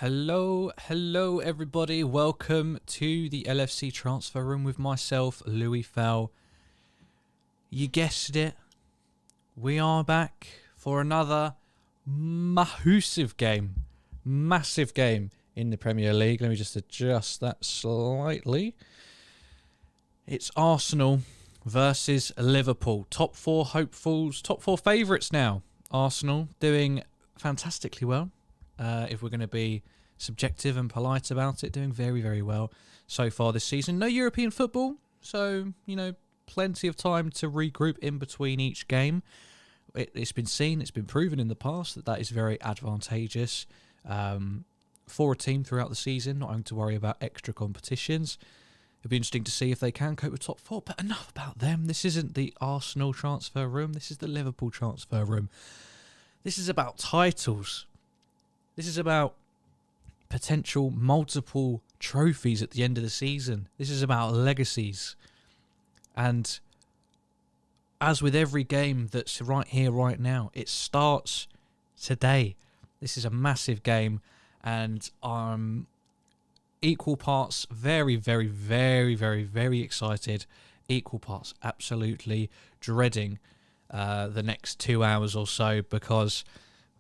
Hello everybody, welcome to the LFC Transfer Room with myself, Louis Fell. You guessed it, we are back for another massive game in the Premier League. Let me just adjust that slightly. It's Arsenal versus Liverpool, top four hopefuls, top four favourites now. Arsenal doing fantastically well. If we're going to be subjective and polite about it, doing very well so far this season. No European football, so, you know, plenty of time to regroup in between each game. It's been seen, it's been proven in the past that is very advantageous for a team throughout the season, not having to worry about extra competitions. It'll be interesting to see if they can cope with top four, but enough about them. This isn't the Arsenal transfer room, this is the Liverpool transfer room. This is about titles. This is about potential multiple trophies at the end of the season. This is about legacies. And as with every game that's right here, right now, it starts today. This is a massive game, and I'm equal parts very excited. Equal parts absolutely dreading the next 2 hours or so, because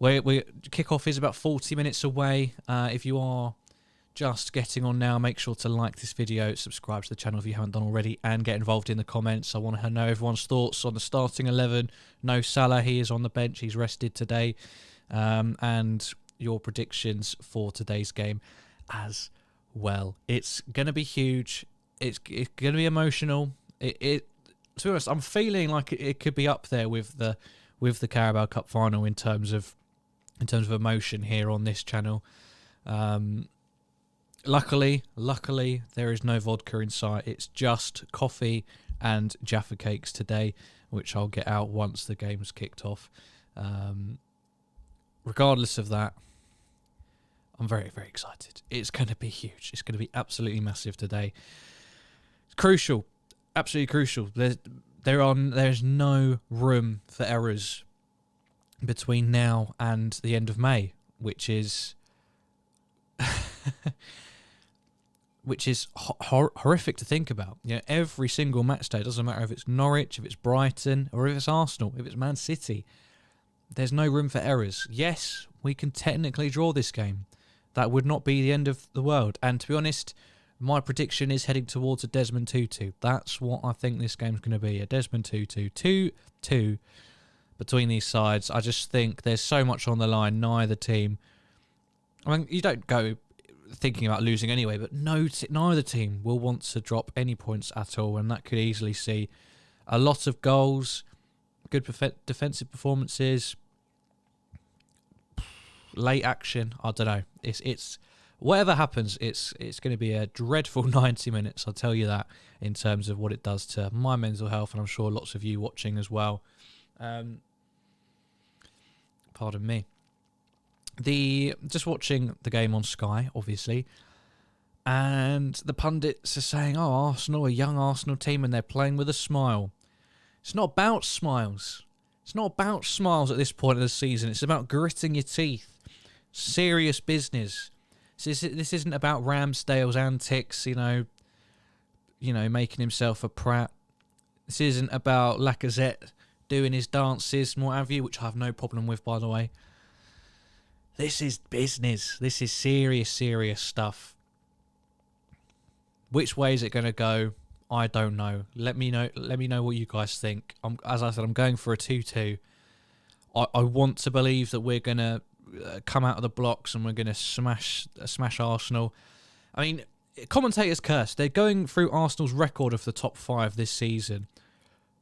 kickoff is about 40 minutes away. If you are just getting on now, make sure to like this video, subscribe to the channel if you haven't done already, and get involved in the comments. I want to know everyone's thoughts on the starting 11. No Salah, he is on the bench, he's rested today, and your predictions for today's game as well. It's going to be huge. It's going to be emotional. To be honest, I'm feeling like it could be up there with the Carabao Cup final in terms of emotion here on this channel. Luckily there is no vodka in sight. It's just coffee and Jaffa cakes today, which I'll get out once the game's kicked off. Regardless of that, I'm very excited. It's going to be huge. It's going to be absolutely massive today. It's crucial, absolutely crucial. There's no room for errors between now and the end of May, which is horrific to think about. You know, every single match day, doesn't matter if it's Norwich, if it's Brighton, or if it's Arsenal, if it's Man City, there's no room for errors. Yes, we can technically draw this game. That would not be the end of the world. And to be honest, my prediction is heading towards a Desmond 2-2. That's what I think this game's going to be, a Desmond 2-2. 2-2 between these sides. I just think there's so much on the line. Neither team, I mean, you don't go thinking about losing anyway, but neither team will want to drop any points at all, and that could easily see a lot of goals, good defensive performances, late action. I don't know. It's whatever happens, it's going to be a dreadful 90 minutes, I'll tell you that, in terms of what it does to my mental health, and I'm sure lots of you watching as well. Pardon me. Just watching the game on Sky, obviously, and the pundits are saying, "Oh, Arsenal, a young Arsenal team, and they're playing with a smile." It's not about smiles. It's not about smiles at this point of the season. It's about gritting your teeth. Serious business. This isn't about Ramsdale's antics, you know, making himself a prat. This isn't about Lacazette doing his dances and what have you, which I have no problem with, by the way. This is business. This is serious stuff. Which way is it going to go? I don't know. Let me know what you guys think. As I said, I'm going for a 2-2. I want to believe that we're going to come out of the blocks and we're going to smash Arsenal. I mean, commentators curse. They're going through Arsenal's record of the top 5 this season.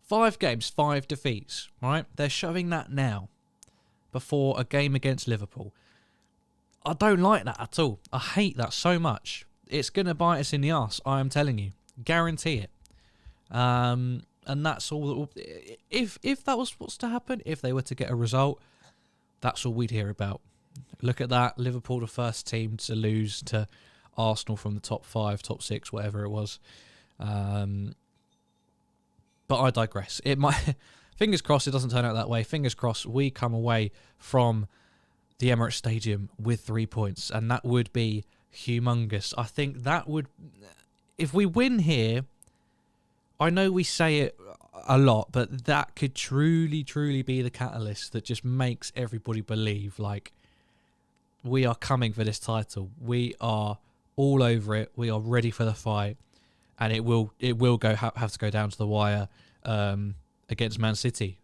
5 games, 5 defeats, right? They're showing that now before a game against Liverpool. I don't like that at all. I hate that so much. It's going to bite us in the arse, I am telling you. Guarantee it. And that's all. If that was what's to happen, if they were to get a result, that's all we'd hear about. Look at that. Liverpool, the first team to lose to Arsenal from the top 5, top 6, whatever it was. But I digress. It might, fingers crossed it doesn't turn out that way. Fingers crossed we come away from the Emirates Stadium with 3 points, and that would be humongous. I think that would, if we win here, I know we say it a lot, but that could truly, truly be the catalyst that just makes everybody believe, like, we are coming for this title. We are all over it. We are ready for the fight, and it will have to go down to the wire against Man City.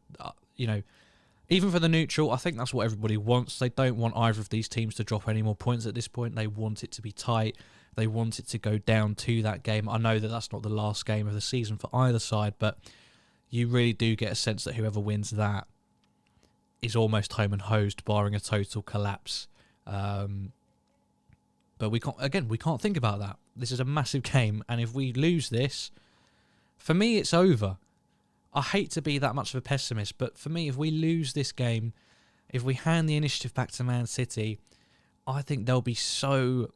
Even for the neutral, I think that's what everybody wants. They don't want either of these teams to drop any more points at this point. They want it to be tight. They want it to go down to that game. I know that that's not the last game of the season for either side, but you really do get a sense that whoever wins that is almost home and hosed, barring a total collapse. But we can't think about that. This is a massive game, and if we lose this, for me, it's over. I hate to be that much of a pessimist, but for me, if we lose this game, if we hand the initiative back to Man City, I think they'll be so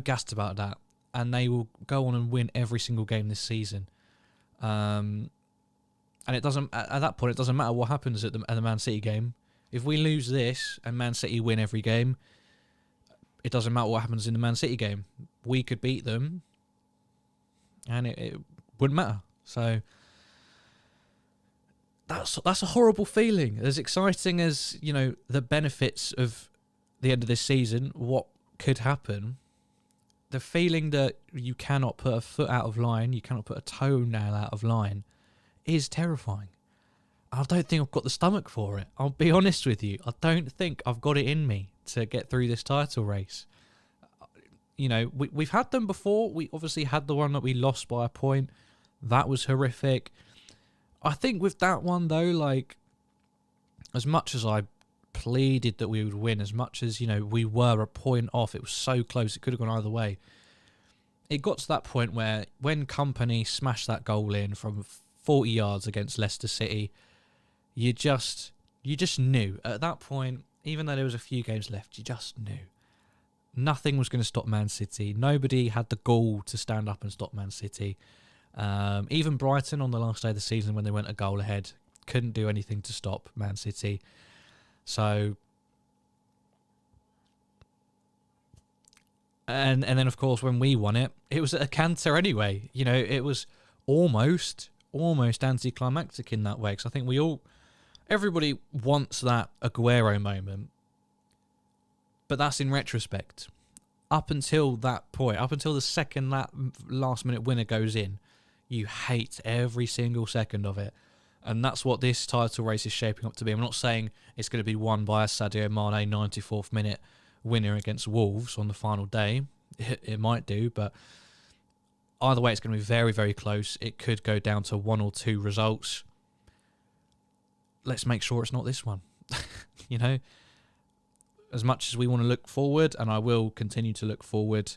gassed about that, and they will go on and win every single game this season. And it doesn't, at that point, it doesn't matter what happens at the Man City game. If we lose this and Man City win every game, it doesn't matter what happens in the Man City game. We could beat them, and it wouldn't matter. So that's a horrible feeling. As exciting as, the benefits of the end of this season, what could happen, the feeling that you cannot put a foot out of line, you cannot put a toenail out of line, is terrifying. I don't think I've got the stomach for it. I'll be honest with you. I don't think I've got it in me to get through this title race. We've had them before. We obviously had the one that we lost by a point. That was horrific. I think with that one, though, as much as I pleaded that we would win, as much as, we were a point off, it was so close, it could have gone either way. It got to that point where when Company smashed that goal in from 40 yards against Leicester City, you just knew. At that point, even though there was a few games left, you just knew. Nothing was going to stop Man City. Nobody had the gall to stand up and stop Man City. Even Brighton on the last day of the season, when they went a goal ahead, couldn't do anything to stop Man City. So, and then of course when we won it, it was at a canter anyway. It was almost anticlimactic in that way, because I think everybody wants that Aguero moment, but that's in retrospect. Up until that point, up until the second that last minute winner goes in, you hate every single second of it. And that's what this title race is shaping up to be. I'm not saying it's going to be won by a Sadio Mane 94th minute winner against Wolves on the final day. It might do, but either way, it's going to be very, very close. It could go down to 1 or 2 results. Let's make sure it's not this one. As much as we want to look forward, and I will continue to look forward,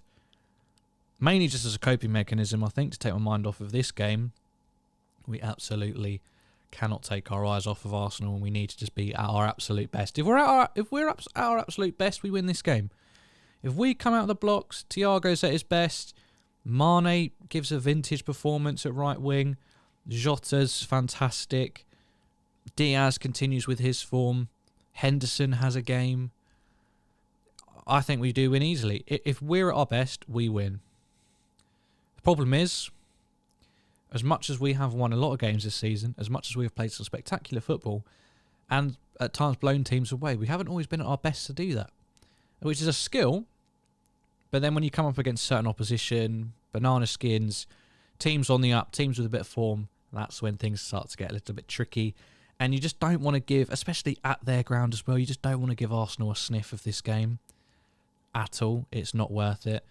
mainly just as a coping mechanism, I think, to take my mind off of this game, we absolutely cannot take our eyes off of Arsenal, and we need to just be at our absolute best. If we're at our absolute best, we win this game. If we come out of the blocks, Thiago's at his best, Mane gives a vintage performance at right wing, Jota's fantastic, Diaz continues with his form, Henderson has a game, I think we do win easily. If we're at our best, we win. The problem is, as much as we have won a lot of games this season, as much as we have played some spectacular football, and at times blown teams away, we haven't always been at our best to do that, which is a skill. But then when you come up against certain opposition, banana skins, teams on the up, teams with a bit of form, that's when things start to get a little bit tricky. And you just don't want to give, especially at their ground as well, you just don't want to give Arsenal a sniff of this game at all. It's not worth it.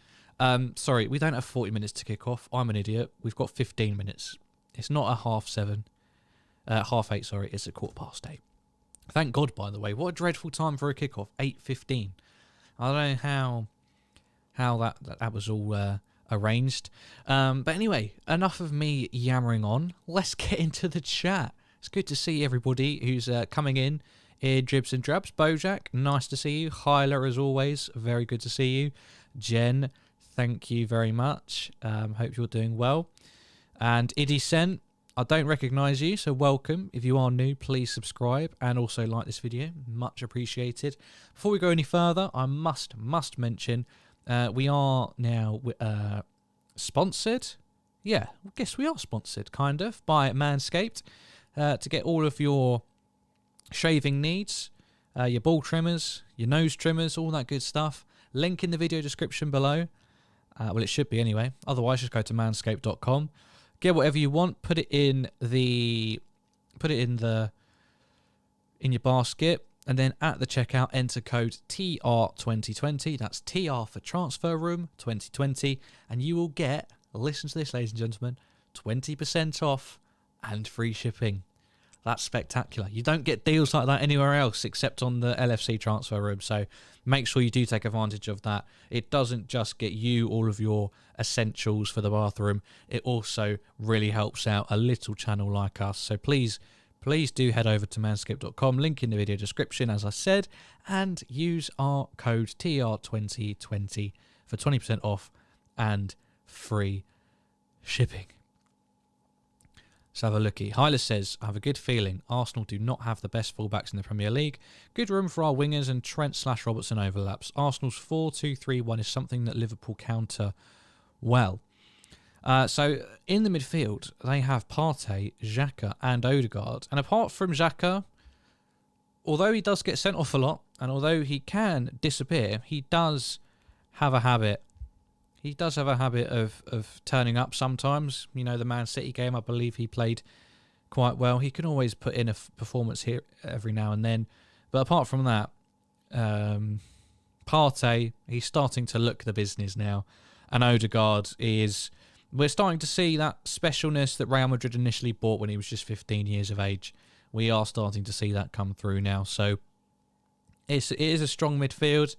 Sorry, we don't have 40 minutes to kick off. I'm an idiot. We've got 15 minutes. It's not a 8:30. It's a 8:15. Thank God, by the way. What a dreadful time for a kickoff. 8:15. I don't know how that was all arranged. But anyway, enough of me yammering on. Let's get into the chat. It's good to see everybody who's coming in dribs and drabs. Bojack, nice to see you. Hyla, as always, very good to see you. Jen, thank you very much. Hope you're doing well. And Iddy Sent, I don't recognise you, so welcome. If you are new, please subscribe and also like this video. Much appreciated. Before we go any further, I must mention we are now sponsored. Yeah, I guess we are sponsored, kind of, by Manscaped to get all of your shaving needs, your ball trimmers, your nose trimmers, all that good stuff. Link in the video description below. Well, it should be anyway. Otherwise, just go to manscaped.com. Get whatever you want. Put it in your basket, and then at the checkout, enter code TR2020. That's TR for Transfer Room 2020, and you will get, listen to this, ladies and gentlemen, 20% off and free shipping. That's spectacular. You don't get deals like that anywhere else except on the LFC Transfer Room. So make sure you do take advantage of that. It doesn't just get you all of your essentials for the bathroom. It also really helps out a little channel like us. So please do head over to manscaped.com. Link in the video description, as I said, and use our code TR2020 for 20% off and free shipping. Let's have a looky. Hyla says, I have a good feeling Arsenal do not have the best fullbacks in the Premier League. Good room for our wingers and Trent/Robertson overlaps. Arsenal's 4-2-3-1 is something that Liverpool counter well. So in the midfield, they have Partey, Xhaka and Odegaard. And apart from Xhaka, although he does get sent off a lot, and although he can disappear, he does have a habit. He does have a habit of turning up sometimes. You know, the Man City game, I believe he played quite well. He can always put in a performance here every now and then. But apart from that, Partey, he's starting to look the business now. And Odegaard we're starting to see that specialness that Real Madrid initially bought when he was just 15 years of age. We are starting to see that come through now. So it is a strong midfield.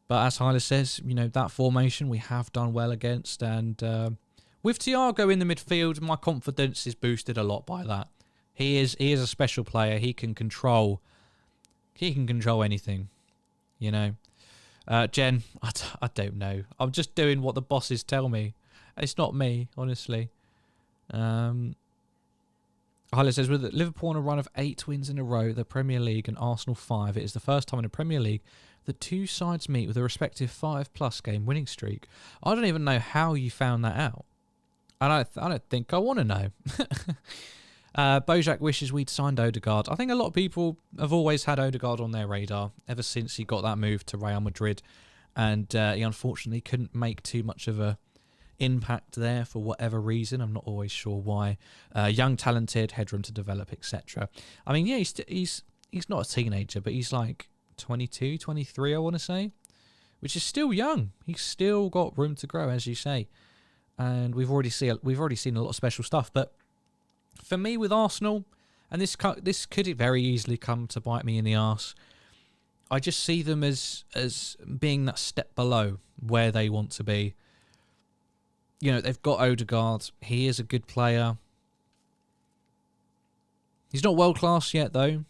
But as Hyla says, you know, that formation we have done well against. And with Thiago in the midfield, my confidence is boosted a lot by that. He is a special player. He can control anything, you know. Jen, I don't know. I'm just doing what the bosses tell me. It's not me, honestly. Hyla says, with Liverpool on a run of 8 wins in a row, the Premier League, and Arsenal 5, it is the first time in the Premier League the two sides meet with a respective 5+ game winning streak. I don't even know how you found that out. I don't think I want to know. Bojack wishes we'd signed Odegaard. I think a lot of people have always had Odegaard on their radar ever since he got that move to Real Madrid. And he unfortunately couldn't make too much of a impact there for whatever reason. I'm not always sure why. Young, talented, headroom to develop, etc. I mean, yeah, he's not a teenager, but he's like 22, 23, I want to say, which is still young. He's still got room to grow, as you say. And we've already seen a lot of special stuff. But for me, with Arsenal, and this could very easily come to bite me in the arse, I just see them as being that step below where they want to be. You know, they've got Odegaard. He is a good player. He's not world class yet, though.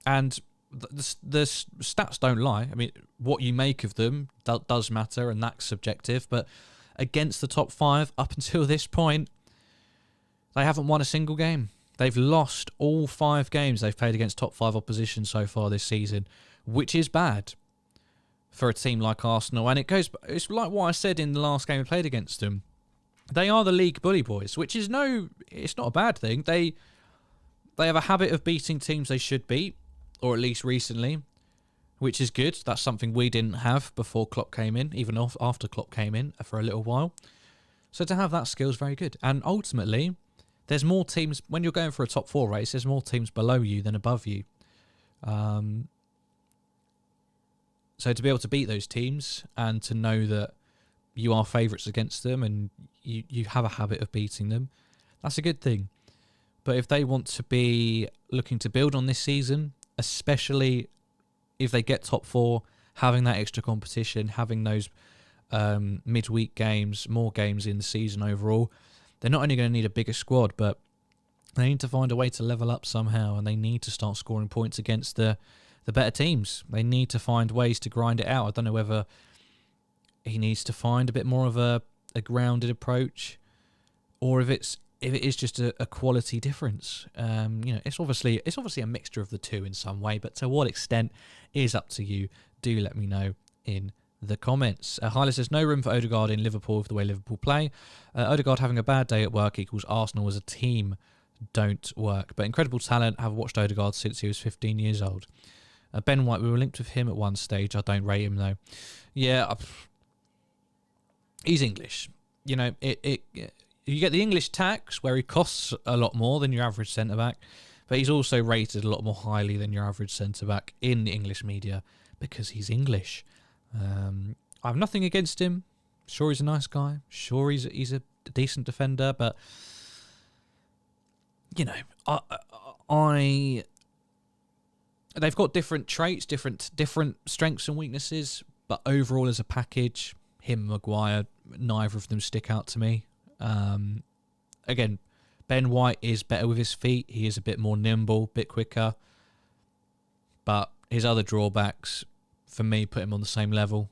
And the stats don't lie. I mean, what you make of them does matter, and that's subjective. But against the top 5, up until this point, they haven't won a single game. They've lost all 5 games they've played against top 5 opposition so far this season, which is bad for a team like Arsenal. And it's like what I said in the last game we played against them. They are the league bully boys, which is it's not a bad thing. They have a habit of beating teams they should beat, or at least recently, which is good. That's something we didn't have before Klopp came in, even after Klopp came in for a little while. So to have that skill is very good. And ultimately, there's more teams, when you're going for a top 4 race, there's more teams below you than above you. So to be able to beat those teams and to know that you are favourites against them and you have a habit of beating them, that's a good thing. But if they want to be looking to build on this season, especially if they get top 4, having that extra competition, having those midweek games, more games in the season overall, they're not only going to need a bigger squad, but they need to find a way to level up somehow, and they need to start scoring points against the better teams. They need to find ways to grind it out. I don't know whether he needs to find a bit more of a a grounded approach, or if it is just a quality difference. It's obviously a mixture of the two in some way, but to what extent is up to you. Do let me know in the comments. Hyla says, no room for Odegaard in Liverpool with the way Liverpool play. Odegaard having a bad day at work equals Arsenal as a team don't work. But incredible talent. Have watched Odegaard since he was 15 years old. Ben White, we were linked with him at one stage. I don't rate him though. Yeah, he's English. You get the English tax where he costs a lot more than your average centre-back, but he's also rated a lot more highly than your average centre-back in the English media because he's English. I have nothing against him. Sure, he's a nice guy. Sure, he's a decent defender, but they've got different traits, different strengths and weaknesses, but overall as a package, him and Maguire, neither of them stick out to me. Again, Ben White is better with his feet. He is a bit more nimble, bit quicker, but his other drawbacks, for me, put him on the same level.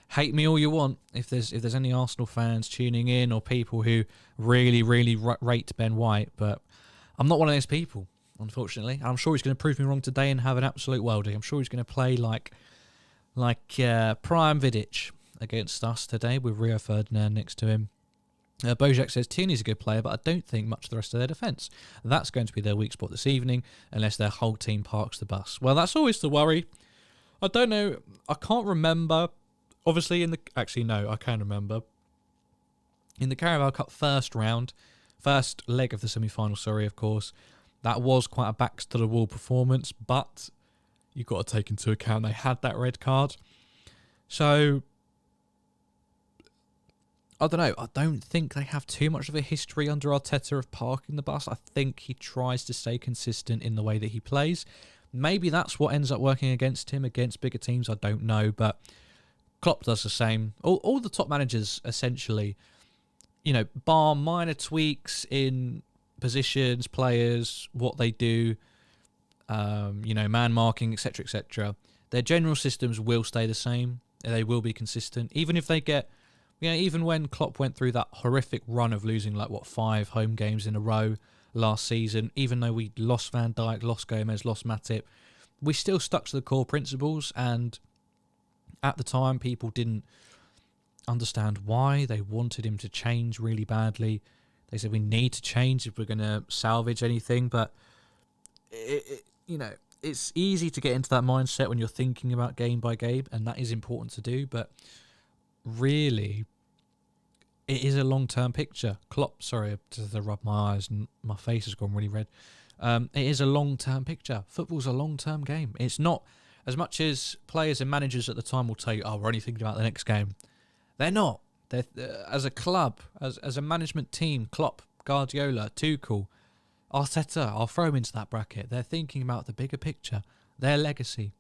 Hate me all you want. If there's any Arsenal fans tuning in or people who really rate Ben White, but I'm not one of those people, unfortunately. I'm sure he's going to prove me wrong today and have an absolute worldie. I'm sure he's going to play like Prime Vidic against us today with Rio Ferdinand next to him. Bojack says Tierney's a good player, but I don't think much of the rest of their defence. That's going to be their weak spot this evening, unless their whole team parks the bus. Well, that's always the worry. I don't know. I can't remember. Obviously, I can remember. In the Carabao Cup first leg of the semi-final, of course, that was quite a backs-to-the-wall performance, but you've got to take into account they had that red card. So, I don't know. I don't think they have too much of a history under Arteta of parking the bus. I think he tries to stay consistent in the way that he plays. Maybe that's what ends up working against him, against bigger teams. I don't know, but Klopp does the same. All the top managers, essentially, bar minor tweaks in positions, players, what they do, man marking, etc., etc. Their general systems will stay the same. They will be consistent. Even if they get, even when Klopp went through that horrific run of losing 5 home games in a row last season, even though we lost Van Dijk, lost Gomez, lost Matip, we still stuck to the core principles, and at the time people didn't understand why. They wanted him to change really badly. They said we need to change if we're going to salvage anything, but it's easy to get into that mindset when you're thinking about game by game, and that is important to do, but really it is a long-term picture. Klopp, sorry to rub my eyes and my face has gone really red. It is a long-term picture. Football's a long-term game. It's not, as much as players and managers at the time will tell you, we're only thinking about the next game. They're not. They're, as a club, as a management team, Klopp, Guardiola, Tuchel, Arteta, I'll throw them into that bracket. They're thinking about the bigger picture, their legacy,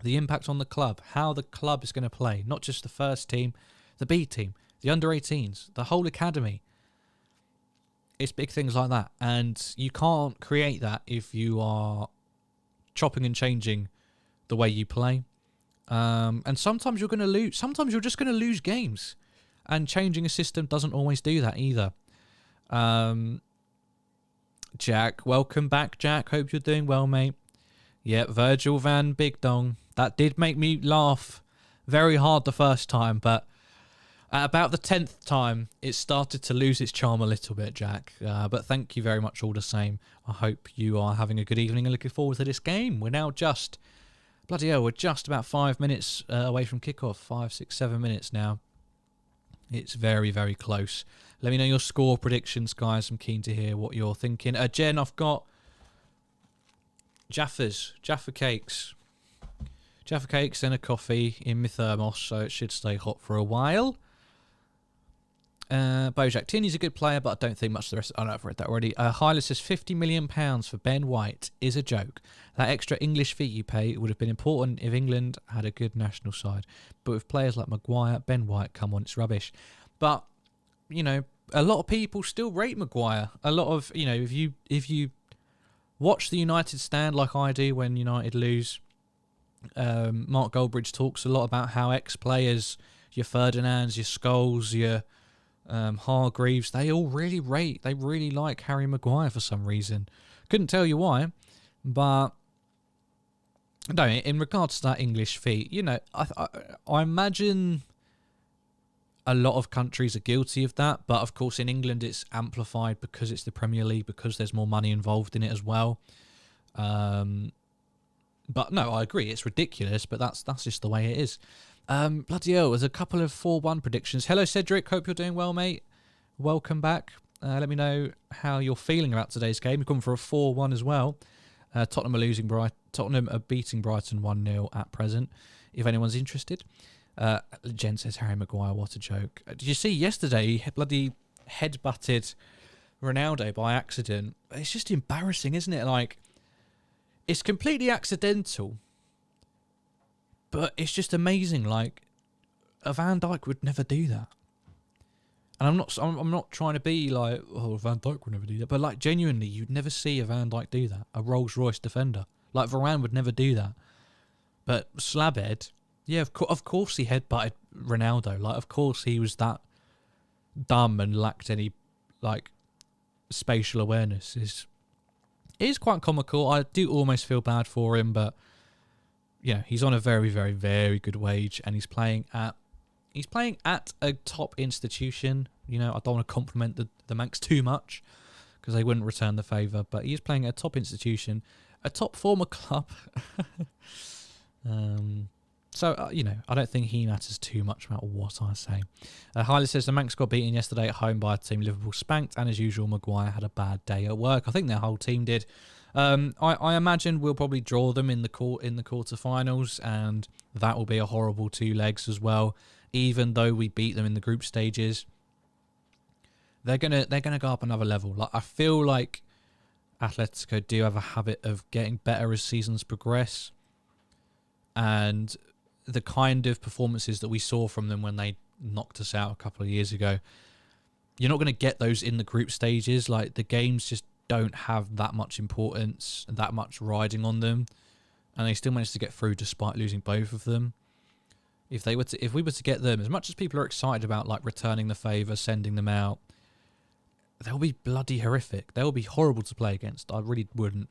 the impact on the club, how the club is going to play, not just the first team, the B team, the under-18s, the whole academy. It's big things like that, and you can't create that if you are chopping and changing the way you play. And sometimes you're going to lose. Sometimes you're just going to lose games, and changing a system doesn't always do that either. Jack, welcome back, Jack. Hope you're doing well, mate. Yeah, Virgil van Big Dong. That did make me laugh very hard the first time, but at about the 10th time, it started to lose its charm a little bit, Jack. But thank you very much all the same. I hope you are having a good evening and looking forward to this game. We're now just, bloody hell, we're just about 5 minutes away from kickoff. 5, 6, 7 minutes now. It's very, very close. Let me know your score predictions, guys. I'm keen to hear what you're thinking. Jen, I've got Jaffa cakes. Jaffa cakes and a coffee in my thermos, so it should stay hot for a while. Bojack, Tierney's a good player, but I don't think much of the rest. I've read that already. Hyla says £50 million for Ben White is a joke. That extra English fee you pay would have been important if England had a good national side. But with players like Maguire, Ben White, come on, it's rubbish. But, a lot of people still rate Maguire. A lot of, if you watch the United stand like I do when United lose, Mark Goldbridge talks a lot about how ex-players your Ferdinands, your Scholes, your Hargreaves, they all really like Harry Maguire for some reason. Couldn't tell you why, but no, in regards to that English feat, you know, I imagine a lot of countries are guilty of that, but of course in England it's amplified because it's the Premier League, because there's more money involved in it as well. But no, I agree, it's ridiculous, but that's just the way it is. Bloody hell, there's a couple of 4-1 predictions. Hello Cedric, hope you're doing well, mate. Welcome back. Let me know how you're feeling about today's game. We've gone for a 4-1 as well. Tottenham are beating Brighton 1-0 at present, if anyone's interested. Jen says, Harry Maguire, what a joke. Did you see yesterday he bloody headbutted Ronaldo by accident? It's just embarrassing, isn't it? Like, it's completely accidental, but it's just amazing. Like, a Van Dijk would never do that. And I'm not trying to be like, oh, Van Dijk would never do that, but like genuinely, you'd never see a Van Dijk do that. A Rolls Royce defender, like Varane, would never do that. But Slabhead, yeah, of course he headbutted Ronaldo. Like, of course he was that dumb and lacked any like spatial awareness. It is quite comical. I do almost feel bad for him, but yeah, he's on a very, very, very good wage, and he's playing at a top institution. You know, I don't want to compliment the Manx too much because they wouldn't return the favour, but he's playing at a top institution, a top former club. So, you know, I don't think he matters too much about what I say. Hyla says the Manx got beaten yesterday at home by a team Liverpool spanked, and as usual, Maguire had a bad day at work. I think their whole team did. I imagine we'll probably draw them in the quarterfinals, and that will be a horrible 2 legs as well. Even though we beat them in the group stages, they're gonna go up another level. Like, I feel like Atletico do have a habit of getting better as seasons progress, and the kind of performances that we saw from them when they knocked us out a couple of years ago, you're not going to get those in the group stages. Like, the games just don't have that much importance and that much riding on them, and they still managed to get through despite losing both of them. If we were to get them, as much as people are excited about like returning the favour, sending them out, they'll be bloody horrific. They'll be horrible to play against. I really wouldn't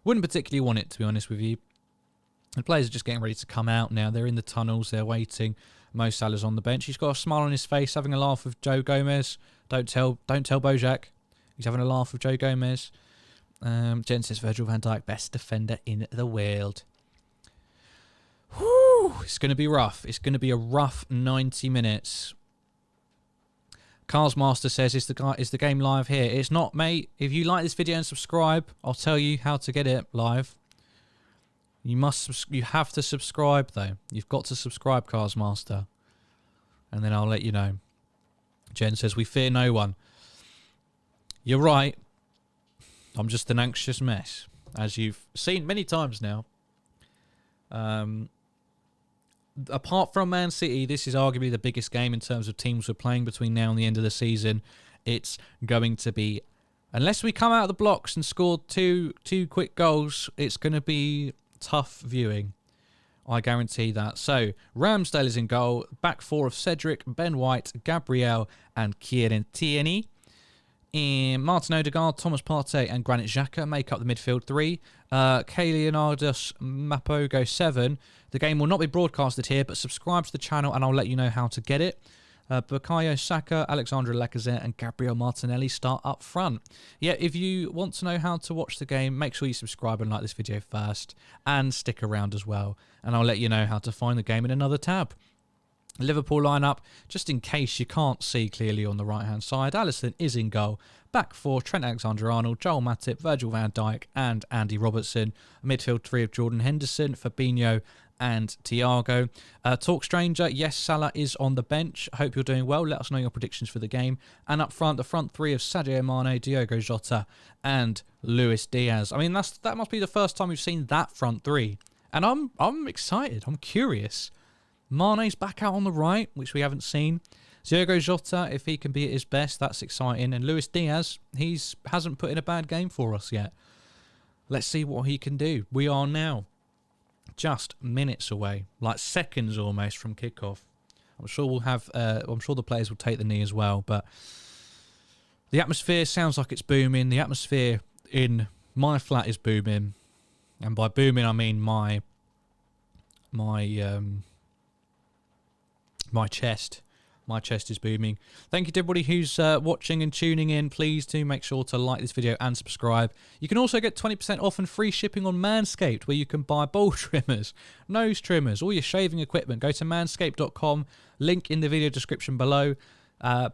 particularly want it, to be honest with you. The players are just getting ready to come out now. They're in the tunnels. They're waiting. Mo Salah's on the bench. He's got a smile on his face, having a laugh with Joe Gomez. Don't tell Bojack. He's having a laugh with Joe Gomez. Jen says Virgil van Dijk, best defender in the world. Whew, it's going to be rough. It's going to be a rough 90 minutes. Cars Master says, is the game live here? It's not, mate. If you like this video and subscribe, I'll tell you how to get it live. You have to subscribe though. You've got to subscribe, Cars Master, and then I'll let you know. Jen says we fear no one. You're right. I'm just an anxious mess, as you've seen many times now. Apart from Man City, this is arguably the biggest game in terms of teams we're playing between now and the end of the season. It's going to be, unless we come out of the blocks and score two quick goals, it's going to be tough viewing. I guarantee that. So, Ramsdale is in goal. Back 4 of Cedric, Ben White, Gabriel, and Kieran Tierney. Martin Odegaard, Thomas Partey, and Granit Xhaka make up the midfield 3. Leonardus Mapogo 7. The game will not be broadcasted here, but subscribe to the channel and I'll let you know how to get it. Bukayo Saka, Alexandre Lacazette, and Gabriel Martinelli start up front. Yeah, if you want to know how to watch the game, make sure you subscribe and like this video first, and stick around as well, and I'll let you know how to find the game in another tab. Liverpool lineup, just in case you can't see clearly on the right hand side. Alisson is in goal. Back 4, Trent Alexander-Arnold, Joel Matip, Virgil van Dijk, and Andy Robertson. Midfield 3 of Jordan Henderson, Fabinho, and Thiago. Talk Stranger, yes, Salah is on the bench. Hope you're doing well. Let us know your predictions for the game. And up front, the front 3 of Sadio Mane, Diogo Jota, and Luis Diaz. I mean, that must be the first time we've seen that front 3. And I'm excited. I'm curious. Mane's back out on the right, which we haven't seen. Diogo Jota, if he can be at his best, that's exciting. And Luis Diaz, hasn't put in a bad game for us yet. Let's see what he can do. We are now just minutes away, like seconds almost from kickoff. I'm sure we'll have. I'm sure the players will take the knee as well. But the atmosphere sounds like it's booming. The atmosphere in my flat is booming, and by booming I mean my chest. My chest is booming. Thank you to everybody who's watching and tuning in. Please do make sure to like this video and subscribe. You can also get 20% off and free shipping on Manscaped, where you can buy ball trimmers, nose trimmers, all your shaving equipment. Go to manscaped.com, link in the video description below.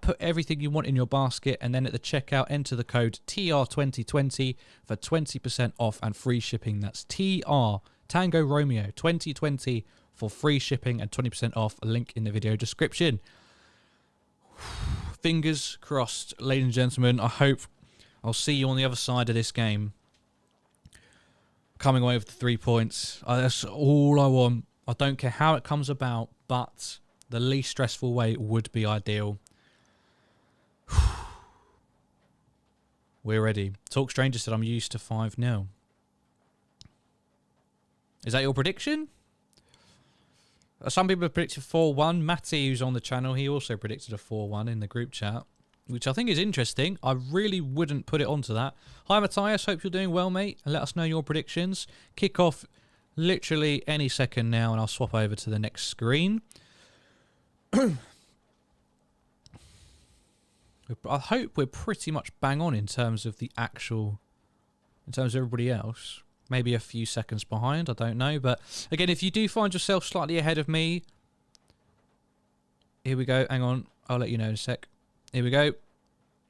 Put everything you want in your basket, and then at the checkout, enter the code TR2020 for 20% off and free shipping. That's TR, Tango Romeo, 2020 for free shipping and 20% off. Link in the video description. Fingers crossed, ladies and gentlemen. I hope I'll see you on the other side of this game. Coming away with the 3 points. That's all I want. I don't care how it comes about, but the least stressful way would be ideal. We're ready. Talk Stranger said I'm used to 5-0. Is that your prediction? Some people have predicted 4-1. Matty, who's on the channel, he also predicted a 4-1 in the group chat, which I think is interesting. I really wouldn't put it onto that. Hi, Matthias. Hope you're doing well, mate. And let us know your predictions. Kick off literally any second now, and I'll swap over to the next screen. I hope we're pretty much bang on in terms of the actual... in terms of everybody else. Maybe a few seconds behind, I don't know. But again, if you do find yourself slightly ahead of me... Here we go. Hang on. I'll let you know in a sec. Here we go.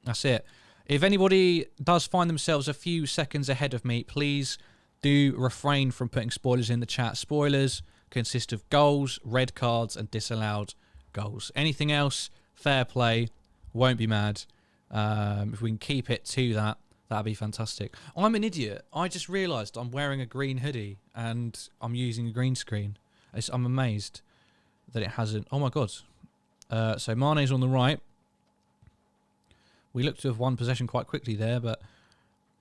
That's it. If anybody does find themselves a few seconds ahead of me, please do refrain from putting spoilers in the chat. Spoilers consist of goals, red cards, and disallowed goals. Anything else, fair play. Won't be mad. If we can keep it to that, that'd be fantastic. I'm an idiot. I just realised I'm wearing a green hoodie and I'm using a green screen. I'm amazed that it hasn't... Oh, my God. So Mane's on the right. We looked to have won possession quite quickly there, but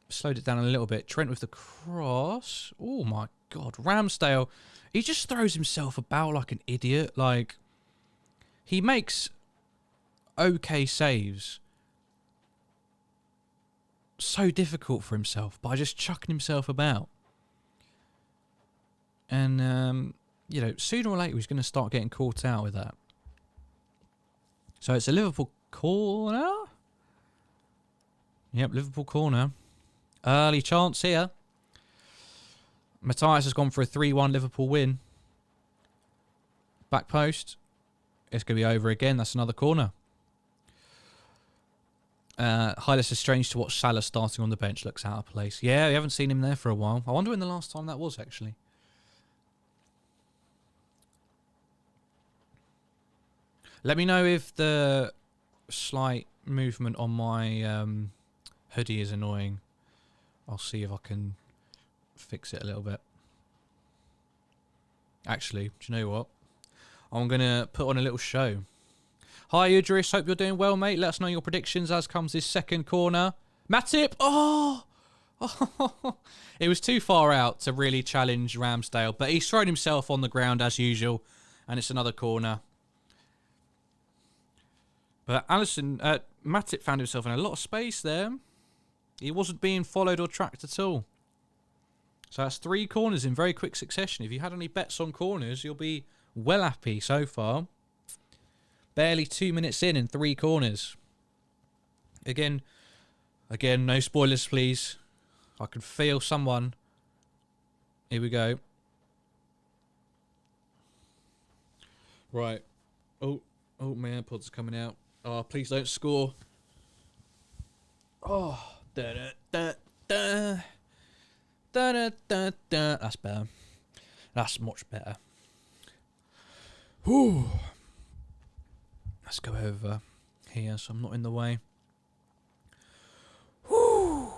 slowed it down a little bit. Trent with the cross. Oh, my God. Ramsdale, he just throws himself about like an idiot. Like, he makes okay saves. So difficult for himself by just chucking himself about. And, you know, sooner or later he's going to start getting caught out with that. So it's a Liverpool corner. Yep, Liverpool corner. Early chance here. Matthias has gone for a 3-1 Liverpool win. Back post. It's going to be over again. That's another corner. Hylas is strange to watch Salah starting on the bench. Looks out of place. Yeah, we haven't seen him there for a while. I wonder when the last time that was, actually. Let me know if the slight movement on my hoodie is annoying. I'll see if I can fix it a little bit. Actually, do you know what? I'm going to put on a little show. Hi, Idris. Hope you're doing well, mate. Let us know your predictions as comes this second corner. Matip! Oh! It was too far out to really challenge Ramsdale, but he's thrown himself on the ground as usual, and it's another corner. But Matip found himself in a lot of space there. He wasn't being followed or tracked at all. So that's 3 corners in very quick succession. If you had any bets on corners, you'll be well happy so far. Barely 2 minutes in 3 corners. Again, no spoilers, please. I can feel someone. Here we go. Right. Oh, my AirPods are coming out. Oh, please don't score. Oh, that's better. That's much better. Whew. Let's go over here so I'm not in the way. Whew.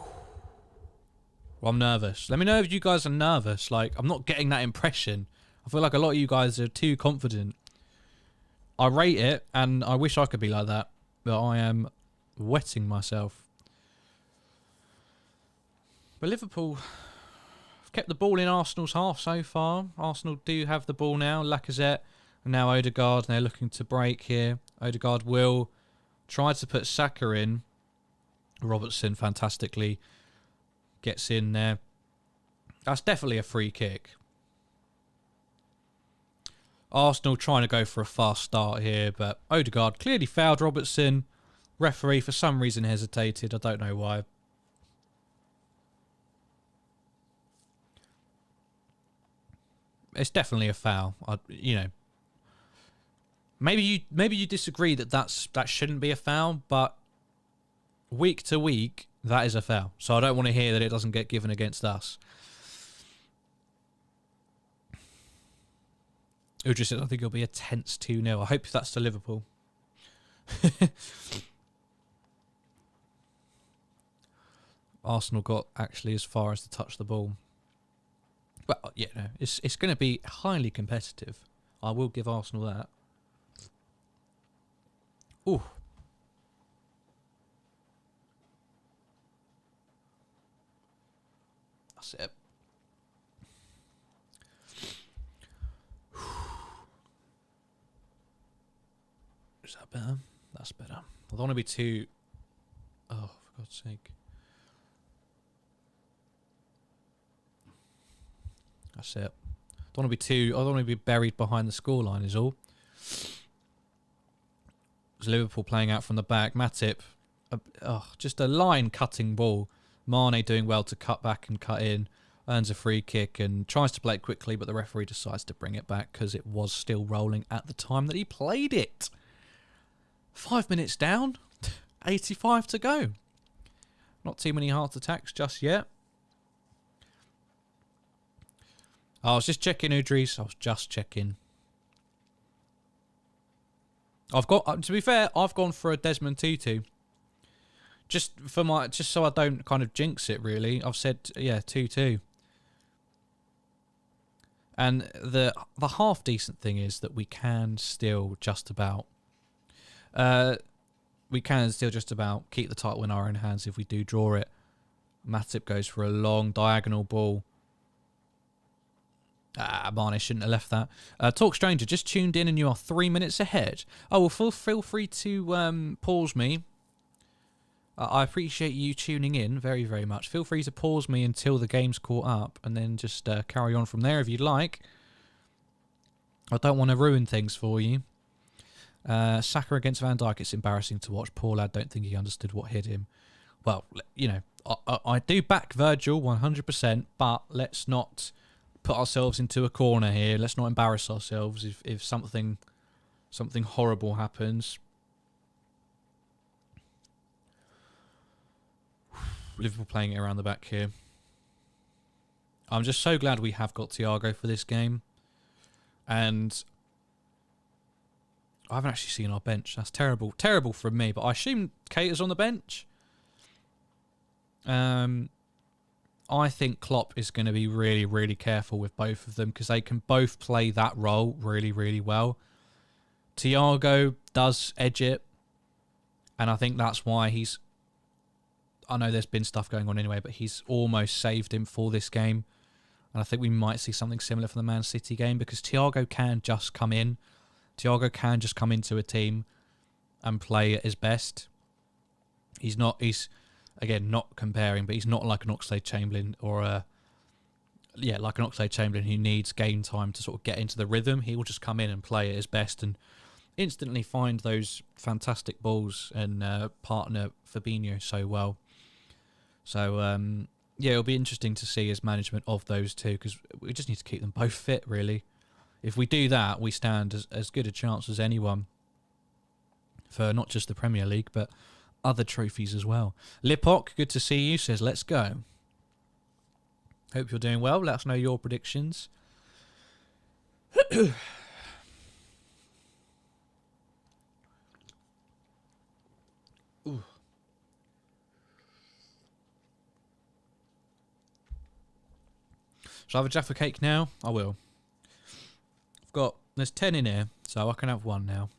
Well, I'm nervous. Let me know if you guys are nervous. Like, I'm not getting that impression. I feel like a lot of you guys are too confident. I rate it, and I wish I could be like that. But I am wetting myself. But Liverpool have kept the ball in Arsenal's half so far. Arsenal do have the ball now. Lacazette And now Odegaard, they're looking to break here. Odegaard will try to put Saka in. Robertson fantastically gets in there. That's definitely a free kick. Arsenal trying to go for a fast start here, but Odegaard clearly fouled Robertson. Referee for some reason hesitated. I don't know why. It's definitely a foul. You know, maybe you disagree that shouldn't be a foul, but week to week that is a foul. So I don't want to hear that it doesn't get given against us. Udra says, I think it'll be a tense 2-0. I hope that's to Liverpool. Arsenal got actually as far as to touch the ball. Well, yeah, no, it's going to be highly competitive. I will give Arsenal that. Ooh. That's it. Is that better? That's better. I don't want to be too... Oh, for God's sake. That's it. I don't want to be buried behind the scoreline is all. It's Liverpool playing out from the back. Matip, just a line-cutting ball. Mane doing well to cut back and cut in. Earns a free kick and tries to play it quickly, but the referee decides to bring it back because it was still rolling at the time that he played it. 5 minutes down. 85 to go. Not too many heart attacks just yet. I was just checking, Udris. I was just checking. I've got, to be fair, I've gone for a Desmond Tutu. Just so I don't kind of jinx it, really. I've said, yeah, 2-2. And the half decent thing is that we can still just about, keep the title in our own hands if we do draw it. Matip goes for a long diagonal ball. Mane shouldn't have left that. Talk Stranger, just tuned in and you are 3 minutes ahead. Oh, well, feel free to pause me. I appreciate you tuning in very, very much. Feel free to pause me until the game's caught up and then just carry on from there if you'd like. I don't want to ruin things for you. Saka against Van Dijk, it's embarrassing to watch. Poor lad, don't think he understood what hit him. Well, you know, I do back Virgil 100%, but let's not put ourselves into a corner here. Let's not embarrass ourselves if something horrible happens. Liverpool playing it around the back here. I'm just so glad we have got Thiago for this game. And I haven't actually seen our bench. That's terrible. Terrible from me, but I assume Keita's on the bench. I think Klopp is going to be really, really careful with both of them because they can both play that role really, really well. Thiago does edge it, and I think that's why he's... I know there's been stuff going on anyway, but he's almost saved him for this game. And I think we might see something similar for the Man City game because Thiago can just come in. Thiago can just come into a team and play at his best. He's again, not comparing, but he's not like an Oxlade-Chamberlain or like an Oxlade-Chamberlain who needs game time to sort of get into the rhythm. He will just come in and play at his best and instantly find those fantastic balls and partner Fabinho so well. So, yeah, it'll be interesting to see his management of those two because we just need to keep them both fit, really. If we do that, we stand as good a chance as anyone for not just the Premier League, but other trophies as well. Lipok, good to see you, says, let's go. Hope you're doing well. Let us know your predictions. Ooh. Shall I have a Jaffa cake now? I will. There's 10 in here, so I can have one now.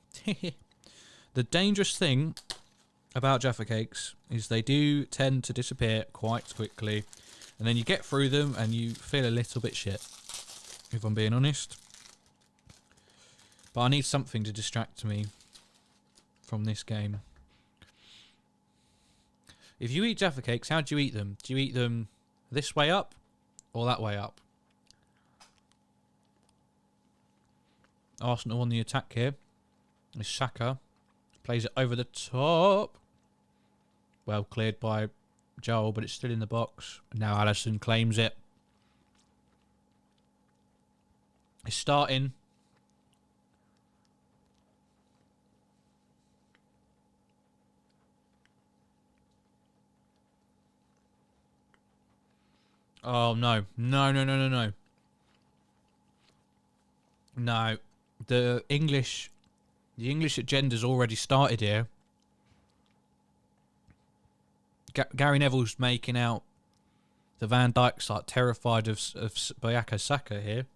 The dangerous thing about Jaffa cakes is they do tend to disappear quite quickly, and then you get through them and you feel a little bit shit, if I'm being honest. But I need something to distract me from this game. If you eat Jaffa cakes, how do you eat them? Do you eat them this way up or that way up? Arsenal on the attack here. This Saka plays it over the top. Well cleared by Joel, but it's still in the box. Now Alisson claims it. It's starting. Oh, no. No, no, no, no, no. No. The English agenda's already started here. Gary Neville's making out the Van Dijk's like terrified of Bukayo Saka here.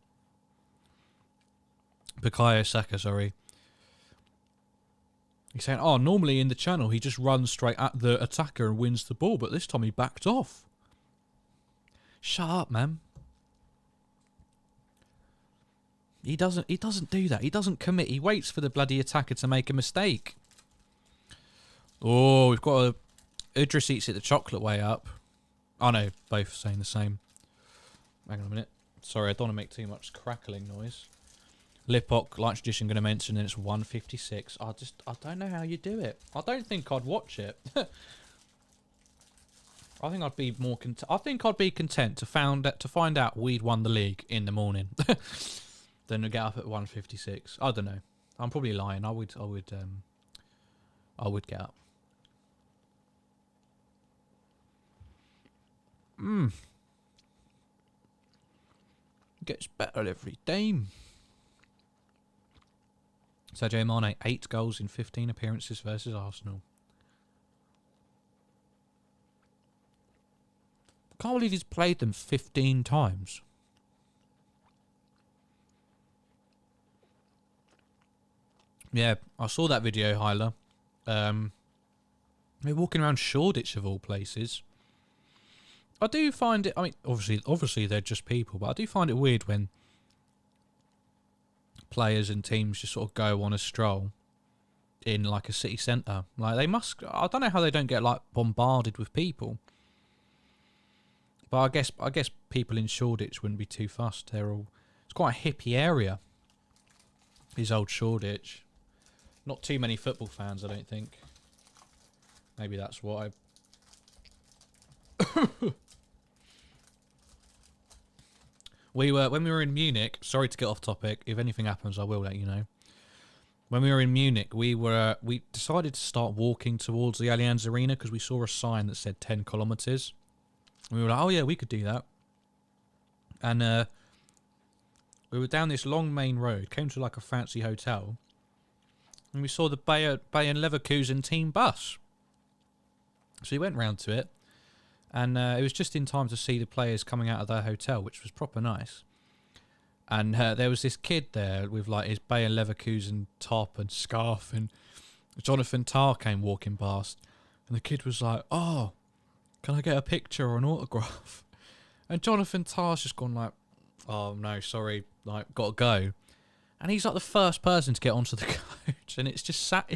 Bukayo Saka, sorry. He's saying, oh, normally in the channel he just runs straight at the attacker and wins the ball, but this time he backed off. Shut up, man. He doesn't do that. He doesn't commit. He waits for the bloody attacker to make a mistake. Oh, we've got a Idris eats it the chocolate way up. Oh no, both saying the same. Hang on a minute. Sorry, I don't want to make too much crackling noise. Lipok, like tradition, going to mention, and it's 156. I don't know how you do it. I don't think I'd watch it. I think I'd be more content to find out we'd won the league in the morning than to get up at 156. I don't know. I'm probably lying. I would get up. Gets better every time. Sadio Mane, 8 goals in 15 appearances versus Arsenal. Can't believe he's played them 15 times. Yeah, I saw that video, Hyla. They're walking around Shoreditch of all places. I do find it, I mean, obviously they're just people, but I do find it weird when players and teams just sort of go on a stroll in like a city centre. Like they must, I don't know how they don't get like bombarded with people. But I guess people in Shoreditch wouldn't be too fussed. It's quite a hippie area. Is old Shoreditch. Not too many football fans, I don't think. Maybe that's why. When we were in Munich, sorry to get off topic, if anything happens I will let you know. When we were in Munich, we decided to start walking towards the Allianz Arena because we saw a sign that said 10 kilometres. We were like, oh yeah, we could do that. And we were down this long main road, came to like a fancy hotel, and we saw the Bayer Leverkusen team bus. So we went round to it, and it was just in time to see the players coming out of their hotel, which was proper nice. And there was this kid there with like his Bayer Leverkusen top and scarf, and Jonathan Tah came walking past, and the kid was like, oh, can I get a picture or an autograph? And Jonathan Tah's just gone like, oh no, sorry, like gotta go. And he's like the first person to get onto the coach, and it's just sat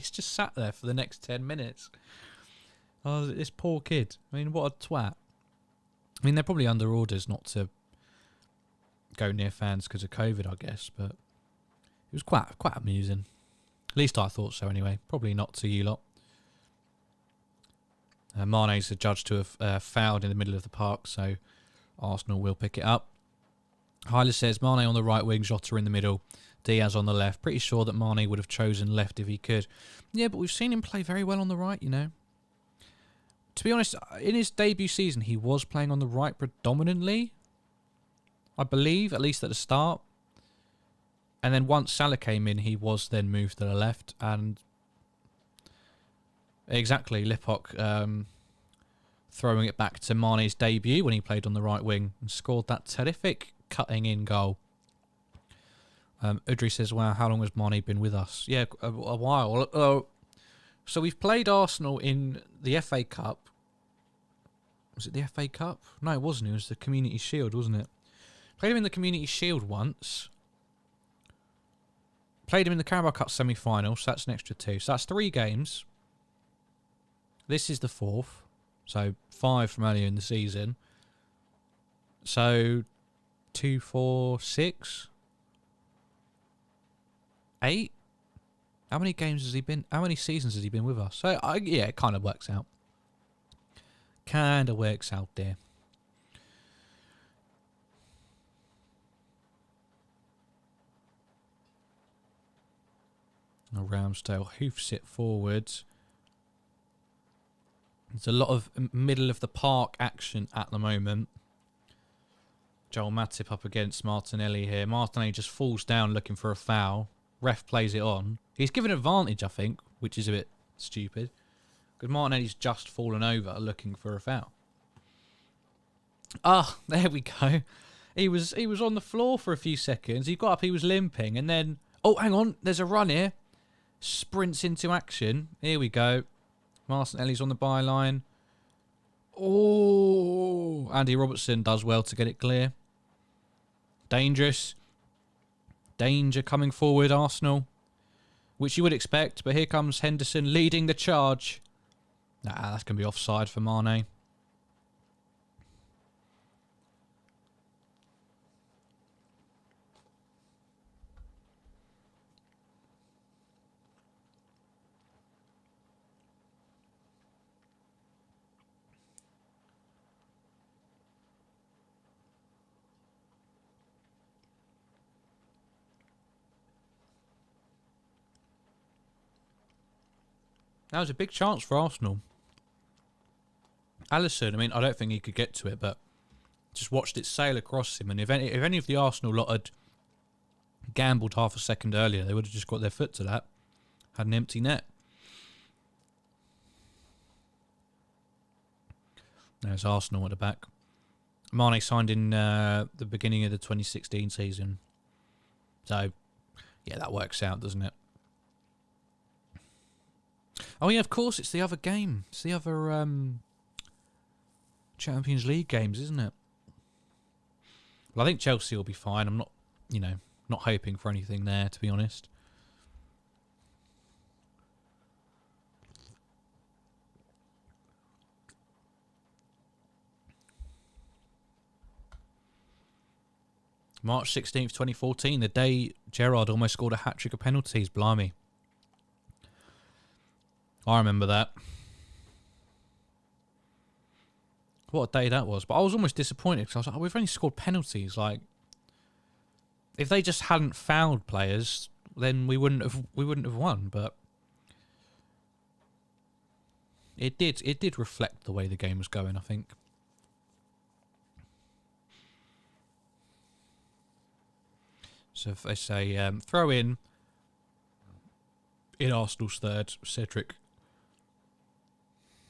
there for the next 10 minutes. Oh, this poor kid. I mean, what a twat. I mean, they're probably under orders not to go near fans because of COVID, I guess, but it was quite amusing. At least I thought so anyway. Probably not to you lot. Mane's adjudged to have fouled in the middle of the park, so Arsenal will pick it up. Hyla says, Mane on the right wing, Jota in the middle, Diaz on the left. Pretty sure that Mane would have chosen left if he could. Yeah, but we've seen him play very well on the right, you know. To be honest, in his debut season, he was playing on the right predominantly, I believe, at least at the start. And then once Salah came in, he was then moved to the left. And exactly, Lipok throwing it back to Mane's debut when he played on the right wing and scored that terrific cutting in goal. Udry says, wow, how long has Mane been with us? Yeah, a while. So we've played Arsenal in the FA Cup. Was it the FA Cup? No, it wasn't. It was the Community Shield, wasn't it? Played him in the Community Shield once. Played him in the Carabao Cup semi-final, so that's an extra 2. So that's 3 games. This is the 4th. So 5 from earlier in the season. So 2, 4, 6, 8. How many games has he been? How many seasons has he been with us? So yeah, it kind of works out. Kind of works out there. A Ramsdale hoofs it forwards. There's a lot of middle of the park action at the moment. Joel Matip up against Martinelli here. Martinelli just falls down looking for a foul. Ref plays it on. He's given advantage, I think, which is a bit stupid. Because Martinelli's just fallen over looking for a foul. Ah, there we go. He was on the floor for a few seconds. He got up, he was limping, and then... Oh, hang on, there's a run here. Sprints into action. Here we go. Martinelli's on the byline. Oh, Andy Robertson does well to get it clear. Dangerous. Danger coming forward, Arsenal. Which you would expect, but here comes Henderson leading the charge. Nah, that's going to be offside for Mane. That was a big chance for Arsenal. Alisson, I mean, I don't think he could get to it, but just watched it sail across him. And if any of the Arsenal lot had gambled half a second earlier, they would have just got their foot to that. Had an empty net. There's Arsenal at the back. Mane signed in the beginning of the 2016 season. So, yeah, that works out, doesn't it? Oh, yeah, of course, it's the other game. It's the other Champions League games, isn't it? Well, I think Chelsea will be fine. I'm not, not hoping for anything there, to be honest. March 16th, 2014, the day Gerrard almost scored a hat-trick of penalties. Blimey. I remember that. What a day that was. But I was almost disappointed because I was like, oh, we've only scored penalties. Like, if they just hadn't fouled players, then we wouldn't have won. But it did reflect the way the game was going, I think. So if they say throw in Arsenal's third, Cedric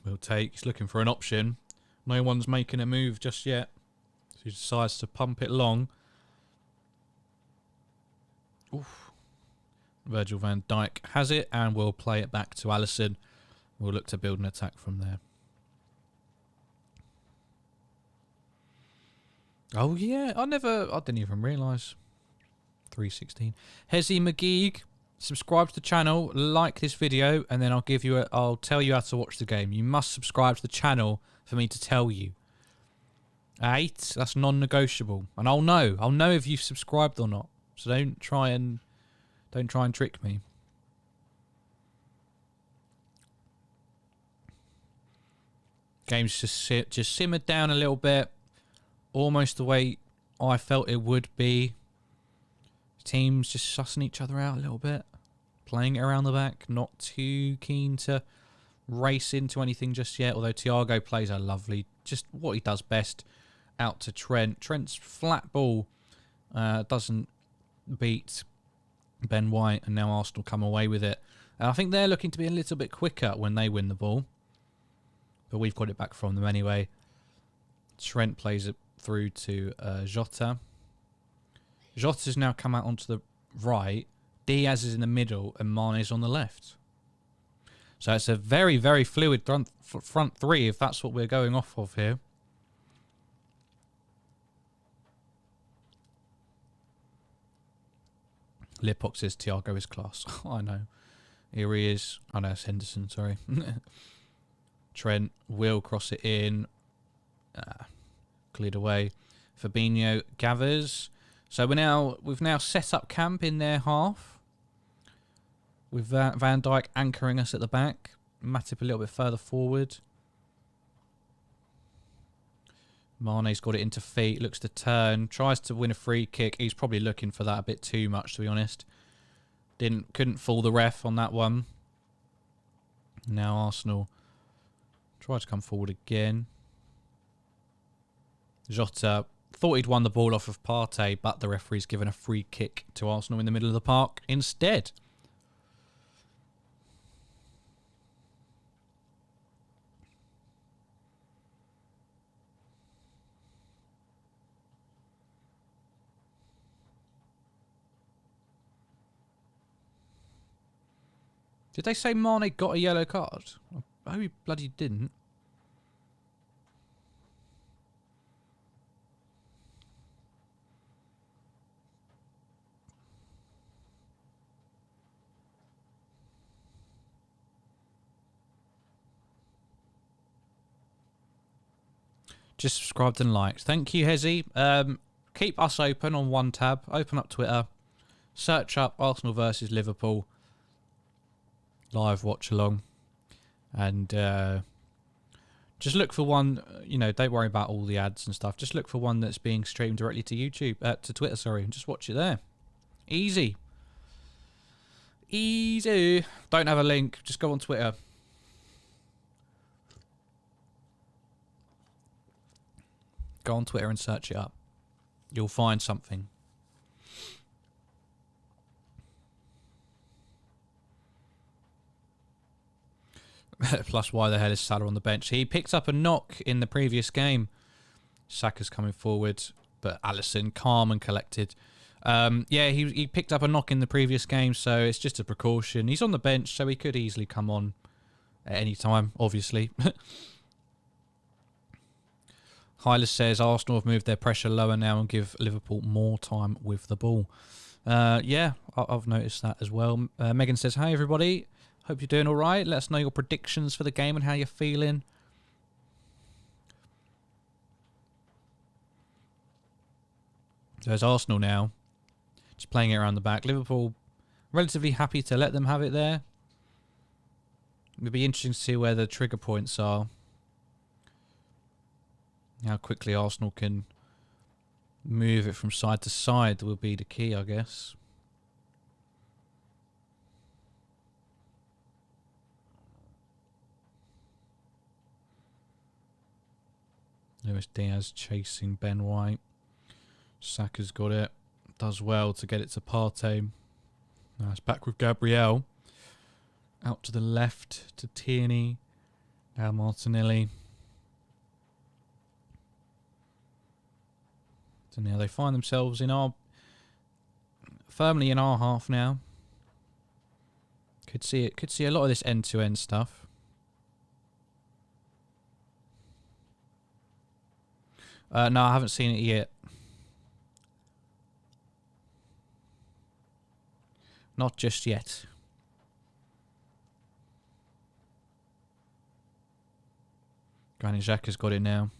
will take. He's looking for an option. No one's making a move just yet. So he decides to pump it long. Oof. Virgil van Dijk has it and will play it back to Alisson. We'll look to build an attack from there. Oh yeah, I didn't even realise. 316. Hezzy McGeek. Subscribe to the channel, like this video, and then I'll tell you how to watch the game. You must subscribe to the channel for me to tell you. 8, that's non-negotiable. And I'll know if you've subscribed or not. So don't try and trick me. Game's just simmered down a little bit. Almost the way I felt it would be. Teams just sussing each other out a little bit. Playing it around the back. Not too keen to race into anything just yet. Although Thiago plays a lovely, just what he does best. Out to Trent. Trent's flat ball doesn't beat Ben White. And now Arsenal come away with it. And I think they're looking to be a little bit quicker when they win the ball. But we've got it back from them anyway. Trent plays it through to Jota. Jota's now come out onto the right. Diaz is in the middle and Mane's on the left. So it's a very, very fluid front three if that's what we're going off of here. Lipox says Thiago is class. I know. Here he is. Oh no, it's Henderson, sorry. Trent will cross it in. Cleared away. Fabinho gathers. So we've now set up camp in their half. With Van Dijk anchoring us at the back. Matip a little bit further forward. Mane's got it into feet. Looks to turn. Tries to win a free kick. He's probably looking for that a bit too much, to be honest. Couldn't fool the ref on that one. Now Arsenal try to come forward again. Jota thought he'd won the ball off of Partey, but the referee's given a free kick to Arsenal in the middle of the park instead. Did they say Mane got a yellow card? I hope he bloody didn't. Just subscribed and liked. Thank you, Hezzy. Keep us open on one tab. Open up Twitter. Search up Arsenal versus Liverpool. Live watch along. And just look for one, you know, don't worry about all the ads and stuff. Just look for one that's being streamed directly to YouTube, to Twitter, sorry, and just watch it there. Easy. Easy. Don't have a link. Just go on Twitter. Go on Twitter and search it up. You'll find something. Plus, why the hell is Salah on the bench? He picked up a knock in the previous game. Saka's coming forward, but Alisson calm and collected. Yeah, he picked up a knock in the previous game, so it's just a precaution. He's on the bench, so he could easily come on at any time, obviously. Hylas says Arsenal have moved their pressure lower now and give Liverpool more time with the ball. Yeah, I've noticed that as well. Megan says, hi everybody. Hope you're doing all right. Let us know your predictions for the game and how you're feeling. There's Arsenal now. Just playing it around the back. Liverpool relatively happy to let them have it there. It'll be interesting to see where the trigger points are. How quickly Arsenal can move it from side to side will be the key, I guess. Luis Diaz chasing Ben White. Saka's got it. Does well to get it to Partey. Now it's back with Gabriel. Out to the left to Tierney. Now Martinelli. So now they find themselves firmly in our half now. Could see a lot of this end-to-end stuff. No, I haven't seen it yet. Not just yet. Granit Xhaka's got it now.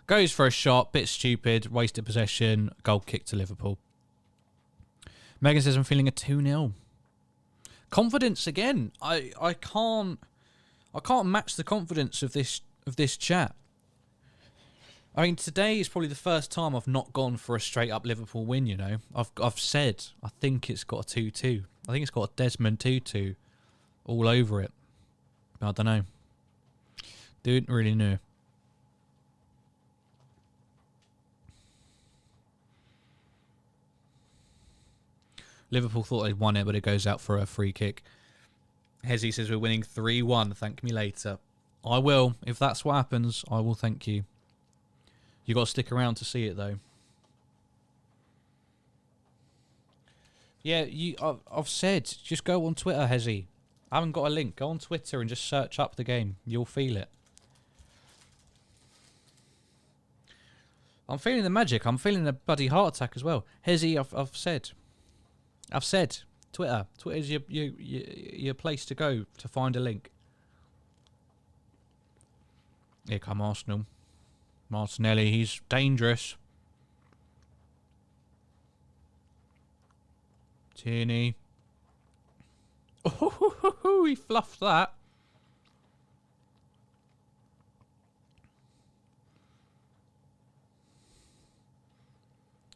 Goes for a shot, bit stupid, wasted possession, goal kick to Liverpool. Megan says I'm feeling a 2-0. Confidence again. I can't match the confidence of this chat. I mean, today is probably the first time I've not gone for a straight up Liverpool win, you know. I've said I think it's got a 2-2. I think it's got a Desmond 2-2 all over it. I don't know. Don't really know. Liverpool thought they'd won it, but it goes out for a free kick. Hezzy says we're winning 3-1. Thank me later. I will. If that's what happens, I will thank you. You got to stick around to see it, though. Yeah, I've said, just go on Twitter, Hezzy. I haven't got a link. Go on Twitter and just search up the game. You'll feel it. I'm feeling the magic. I'm feeling a bloody heart attack as well. Hezzy, I've said. Twitter. Twitter's your place to go to find a link. Here come Arsenal. Martinelli, he's dangerous. Tierney. Oh, he fluffed that.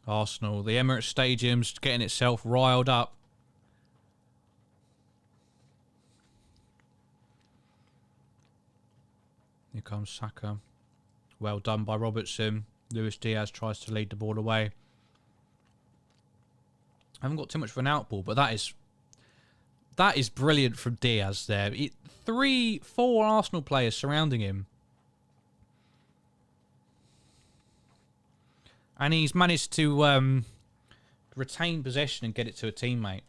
Arsenal, the Emirates Stadium's getting itself riled up. Here comes Saka. Well done by Robertson. Luis Diaz tries to lead the ball away. I haven't got too much of an outball, but that is brilliant from Diaz there. 4 Arsenal players surrounding him. And he's managed to retain possession and get it to a teammate.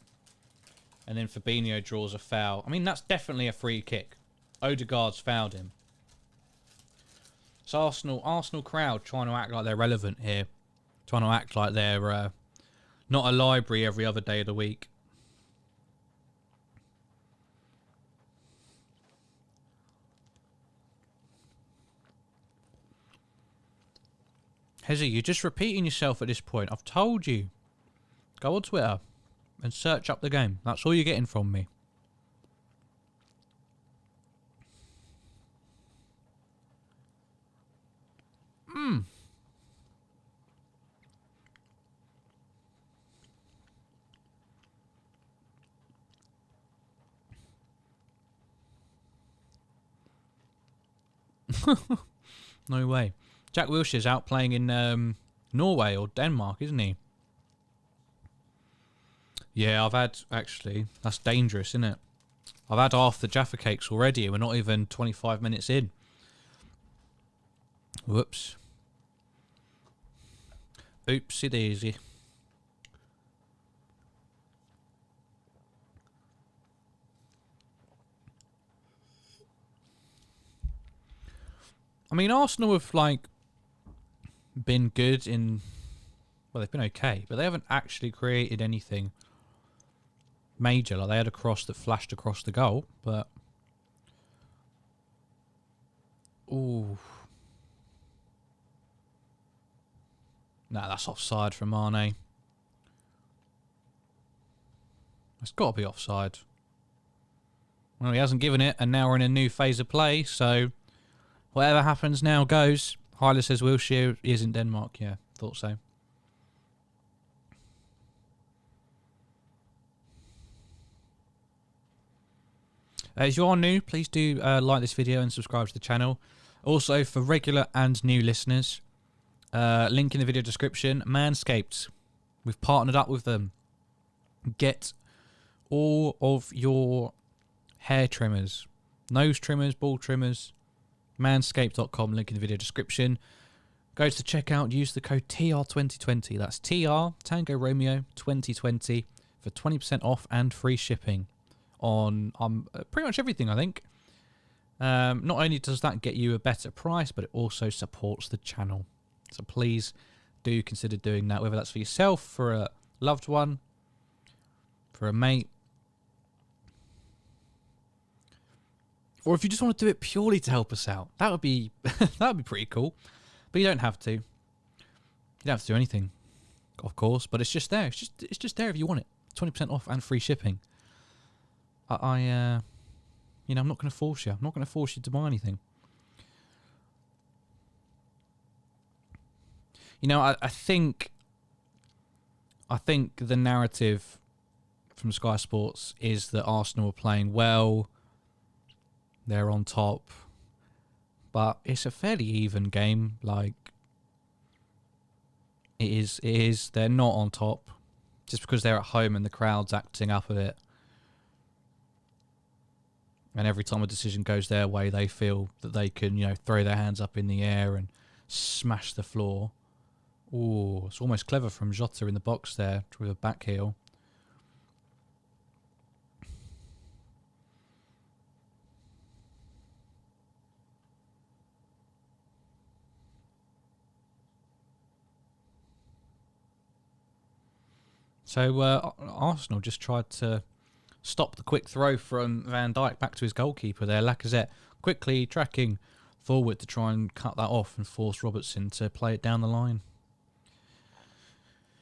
And then Fabinho draws a foul. I mean, that's definitely a free kick. Odegaard's fouled him. So Arsenal crowd trying to act like they're relevant here. Trying to act like they're not a library every other day of the week. Hezzy, you're just repeating yourself at this point. I've told you. Go on Twitter and search up the game. That's all you're getting from me. No way. Jack Wilshere's out playing in Norway or Denmark, isn't he? Yeah, I've had... Actually, that's dangerous, isn't it? I've had half the Jaffa cakes already and we're not even 25 minutes in. Whoops. Oopsie daisy. I mean, Arsenal have, like, been good in... Well, they've been okay, but they haven't actually created anything major. Like, they had a cross that flashed across the goal, but... Ooh. Nah, that's offside from Mane. It's got to be offside. Well, he hasn't given it, and now we're in a new phase of play, so... Whatever happens now goes. Hyler says Wilshere is in Denmark. Yeah, thought so. As you are new, please do like this video and subscribe to the channel. Also, for regular and new listeners, link in the video description, Manscaped. We've partnered up with them. Get all of your hair trimmers, nose trimmers, ball trimmers, manscaped.com, link in the video description. Go to the checkout, use the code TR2020. That's TR, Tango Romeo 2020 for 20% off and free shipping on pretty much everything, I think. Not only does that get you a better price, but it also supports the channel. So please do consider doing that, whether that's for yourself, for a loved one, for a mate, or if you just want to do it purely to help us out. That would be that would be pretty cool. But you don't have to. You don't have to do anything, of course. But it's just there. It's just there if you want it. 20% off and free shipping. You know, I'm not going to force you. I'm not going to force you to buy anything. You know, I think the narrative from Sky Sports is that Arsenal are playing well. They're on top. But it's a fairly even game. Like, it is. They're not on top. Just because they're at home and the crowd's acting up a bit. And every time a decision goes their way, they feel that they can, you know, throw their hands up in the air and smash the floor. Ooh, it's almost clever from Jota in the box there with a back heel. So Arsenal just tried to stop the quick throw from Van Dijk back to his goalkeeper there. Lacazette quickly tracking forward to try and cut that off and force Robertson to play it down the line.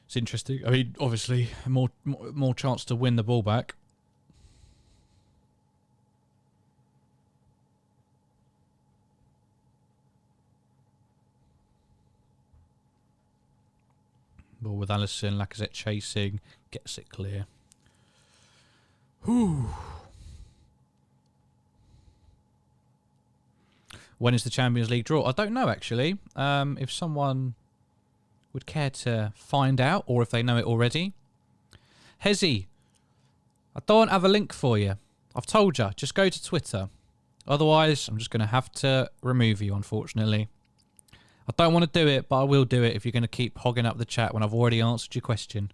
It's interesting. I mean, obviously, more chance to win the ball back. Ball with Alisson, Lacazette chasing, gets it clear. Whew. When is the Champions League draw? I don't know, actually. If someone would care to find out, or if they know it already. Hezzy, I don't have a link for you. I've told you, just go to Twitter. Otherwise, I'm just going to have to remove you, unfortunately. I don't want to do it, but I will do it if you're going to keep hogging up the chat when I've already answered your question.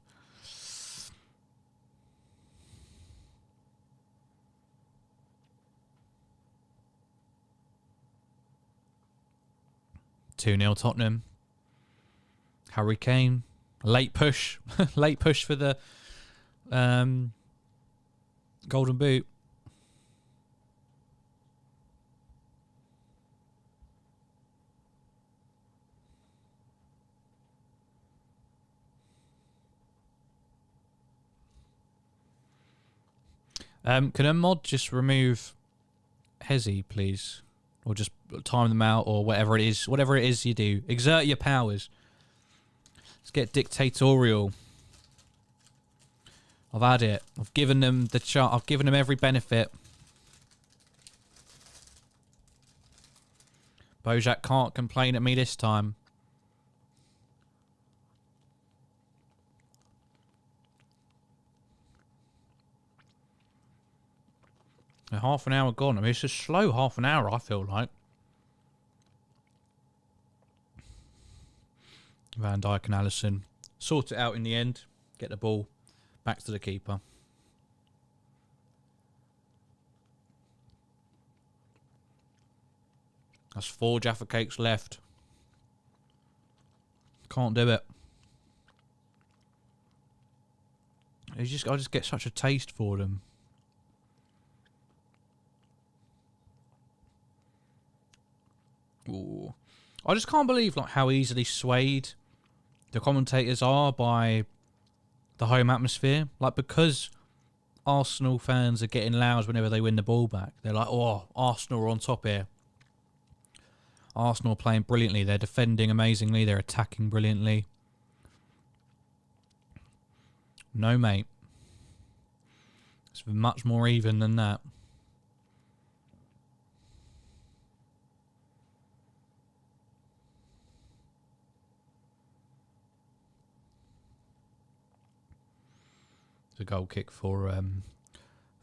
(2-0) Tottenham. Harry Kane. Late push. Late push for the golden boot. Can a mod just remove Hezzy, please? Or just time them out, or whatever it is. Whatever it is you do. Exert your powers. Let's get dictatorial. I've had it. I've given them the chart. I've given them every benefit. Bojack can't complain at me this time. Half an hour gone. I mean, it's a slow half an hour, I feel like. Van Dijk and Alisson sort it out in the end. Get the ball back to the keeper. That's 4 Jaffa Cakes left. Can't do it. I just get such a taste for them. Ooh. I just can't believe like how easily swayed the commentators are by the home atmosphere. Like, because Arsenal fans are getting loud whenever they win the ball back. They're like, oh, Arsenal are on top here. Arsenal are playing brilliantly. They're defending amazingly. They're attacking brilliantly. No, mate. It's much more even than that. A goal kick for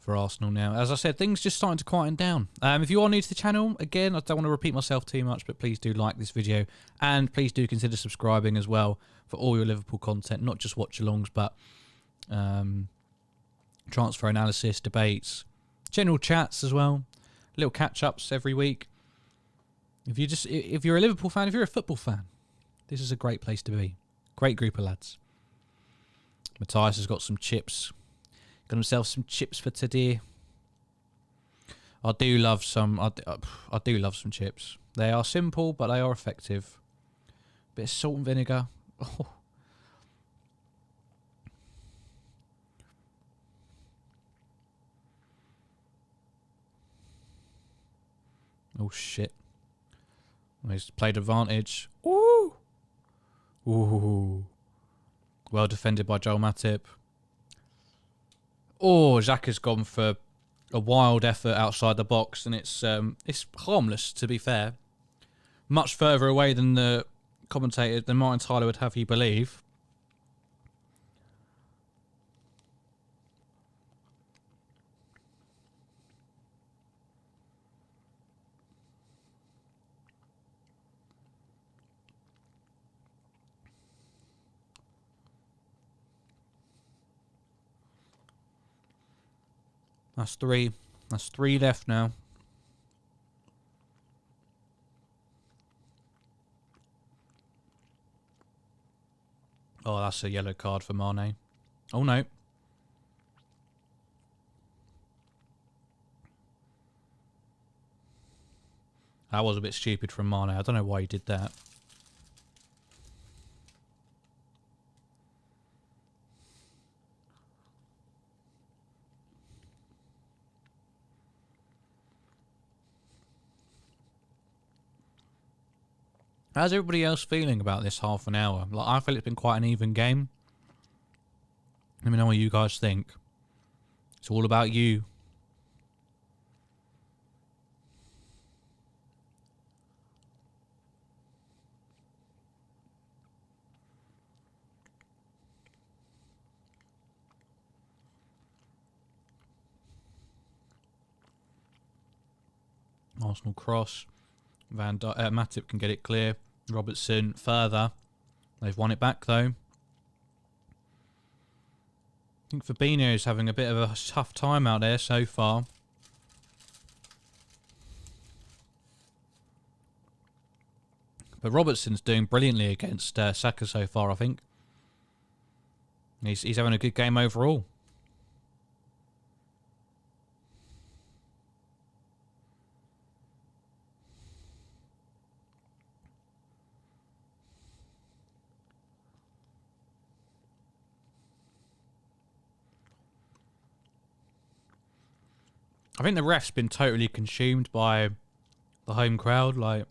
Arsenal now. As I said, things just starting to quieten down. If you are new to the channel, again, I don't want to repeat myself too much, but please do like this video, and please do consider subscribing as well for all your Liverpool content, not just watch-alongs, but transfer analysis, debates, general chats as well, little catch-ups every week. If you're a Liverpool fan, if you're a football fan, this is a great place to be. Great group of lads. Matthias has got some chips. Got himself some chips for today. I do love some. I do love some chips. They are simple, but they are effective. Bit of salt and vinegar. Oh. Oh shit! He's played advantage. Ooh. Ooh. Well defended by Joel Matip. Oh, Xhaka's gone for a wild effort outside the box, and it's harmless, to be fair. Much further away than the commentator, than Martin Tyler would have you believe. That's 3. That's 3 left now. Oh, that's a yellow card for Mane. Oh, no. That was a bit stupid from Mane. I don't know why he did that. How's everybody else feeling about this half an hour? Like, I feel it's been quite an even game. Let me know what you guys think. It's all about you. Arsenal cross. Matty can get it clear. Robertson further. They've won it back though. I think Fabinho is having a bit of a tough time out there so far. But Robertson's doing brilliantly against Saka so far, I think. He's having a good game overall. I think the ref's been totally consumed by the home crowd. Like,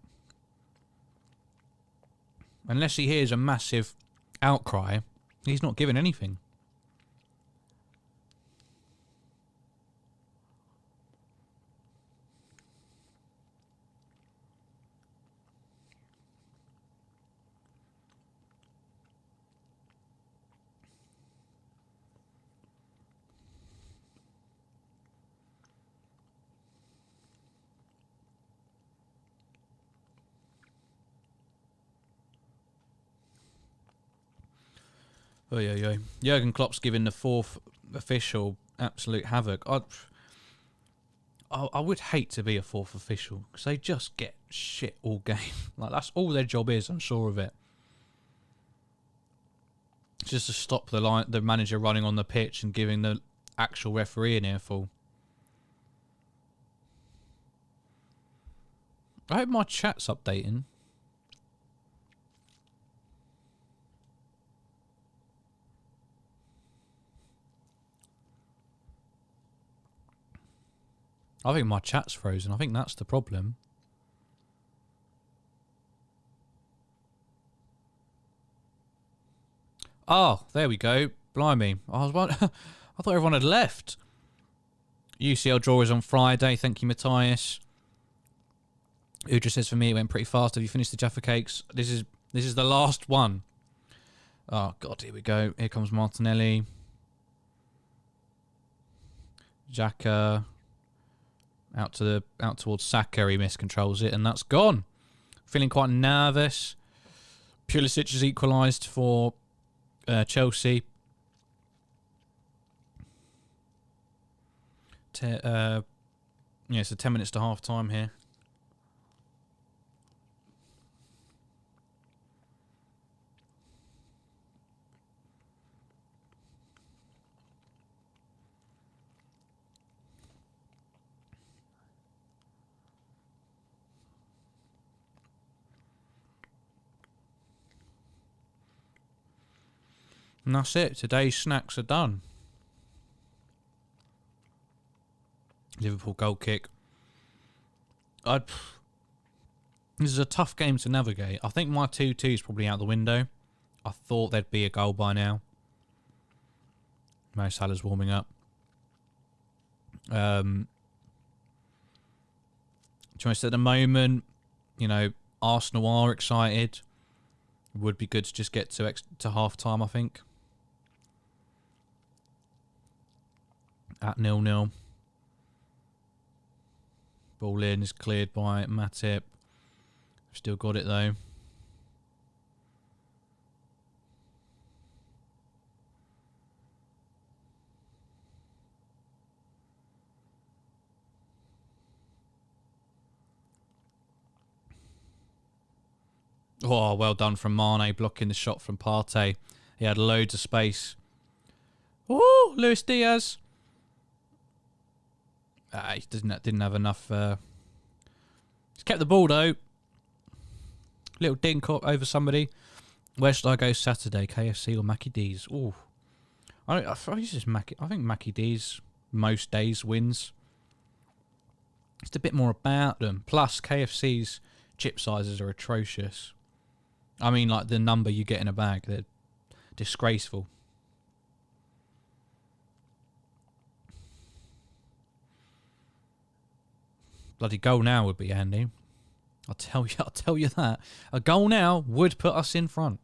unless he hears a massive outcry, he's not giving anything. Oh, yeah. Jurgen Klopp's giving the fourth official absolute havoc. I would hate to be a fourth official because they just get shit all game. Like, that's all their job is, I'm sure of it. Just to stop the manager running on the pitch and giving the actual referee an earful. I hope my chat's updating. I think my chat's frozen. I think that's the problem. Oh, there we go. Blimey. I thought everyone had left. UCL draw is on Friday. Thank you, Matthias. Udra says, for me, it went pretty fast. Have you finished the Jaffa cakes? This is the last one. Oh, God, here we go. Here comes Martinelli. Xhaka. Out towards Saka, he miscontrols it, and that's gone. Feeling quite nervous. Pulisic has equalised for Chelsea. So 10 minutes to half time here. And that's it. Today's snacks are done. Liverpool goal kick. This is a tough game to navigate. I think my 2-2 is probably out the window. I thought there'd be a goal by now. Mo Salah's warming up. Just at the moment, Arsenal are excited. It would be good to just get to half time, I think. At 0-0. Ball in is cleared by Matty. Still got it though. Oh, well done from Mane, blocking the shot from Partey. He had loads of space. Oh, Luis Diaz. He didn't have enough. He's kept the ball though. Little dink over somebody. Where should I go Saturday? KFC or Mackie D's? Ooh, I think Mackie D's most days wins. Just a bit more about them. Plus, KFC's chip sizes are atrocious. I mean, like the number you get in a bag, they're disgraceful. Bloody goal now would be handy. I'll tell you that. A goal now would put us in front.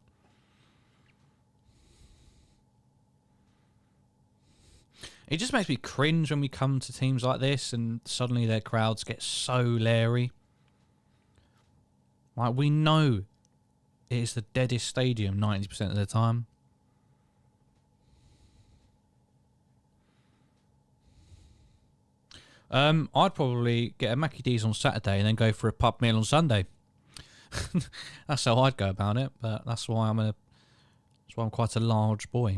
It just makes me cringe when we come to teams like this and suddenly their crowds get so leery. Like, we know it is the deadest stadium 90% of the time. I'd probably get a Mackie D's on Saturday and then go for a pub meal on Sunday. That's how I'd go about it, but that's why I'm quite a large boy.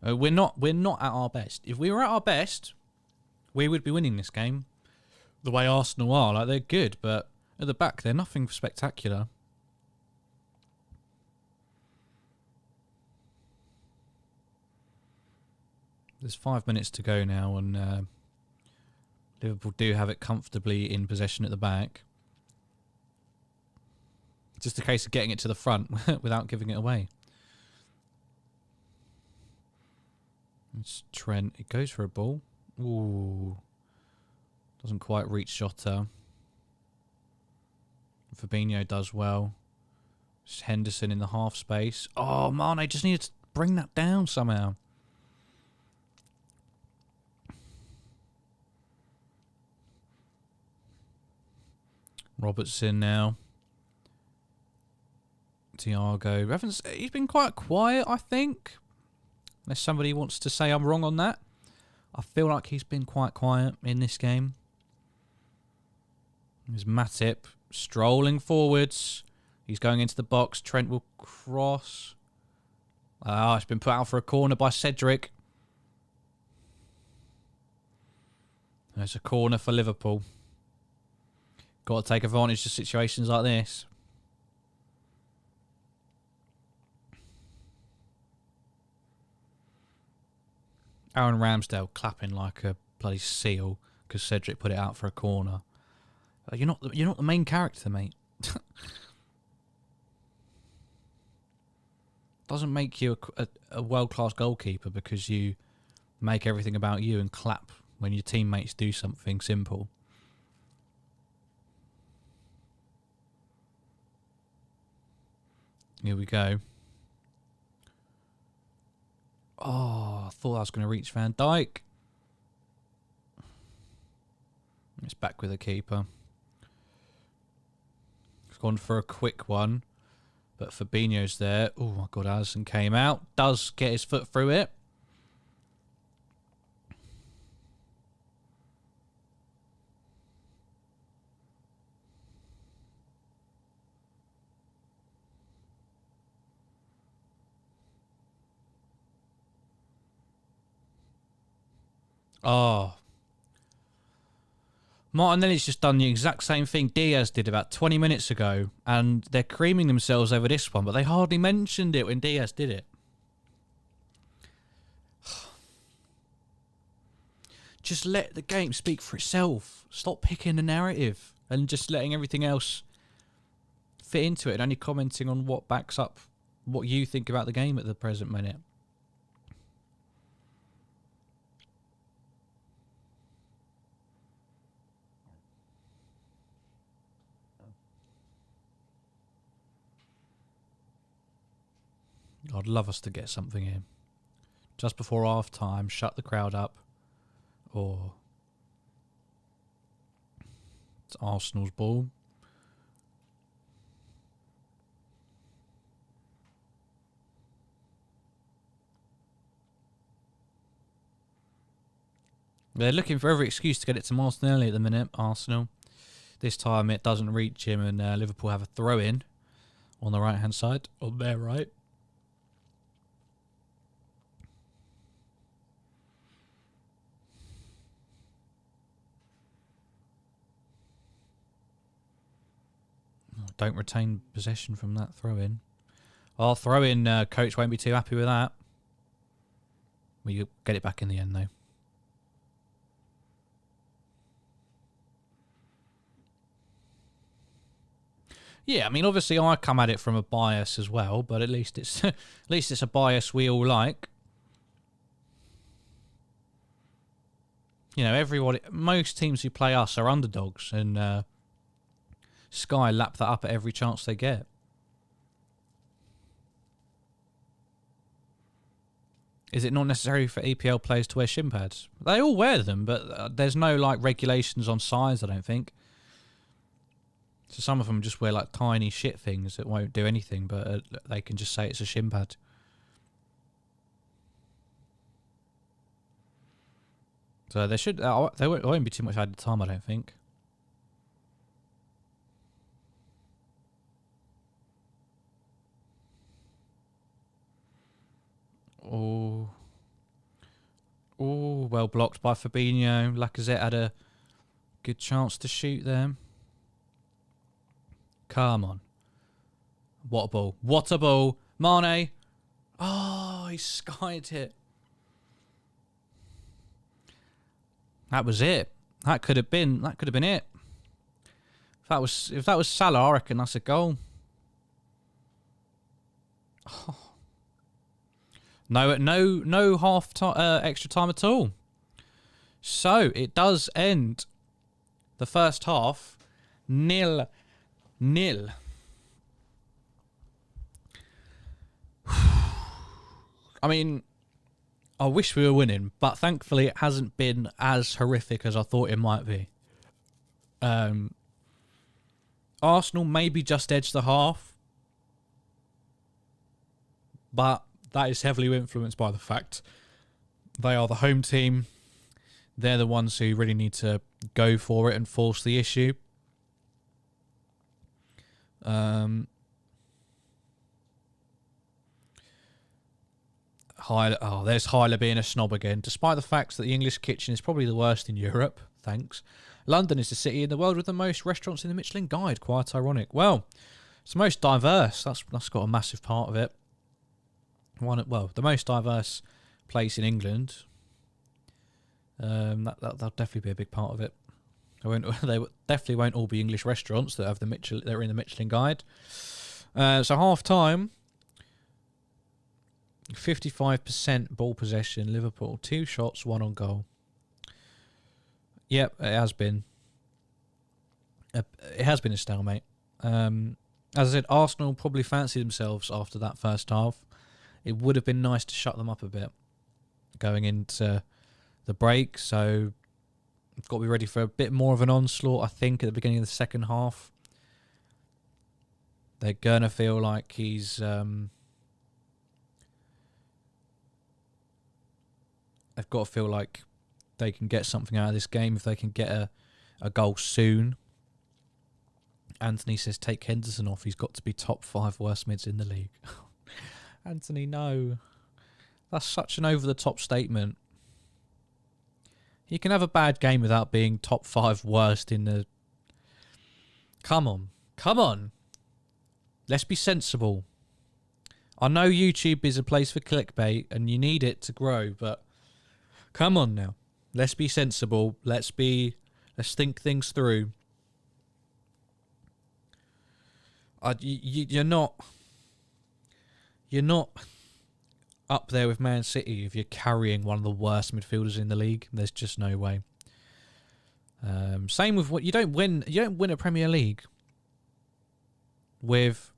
We're not at our best. If we were at our best, we would be winning this game. The way Arsenal are, like, they're good, but at the back they're nothing spectacular. There's 5 minutes to go now, and Liverpool do have it comfortably in possession at the back. Just a case of getting it to the front without giving it away. It's Trent. It goes for a ball. Ooh. Doesn't quite reach Jota. Fabinho does well. It's Henderson in the half space. Oh, Mane just needed to bring that down somehow. Robertson now. Thiago. He's been quite quiet, I think. Unless somebody wants to say I'm wrong on that. I feel like he's been quite quiet in this game. There's Matty strolling forwards. He's going into the box. Trent will cross. It's been put out for a corner by Cedric. There's a corner for Liverpool. Got to take advantage of situations like this. Aaron Ramsdale clapping like a bloody seal because Cedric put it out for a corner. You're not the main character, mate. Doesn't make you a world-class goalkeeper because you make everything about you and clap when your teammates do something simple. Here we go. Oh, I thought I was going to reach Van Dijk. It's back with the keeper. It's gone for a quick one. But Fabinho's there. Oh, my God, Alisson came out. Does get his foot through it. Oh. Martinelli's just done the exact same thing Diaz did about 20 minutes ago, and they're creaming themselves over this one, but they hardly mentioned it when Diaz did it. Just let the game speak for itself. Stop picking the narrative and just letting everything else fit into it and only commenting on what backs up what you think about the game at the present minute. I'd love us to get something in. Just before half time, shut the crowd up. Or it's Arsenal's ball. They're looking for every excuse to get it to Martinelli at the minute, Arsenal. This time it doesn't reach him, and Liverpool have a throw-in on the right-hand side. On their right. Don't retain possession from that throw-in. Our throw-in coach won't be too happy with that. We get it back in the end, though. Yeah, I mean, obviously I come at it from a bias as well, but at least it's at least it's a bias we all like. You know, everybody, most teams who play us are underdogs, and Sky lap that up at every chance they get. Is it not necessary for EPL players to wear shin pads? They all wear them, but there's no like regulations on size, I don't think. So some of them just wear like tiny shit things that won't do anything, but they can just say it's a shin pad. So there should there won't be too much added time, I don't think. Oh, well blocked by Fabinho. Lacazette had a good chance to shoot them. Come on. What a ball. What a ball. Mane. Oh, he skied it. That was it. That could have been it. If that was Salah, I reckon that's a goal. Oh. No extra time at all. So it does end the first half 0-0. I mean, I wish we were winning, but thankfully it hasn't been as horrific as I thought it might be. Arsenal maybe just edged the half, but that is heavily influenced by the fact they are the home team. They're the ones who really need to go for it and force the issue. There's Hyler being a snob again. Despite the fact that the English kitchen is probably the worst in Europe, thanks. London is the city in the world with the most restaurants in the Michelin Guide. Quite ironic. Well, it's the most diverse. That's got a massive part of it. The most diverse place in England. That'll definitely be a big part of it. They definitely won't all be English restaurants that have that are in the Michelin Guide. So half time, 55% ball possession. Liverpool 2 shots, 1 on goal. Yep, it has been. It has been a stalemate. As I said, Arsenal probably fancied themselves after that first half. It would have been nice to shut them up a bit going into the break. So we've got to be ready for a bit more of an onslaught, I think, at the beginning of the second half. They're going to feel like they've got to feel like they can get something out of this game if they can get a goal soon. Anthony says, take Henderson off. He's got to be top 5 worst mids in the league. Anthony, no. That's such an over-the-top statement. You can have a bad game without being top 5 worst in the... Come on. Come on. Let's be sensible. I know YouTube is a place for clickbait and you need it to grow, but come on now. Let's be sensible. Let's think things through. You're not up there with Man City if you're carrying one of the worst midfielders in the league. There's just no way. Same with what you don't win a Premier League with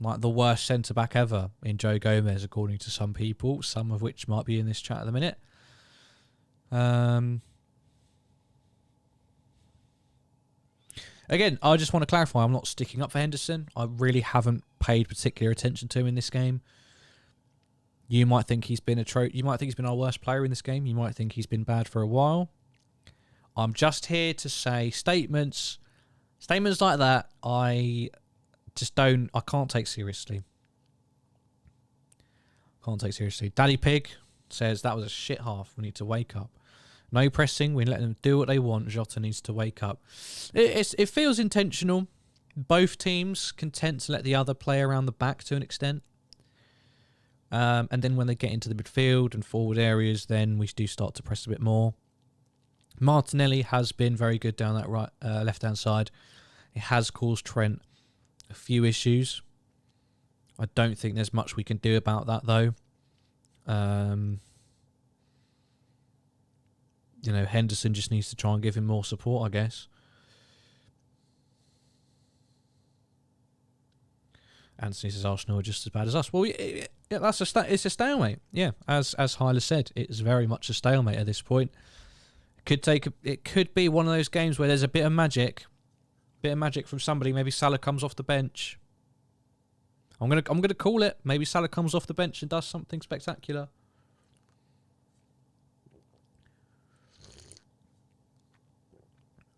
like the worst centre back ever in Joe Gomez, according to some people, some of which might be in this chat at the minute. Again, I just want to clarify, I'm not sticking up for Henderson. I really haven't paid particular attention to him in this game. You might think he's been you might think he's been our worst player in this game. You might think he's been bad for a while. I'm just here to say statements like that. I can't take seriously. Can't take seriously. Daddy Pig says that was a shit half. We need to wake up. No pressing. We let them do what they want. Jota needs to wake up. It feels intentional. Both teams content to let the other play around the back to an extent. And then when they get into the midfield and forward areas, then we do start to press a bit more. Martinelli has been very good down that right left-hand side. It has caused Trent a few issues. I don't think there's much we can do about that, though. Henderson just needs to try and give him more support, I guess. Anthony says Arsenal are just as bad as us. Well, it's a stalemate. Yeah, as Hyla said, it's very much a stalemate at this point. It could be one of those games where there's a bit of magic from somebody. Maybe Salah comes off the bench. I'm gonna call it. Maybe Salah comes off the bench and does something spectacular.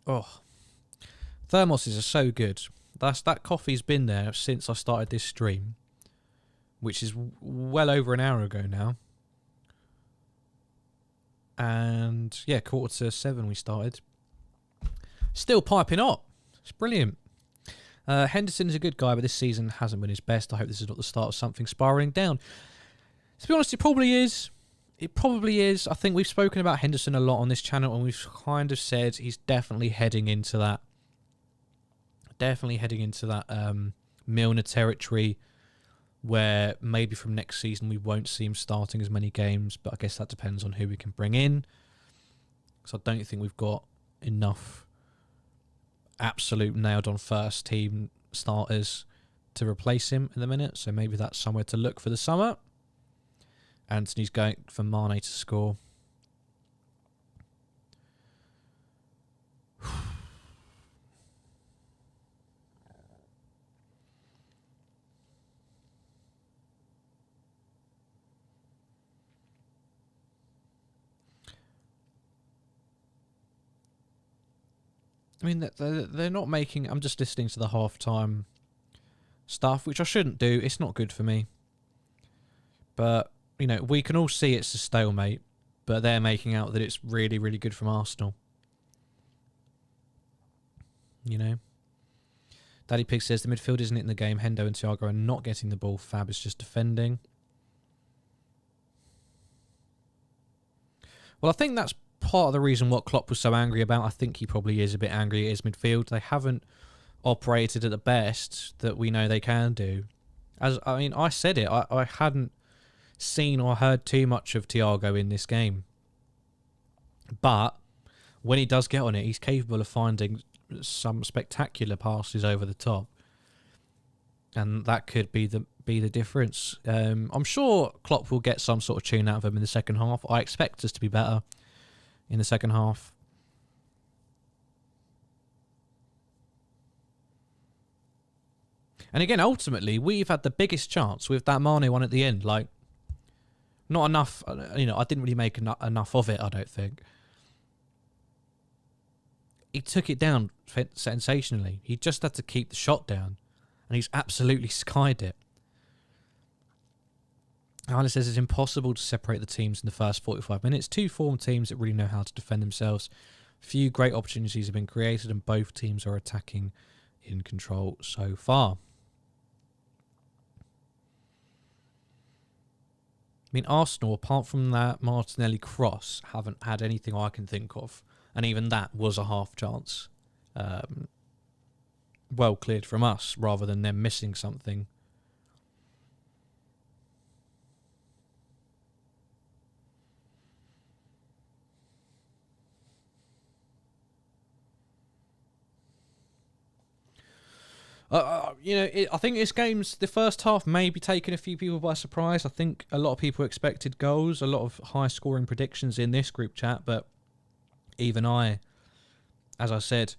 Oh, thermoses are so good. That coffee's been there since I started this stream, which is well over an hour ago now. And yeah, 6:45 we started. Still piping hot. It's brilliant. Henderson is a good guy, but this season hasn't been his best. I hope this is not the start of something spiraling down. To be honest, it probably is. It probably is. I think we've spoken about Henderson a lot on this channel, and we've kind of said he's definitely heading into that. Milner territory, where maybe from next season we won't see him starting as many games, but I guess that depends on who we can bring in. So I don't think we've got enough absolute nailed-on first team starters to replace him in the minute, so maybe that's somewhere to look for the summer. Anthony's going for Mane to score. I mean, they're not making... I'm just listening to the half-time stuff, which I shouldn't do. It's not good for me. But, we can all see it's a stalemate, but they're making out that it's really, really good from Arsenal. Daddy Pig says the midfield isn't in the game. Hendo and Thiago are not getting the ball. Fab is just defending. Well, I think that's part of the reason what Klopp was so angry about. I think he probably is a bit angry at his midfield. They haven't operated at the best that we know they can do. I said it. I hadn't seen or heard too much of Thiago in this game. But when he does get on it, he's capable of finding some spectacular passes over the top. And that could be the difference. I'm sure Klopp will get some sort of tune out of him in the second half. I expect us to be better in the second half. And again, ultimately, we've had the biggest chance with that Mane one at the end. Not enough, I didn't really make enough of it, I don't think. He took it down sensationally. He just had to keep the shot down. And he's absolutely skied it. Alice says it's impossible to separate the teams in the first 45 minutes. Two form teams that really know how to defend themselves. Few great opportunities have been created and both teams are attacking in control so far. Arsenal, apart from that Martinelli cross, haven't had anything I can think of. And even that was a half chance. Well cleared from us, rather than them missing something. I think this game's, the first half may be taking a few people by surprise. I think a lot of people expected goals, a lot of high-scoring predictions in this group chat, but even I, as I said...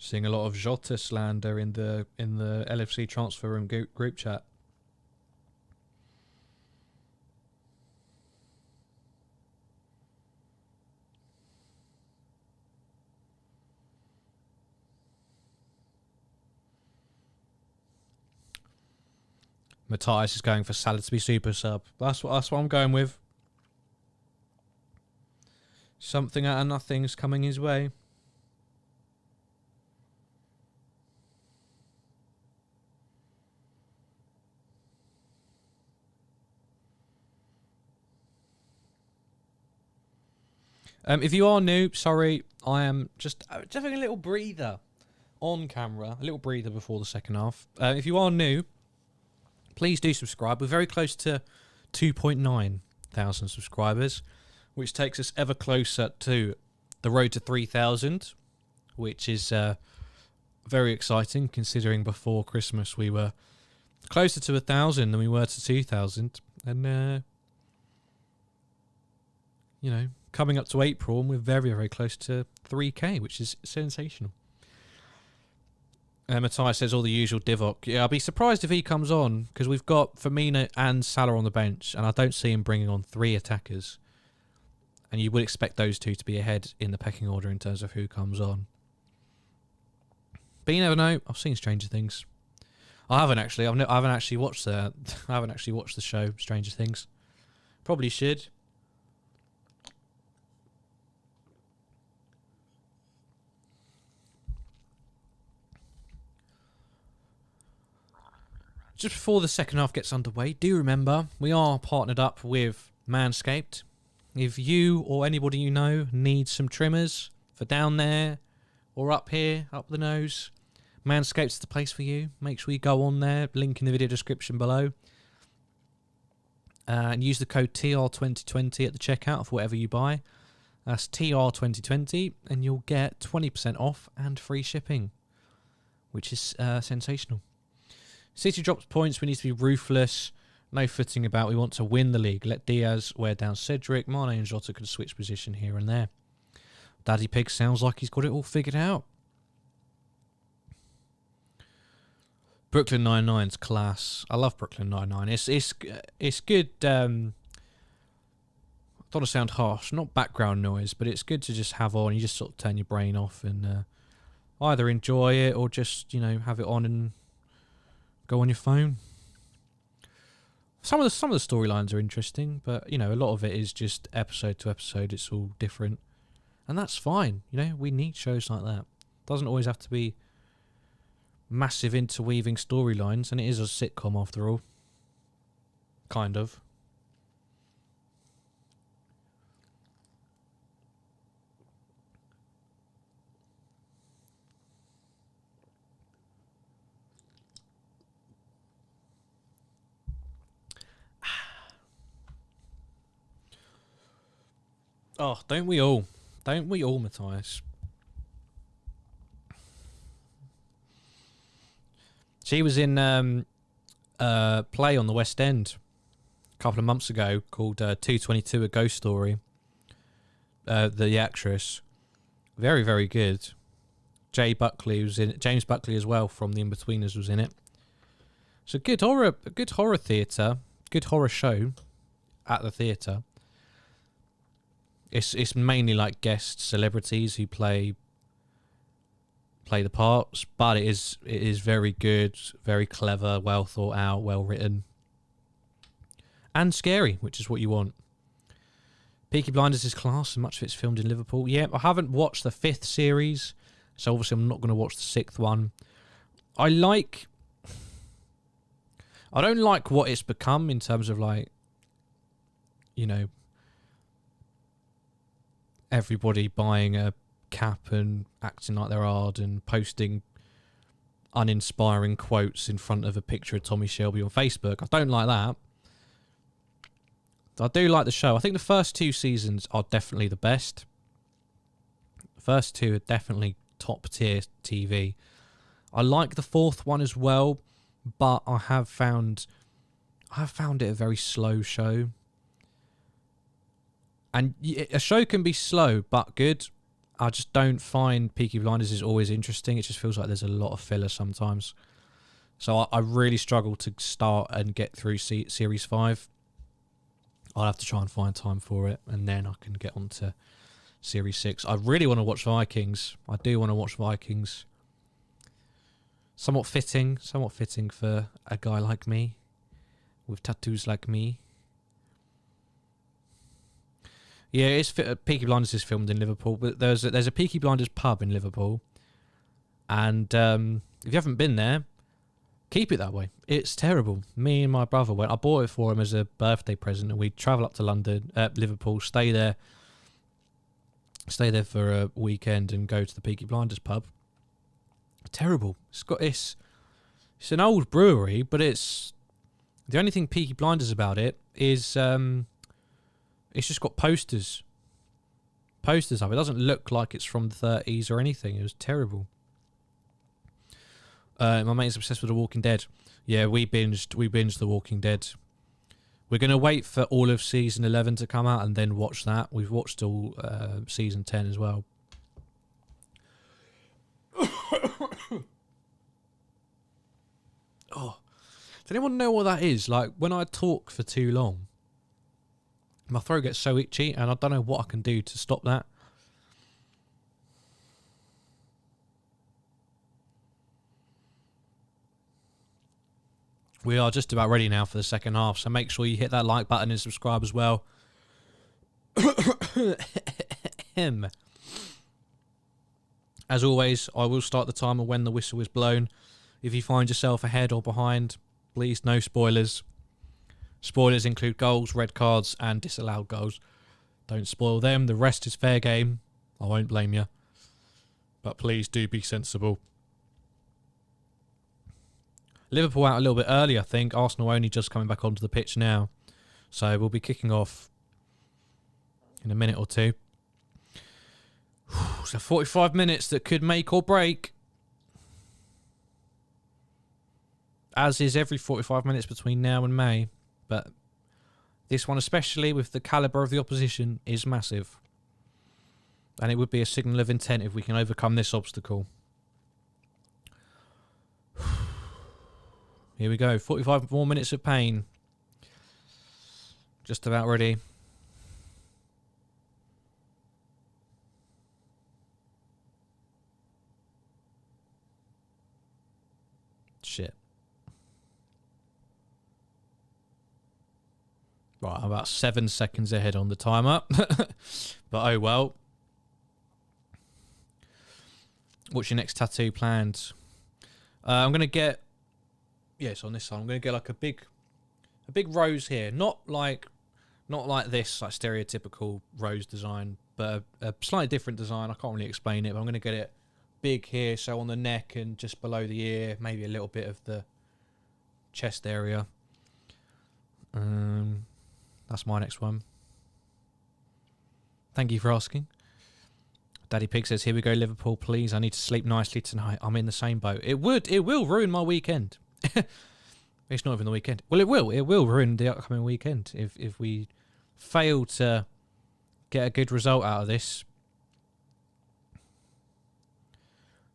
Seeing a lot of Jota slander in the LFC Transfer Room group chat. Matthias is going for Salah to be super sub. That's what I'm going with. Something out of nothing's coming his way. If you are new, sorry, I am just having a little breather on camera. A little breather before the second half. If you are new, please do subscribe. We're very close to 2.9 thousand subscribers, which takes us ever closer to the road to 3,000, which is very exciting, considering before Christmas we were closer to 1,000 than we were to 2,000. And, you know, coming up to April, and we're very, very close to 3K, which is sensational. Matthias says all the usual Divock. Yeah, I'll be surprised if he comes on, because we've got Firmino and Salah on the bench, and I don't see him bringing on 3 attackers. And you would expect those two to be ahead in the pecking order in terms of who comes on. But you never know. I've seen Stranger Things. I haven't actually. I haven't actually watched the. I haven't actually watched the show Stranger Things. Probably should. Just before the second half gets underway, do remember we are partnered up with Manscaped. If you or anybody you know needs some trimmers for down there or up here, up the nose, Manscaped's the place for you. Make sure you go on there, link in the video description below. And use the code TR2020 at the checkout for whatever you buy. That's TR2020 and you'll get 20% off and free shipping, which is sensational. City drops points. We need to be ruthless. No footing about. We want to win the league. Let Diaz wear down Cedric. Mane and Jota can switch position here and there. Daddy Pig sounds like he's got it all figured out. Brooklyn Nine-Nine's class. I love Brooklyn Nine-Nine. It's good. I don't want to sound harsh. Not background noise, but it's good to just have on. You just sort of turn your brain off and either enjoy it or just, you know, have it on and go on your phone. Some of the storylines are interesting, but you know, a lot of it is just episode to episode. It's all different, and that's fine. You know, we need shows like that. Doesn't always have to be massive interweaving storylines, and it is a sitcom after all. Kind of. Oh, don't we all? Don't we all, Matthias? She was in play on the West End a couple of months ago called 222 A Ghost Story. The actress. Very, very good. James Buckley was in it. James Buckley as well from The Inbetweeners was in it. So good horror theatre. Good horror show at the theatre. It's mainly like guest celebrities who play the parts, but it is very good, very clever, well thought out, well written, and scary, which is what you want. Peaky Blinders is class, and much of it's filmed in Liverpool. Yeah, I haven't watched the 5th series, so obviously I'm not going to watch the 6th one. I don't like what it's become in terms of, like, you know, everybody buying a cap and acting like they're hard and posting uninspiring quotes in front of a picture of Tommy Shelby on Facebook. I don't like that. I do like the show. I think the first 2 seasons are definitely the best. The first 2 are definitely top tier TV. I like the 4th one as well, but I have found it a very slow show. And a show can be slow but good, I just don't find Peaky Blinders is always interesting. It just feels like there's a lot of filler sometimes. So I really struggle to start and get through Series 5. I'll have to try and find time for it, and then I can get on to Series 6. I really want to watch Vikings. I do want to watch Vikings. Somewhat fitting for a guy like me, with tattoos like me. Yeah, it's Peaky Blinders is filmed in Liverpool, but there's a Peaky Blinders pub in Liverpool, and if you haven't been there, keep it that way. It's terrible. Me and my brother went. I bought it for him as a birthday present, and we'd travel up to Liverpool, stay there for a weekend, and go to the Peaky Blinders pub. Terrible. It's an old brewery, but it's the only thing Peaky Blinders about it is it's just got posters up. It doesn't look like it's from the 30s or anything. It was terrible. My mate's obsessed with The Walking Dead. Yeah, we binged The Walking Dead. We're going to wait for all of season 11 to come out and then watch that. We've watched all season 10 as well. Oh, does anyone know what that is? Like, when I talk for too long, my throat gets so itchy, and I don't know what I can do to stop that. We are just about ready now for the second half, so make sure you hit that like button and subscribe as well. As always, I will start the timer when the whistle is blown. If you find yourself ahead or behind, please no spoilers. Spoilers include goals, red cards, and disallowed goals. Don't spoil them. The rest is fair game. I won't blame you. But please do be sensible. Liverpool out a little bit early, I think. Arsenal only just coming back onto the pitch now. So we'll be kicking off in a minute or two. So 45 minutes that could make or break. As is every 45 minutes between now and May. But this one, especially with the calibre of the opposition, is massive. And it would be a signal of intent if we can overcome this obstacle. Here we go. 45 more minutes of pain. Just about ready. Shit. Right, I'm about 7 seconds ahead on the timer. But oh well. What's your next tattoo planned? I'm going to get... Yes, on this side. I'm going to get like a big rose here. Not like this, like stereotypical rose design, but a slightly different design. I can't really explain it, but I'm going to get it big here, so on the neck and just below the ear, maybe a little bit of the chest area. That's my next one. Thank you for asking. Daddy Pig says, here we go, Liverpool, please. I need to sleep nicely tonight. I'm in the same boat. It will ruin my weekend. It's not even the weekend. Well, it will ruin the upcoming weekend if we fail to get a good result out of this.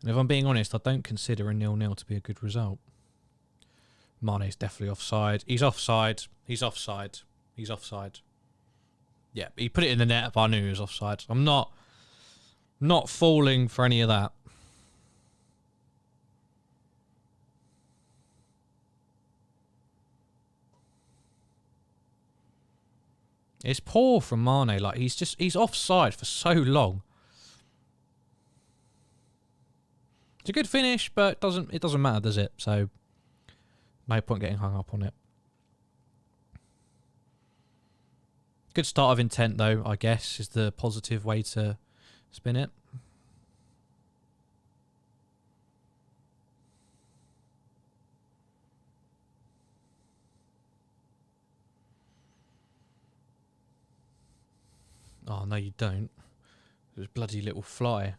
And if I'm being honest, I don't consider a 0-0 to be a good result. Mane's definitely offside. He's offside. He's offside. He's offside. Yeah, he put it in the net, but I knew he was offside. I'm not falling for any of that. It's poor from Mane. Like, he's offside for so long. It's a good finish, but it doesn't matter, does it? So no point getting hung up on it. Good start of intent, though, I guess, is the positive way to spin it. Oh, no, you don't. It was a bloody little fly.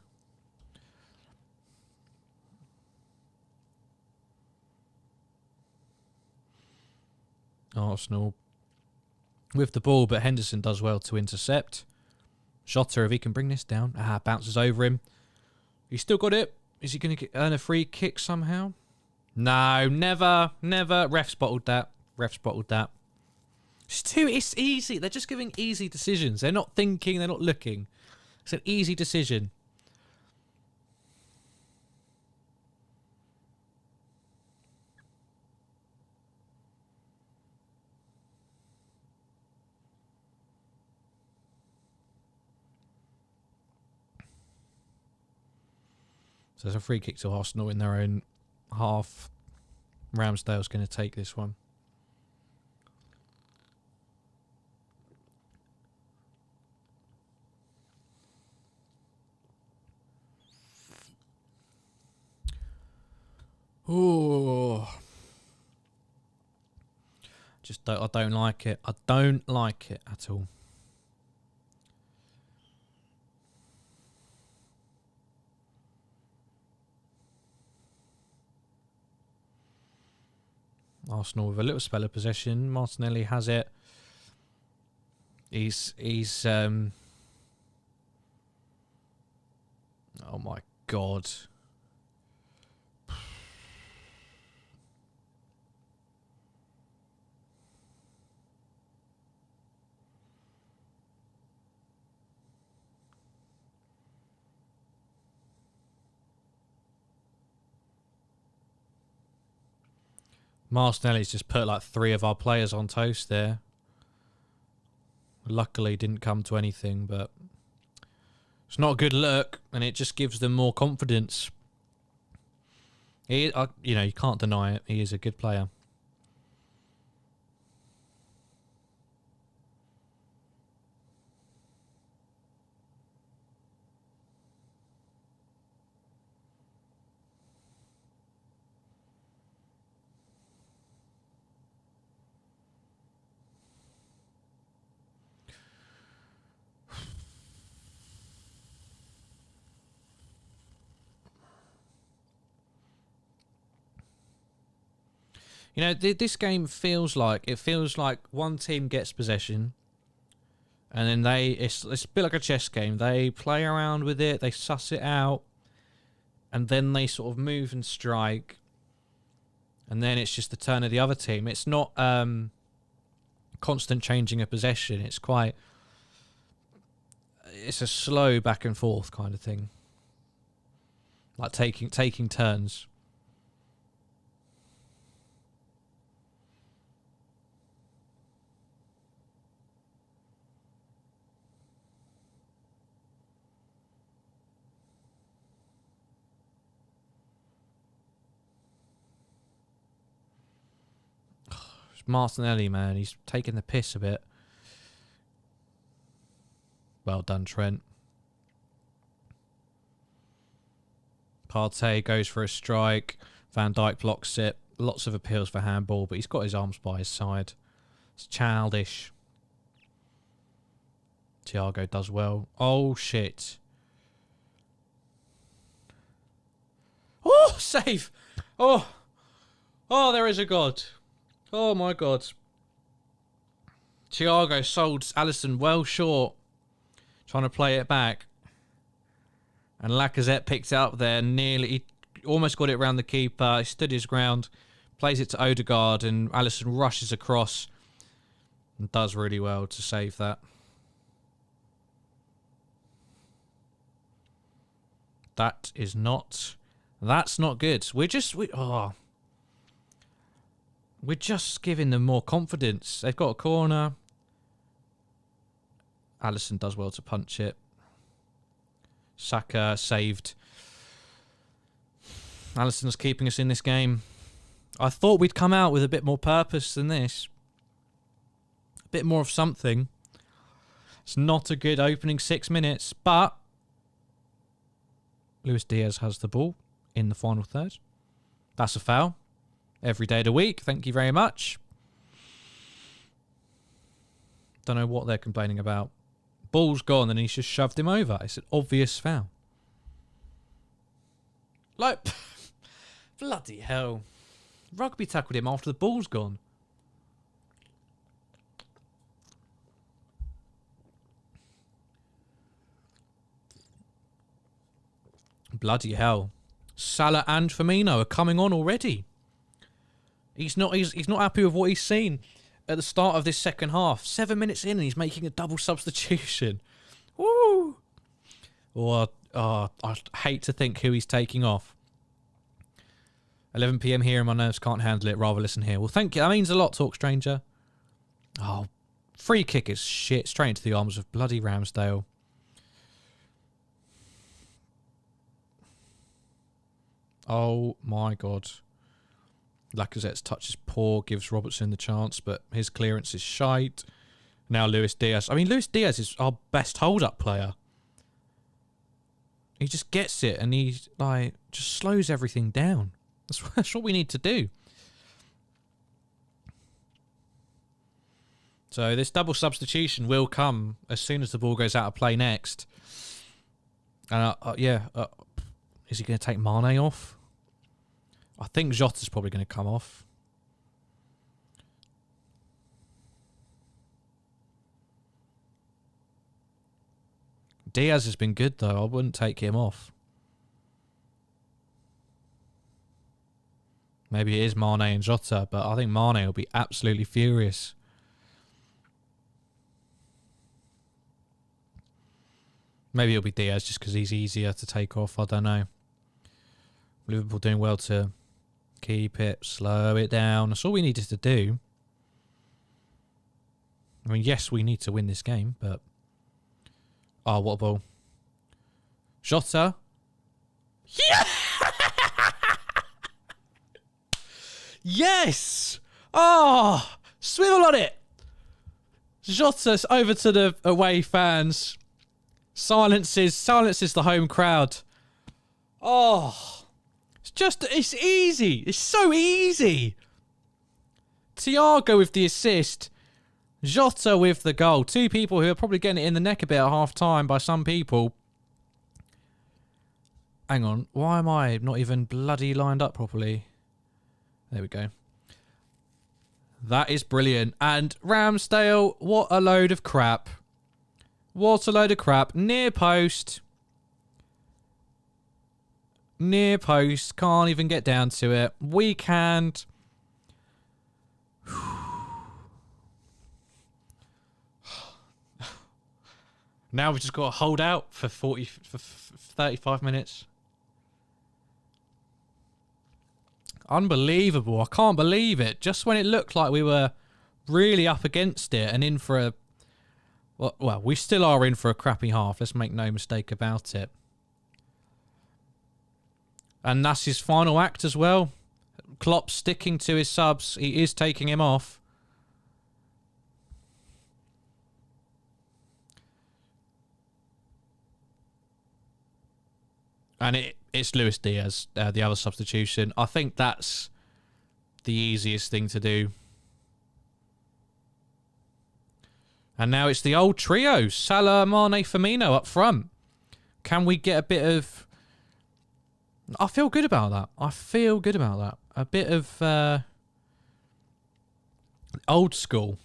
Arsenal with the ball, but Henderson does well to intercept. Jota, if he can bring this down. Bounces over him. He's still got it. Is he going to earn a free kick somehow? No, never, never. Ref's bottled that. Ref's bottled that. It's easy. They're just giving easy decisions. They're not thinking. They're not looking. It's an easy decision. So there's a free kick to Arsenal in their own half. Ramsdale's going to take this one. Oh, I don't like it. I don't like it at all. Arsenal with a little spell of possession. Martinelli has it. He's oh my God. Martinelli's just put like 3 of our players on toast there. Luckily didn't come to anything, but it's not a good look, and it just gives them more confidence. You know, you can't deny it. He is a good player. You know, this game feels like one team gets possession, and then it's a bit like a chess game. They play around with it, they suss it out, and then they sort of move and strike, and then it's just the turn of the other team. It's not constant changing of possession. It's a slow back and forth kind of thing, like taking turns. Martinelli, man, he's taking the piss a bit. Well done, Trent. Partey goes for a strike. Van Dijk blocks it. Lots of appeals for handball, but he's got his arms by his side. It's childish. Thiago does well. Oh, shit. Oh, save. Oh, there is a God. Oh, my God. Thiago sold Alisson well short. Trying to play it back. And Lacazette picked it up there. He almost got it around the keeper. He stood his ground. Plays it to Odegaard. And Alisson rushes across. And does really well to save that. That's not good. We're just giving them more confidence. They've got a corner. Alisson does well to punch it. Saka saved. Alisson's keeping us in this game. I thought we'd come out with a bit more purpose than this. A bit more of something. It's not a good opening 6 minutes, but Luis Diaz has the ball in the final third. That's a foul. Every day of the week. Thank you very much. Don't know what they're complaining about. Ball's gone and he's just shoved him over. It's an obvious foul. Like, bloody hell. Rugby tackled him after the ball's gone. Bloody hell. Salah and Firmino are coming on already. He's not happy with what he's seen at the start of this second half. 7 minutes in and he's making a double substitution. Woo! Oh, I hate to think who he's taking off. 11 PM here and my nerves can't handle it. Rather listen here. Well, thank you. That means a lot, Talk Stranger. Oh, free kick is shit. Straight into the arms of bloody Ramsdale. Oh, my God. Lacazette's touch is poor. Gives Robertson the chance, but his clearance is shite. Now Luis Diaz. I mean, Luis Diaz is our best hold-up player. He just gets it and he like just slows everything down. That's what we need to do. So this double substitution will come as soon as the ball goes out of play next. And is he going to take Mane off? I think Jota's probably going to come off. Diaz has been good though. I wouldn't take him off. Maybe it is Mane and Jota, but I think Mane will be absolutely furious. Maybe it'll be Diaz just because he's easier to take off. I don't know. Liverpool doing well to keep it, slow it down. That's all we needed to do. I mean, yes, we need to win this game, but... Oh, what a ball. Jota. Yeah! Yes! Oh, swivel on it. Jota's over to the away fans. Silences the home crowd. Oh, it's easy. It's so easy. Thiago with the assist. Jota with the goal. Two people who are probably getting it in the neck a bit at half time by some people. Hang on. Why am I not even bloody lined up properly? There we go. That is brilliant. And Ramsdale, what a load of crap. What a load of crap. Near post. Near post. Can't even get down to it. Weak hand. Now we've just got to hold out for 35 minutes. Unbelievable. I can't believe it. Just when it looked like we were really up against it and in for a... Well, we still are in for a crappy half. Let's make no mistake about it. And that's his final act as well. Klopp sticking to his subs. He is taking him off. And it's Luis Diaz, the other substitution. I think that's the easiest thing to do. And now it's the old trio. Salah, Mane, Firmino up front. Can we get a bit of... I feel good about that. I feel good about that. A bit of old school.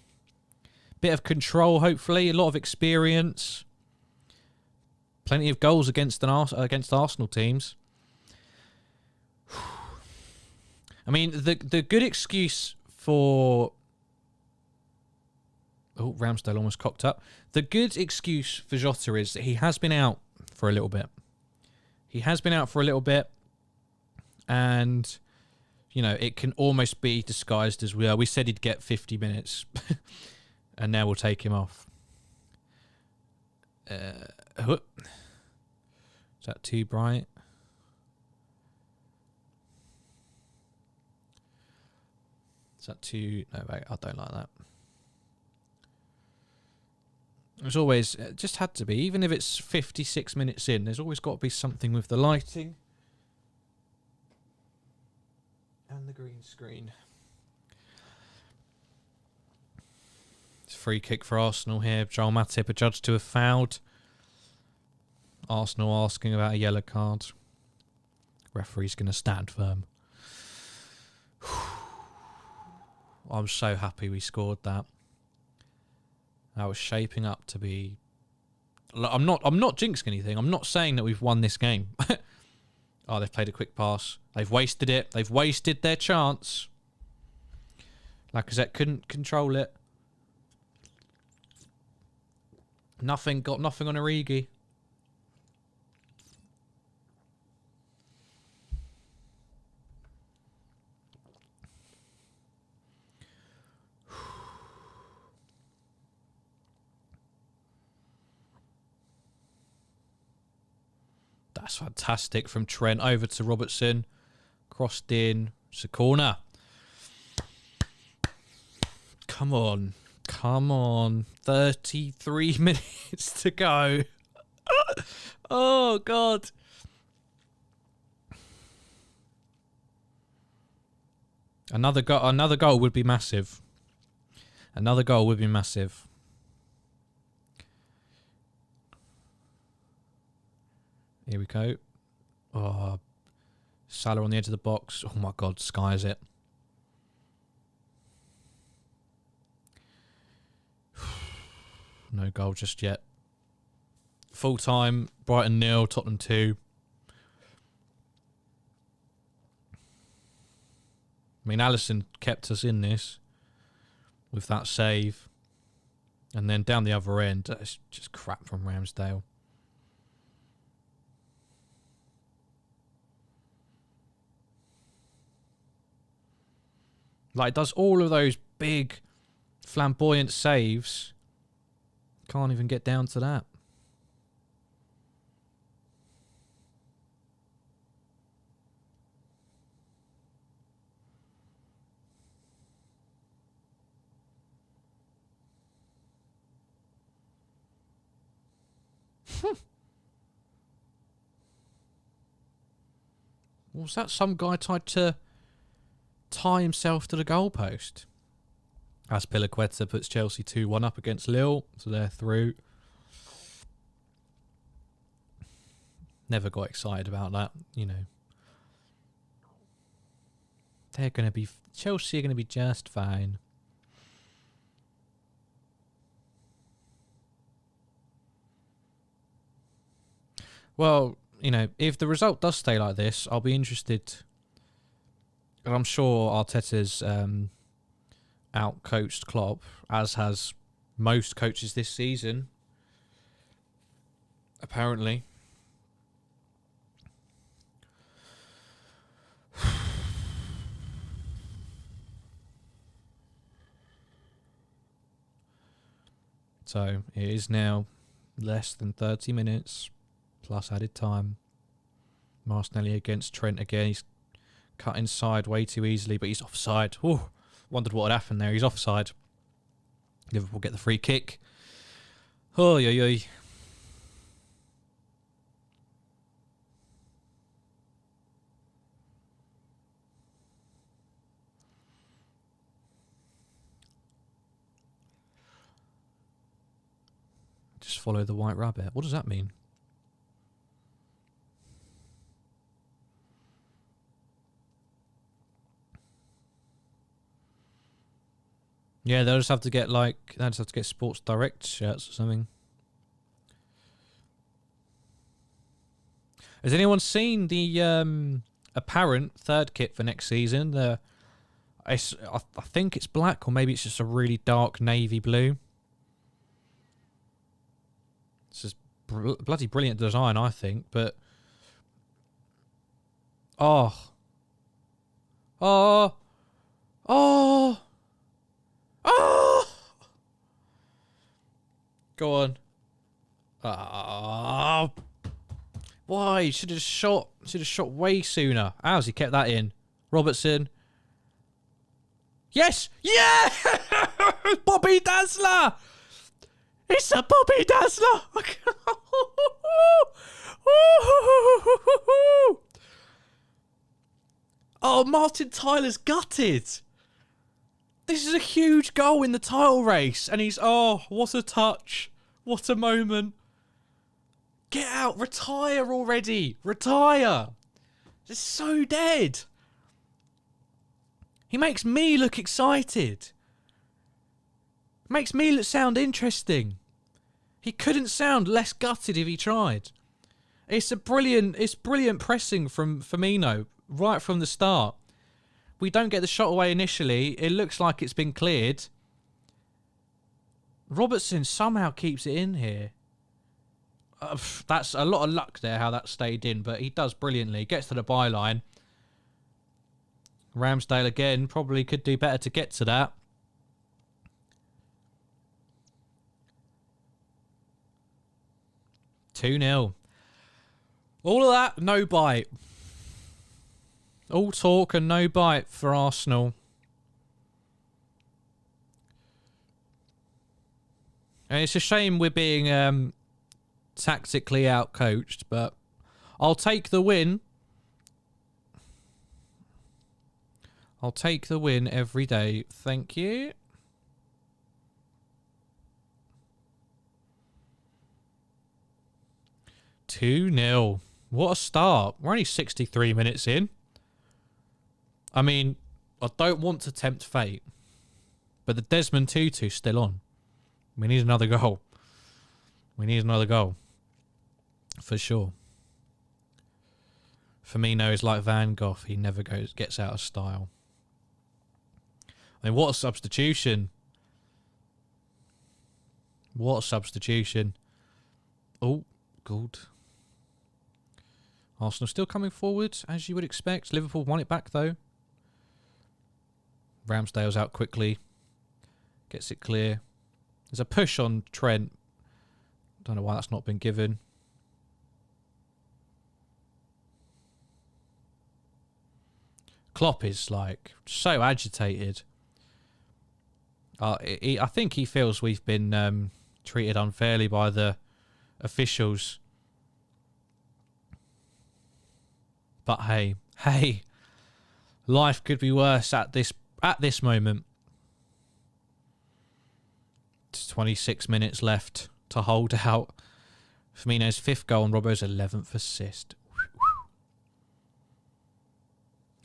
Bit of control, hopefully. A lot of experience. Plenty of goals against Arsenal teams. I mean, the good excuse for... Oh, Ramsdale almost cocked up. The good excuse for Jota is that he has been out for a little bit. He has been out for a little bit. And, you know, it can almost be disguised as we said he'd get 50 minutes. And now we'll take him off. Is that too bright? Is that too... No, wait, I don't like that. There's always... It just had to be. Even if it's 56 minutes in, there's always got to be something with the lighting. And the green screen. It's a free kick for Arsenal here. Joel Matip adjudged to have fouled. Arsenal asking about a yellow card. Referee's going to stand firm. I'm so happy we scored that. That was shaping up to be... I'm not jinxing anything. I'm not saying that we've won this game. Oh, they've played a quick pass. They've wasted it. They've wasted their chance. Lacazette couldn't control it. Got nothing on Origi. That's fantastic from Trent over to Robertson. Crossed in. It's a corner. Come on. Come on. 33 minutes to go. Oh, God. Another goal would be massive. Another goal would be massive. Here we go. Oh, Salah on the edge of the box. Oh, my God. Skies it. No goal just yet. Full time. Brighton 0. Tottenham 2. I mean, Alisson kept us in this with that save. And then down the other end, it's just crap from Ramsdale. Like, does all of those big, flamboyant saves. Can't even get down to that. Was that some guy tried to tie himself to the goalpost? Azpilicueta puts Chelsea 2-1 up against Lille, so they're through. Never got excited about that, you know. They're going to be... Chelsea are going to be just fine. Well, you know, if the result does stay like this, I'll be interested. And I'm sure Arteta's out-coached Klopp, as has most coaches this season. Apparently. So, it is now less than 30 minutes, plus added time. Martinelli against Trent again. He's cut inside way too easily, but he's offside. Ooh, wondered what had happened there. He's offside. Liverpool get the free kick. Oh, yo, yo. Just follow the white rabbit. What does that mean? Yeah, they'll just have to get Sports Direct shirts or something. Has anyone seen the apparent third kit for next season? I think it's black, or maybe it's just a really dark navy blue. It's just bloody brilliant design, I think. But oh. Go on. Oh. Why? Should have shot way sooner. How's he kept that in? Robertson. Yes! Yeah! Bobby Dazzler! It's a Bobby Dazzler! Oh, Martin Tyler's gutted. This is a huge goal in the title race. And he's, oh, what a touch. What a moment. Get out. Retire already. Retire. It's so dead. He makes me look excited. Makes me sound interesting. He couldn't sound less gutted if he tried. It's brilliant pressing from Firmino right from the start. We don't get the shot away initially. It looks like it's been cleared. Robertson somehow keeps it in here. That's a lot of luck there, how that stayed in, but he does brilliantly. Gets to the byline. Ramsdale again probably could do better to get to that. (2-0). All of that, no bite. All talk and no bite for Arsenal. And it's a shame we're being tactically outcoached, but I'll take the win. I'll take the win every day. Thank you. (2-0). What a start. We're only 63 minutes in. I mean, I don't want to tempt fate, but the Desmond Tutu's still on. We need another goal. We need another goal. For sure. Firmino is like Van Gogh. He never gets out of style. I mean, what a substitution. What a substitution. Oh, good. Arsenal still coming forward, as you would expect. Liverpool won it back, though. Ramsdale's out quickly. Gets it clear. There's a push on Trent. Don't know why that's not been given. Klopp is, like, so agitated. I think he feels we've been treated unfairly by the officials. But hey, life could be worse at this moment. It's 26 minutes left to hold out. Firmino's 5th goal and Robbo's 11th assist.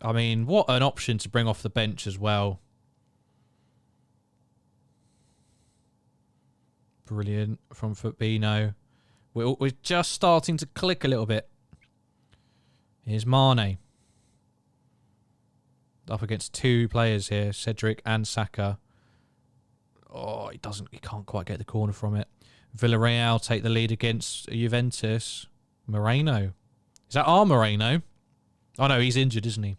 I mean, what an option to bring off the bench as well. Brilliant from Firmino. We're just starting to click a little bit. Here's Mane. Up against 2 players here, Cedric and Saka. Oh, he can't quite get the corner from it. Villarreal take the lead against Juventus. Moreno. Is that our Moreno? Oh no, he's injured, isn't he?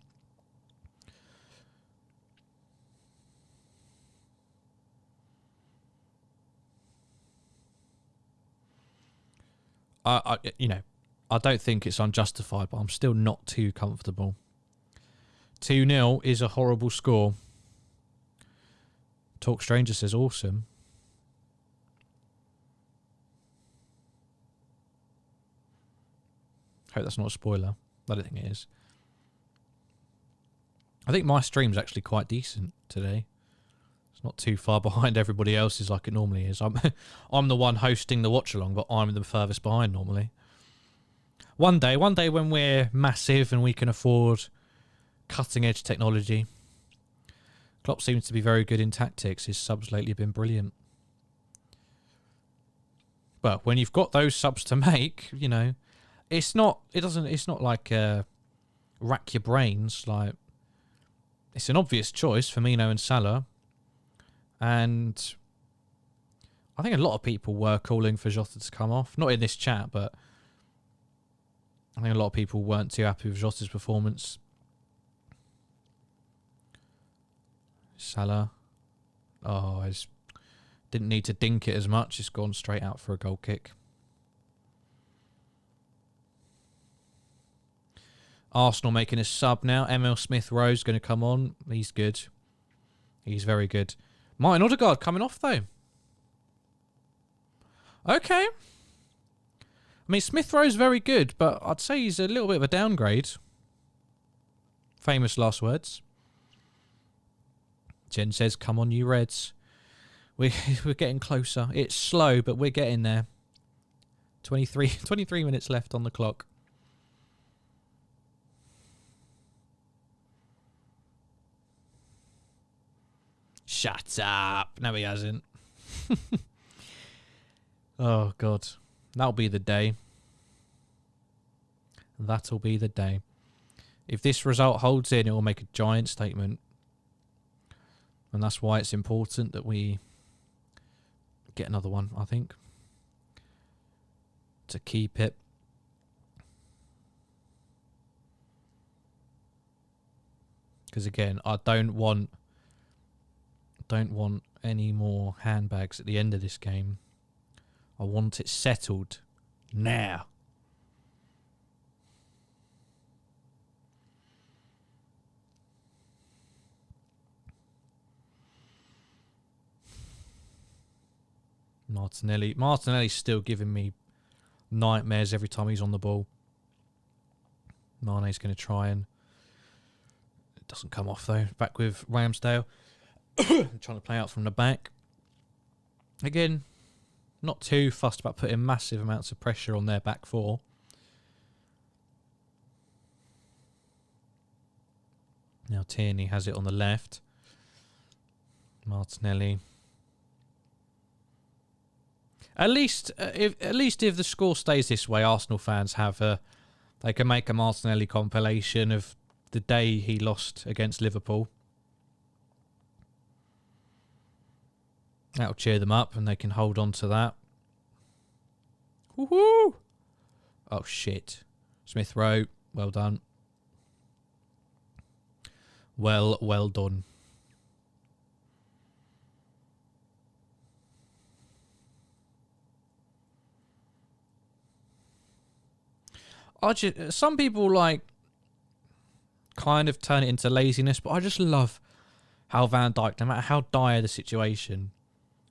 I don't think it's unjustified, but I'm still not too comfortable. 2-0 is a horrible score. Talk Stranger says awesome. Hope that's not a spoiler. I don't think it is. I think my stream's actually quite decent today. It's not too far behind everybody else's like it normally is. I'm the one hosting the watch-along, but I'm the furthest behind normally. One day when we're massive and we can afford cutting-edge technology. Klopp seems to be very good in tactics. His subs lately have been brilliant. But when you've got those subs to make, you know, it's not like rack your brains. Like, it's an obvious choice, Firmino and Salah. And I think a lot of people were calling for Jota to come off. Not in this chat, but I think a lot of people weren't too happy with Jota's performance. Salah. Oh, didn't need to dink it as much. It's gone straight out for a goal kick. Arsenal making a sub now. Emil Smith-Rowe's going to come on. He's good. He's very good. Martin Odegaard coming off, though. Okay. I mean, Smith-Rowe's very good, but I'd say he's a little bit of a downgrade. Famous last words. Jen says, come on, you Reds. We're getting closer. It's slow, but we're getting there. 23 minutes left on the clock. Shut up. No, he hasn't. Oh, God. That'll be the day. that'll be the day. If this result holds in, it will make a giant statement. And that's why it's important that we get another one, I think, to keep it. Because again, I don't want any more handbags at the end of this game. I want it settled now. Martinelli's still giving me nightmares every time he's on the ball. Mane's going to try and... It doesn't come off though. Back with Ramsdale. Trying to play out from the back. Again, not too fussed about putting massive amounts of pressure on their back four. Now Tierney has it on the left. Martinelli. At least if the score stays this way, Arsenal fans they can make a Martinelli compilation of the day he lost against Liverpool. That'll cheer them up, and they can hold on to that. Woohoo! Oh shit! Smith Rowe, well done. Well done. Some people kind of turn it into laziness, but I just love how Van Dijk, no matter how dire the situation,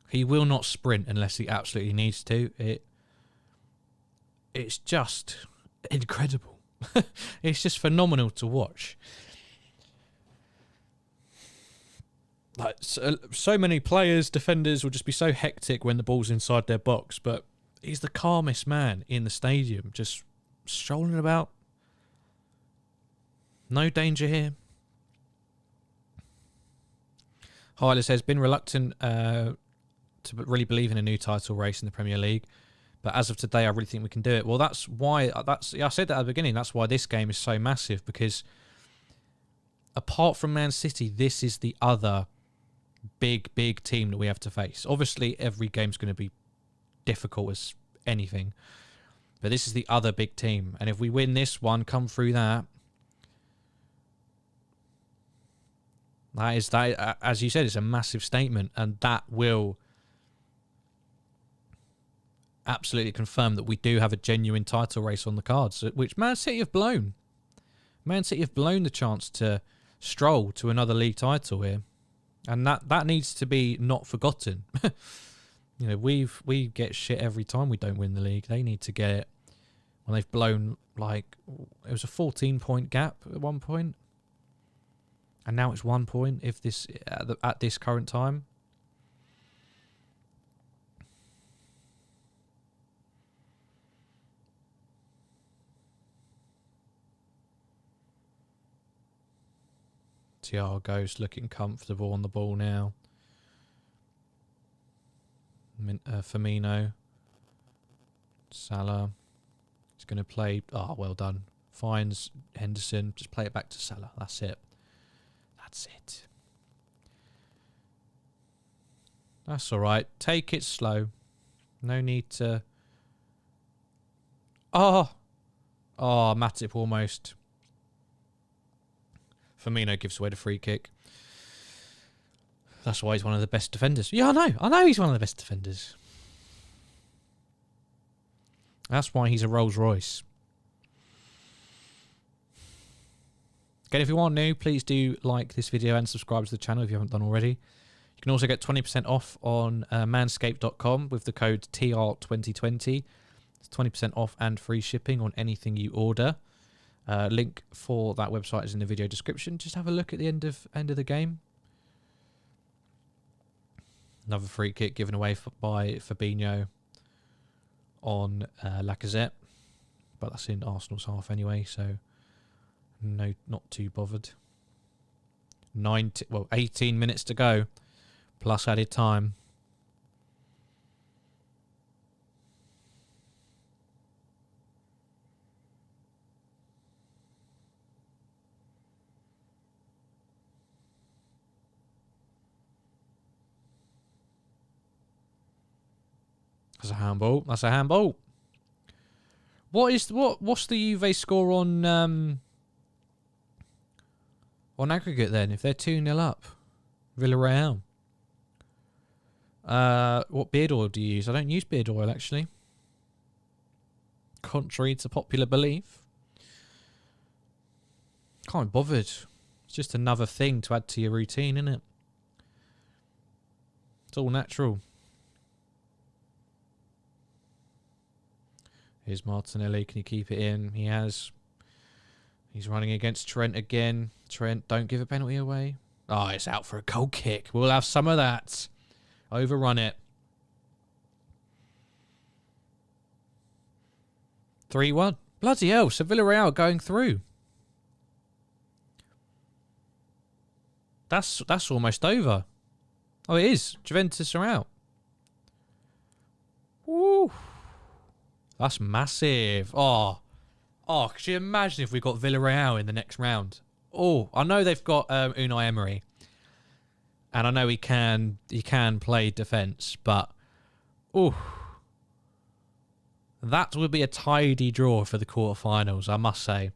he will not sprint unless he absolutely needs to. It's just incredible. It's just phenomenal to watch. So many players, defenders will just be so hectic when the ball's inside their box, but he's the calmest man in the stadium, just strolling about. No danger here. Hyler says, been reluctant to really believe in a new title race in the Premier League, but as of today, I really think we can do it. Well, that's why, I said that at the beginning, that's why this game is so massive, because apart from Man City, this is the other big team that we have to face. Obviously, every game's going to be difficult as anything, but this is the other big team. And if we win this one, come through that, as you said, it's a massive statement. And that will absolutely confirm that we do have a genuine title race on the cards, which Man City have blown. Man City have blown the chance to stroll to another league title here. And that needs to be not forgotten. You know, we get shit every time we don't win the league. They need to get it when they've blown, it was a 14-point gap at one point, and now it's 1 point. If this at this current time, Thiago's looking comfortable on the ball now. Firmino, Salah. He's going to play. Oh, well done. Finds Henderson. Just play it back to Salah. That's it. That's it. That's all right. Take it slow. No need to... Oh, Matip almost. Firmino gives away the free kick. That's why he's one of the best defenders. Yeah, I know he's one of the best defenders. That's why he's a Rolls Royce. Again, if you are new, please do like this video and subscribe to the channel if you haven't done already. You can also get 20% off on manscaped.com with the code TR2020. It's 20% off and free shipping on anything you order. Link for that website is in the video description. Just have a look at the end of the game. Another free kick given away by Fabinho on Lacazette, but that's in Arsenal's half anyway, so no, not too bothered. 18 minutes to go, plus added time. That's a handball. That's a handball. What's the Juve score on aggregate then? If they're 2-0 up, Villarreal. What beard oil do you use? I don't use beard oil actually. Contrary to popular belief. Can't be bothered. It's just another thing to add to your routine, isn't it? It's all natural. Here's Martinelli. Can he keep it in? He has. He's running against Trent again. Trent, don't give a penalty away. Oh, it's out for a goal kick. We'll have some of that. Overrun it. 3-1. Bloody hell. So Villarreal going through. That's almost over. Oh, it is. Juventus are out. Woo. That's massive. Oh, could you imagine if we got Villarreal in the next round? Oh, I know they've got Unai Emery. And I know he can play defence, but that would be a tidy draw for the quarterfinals, I must say.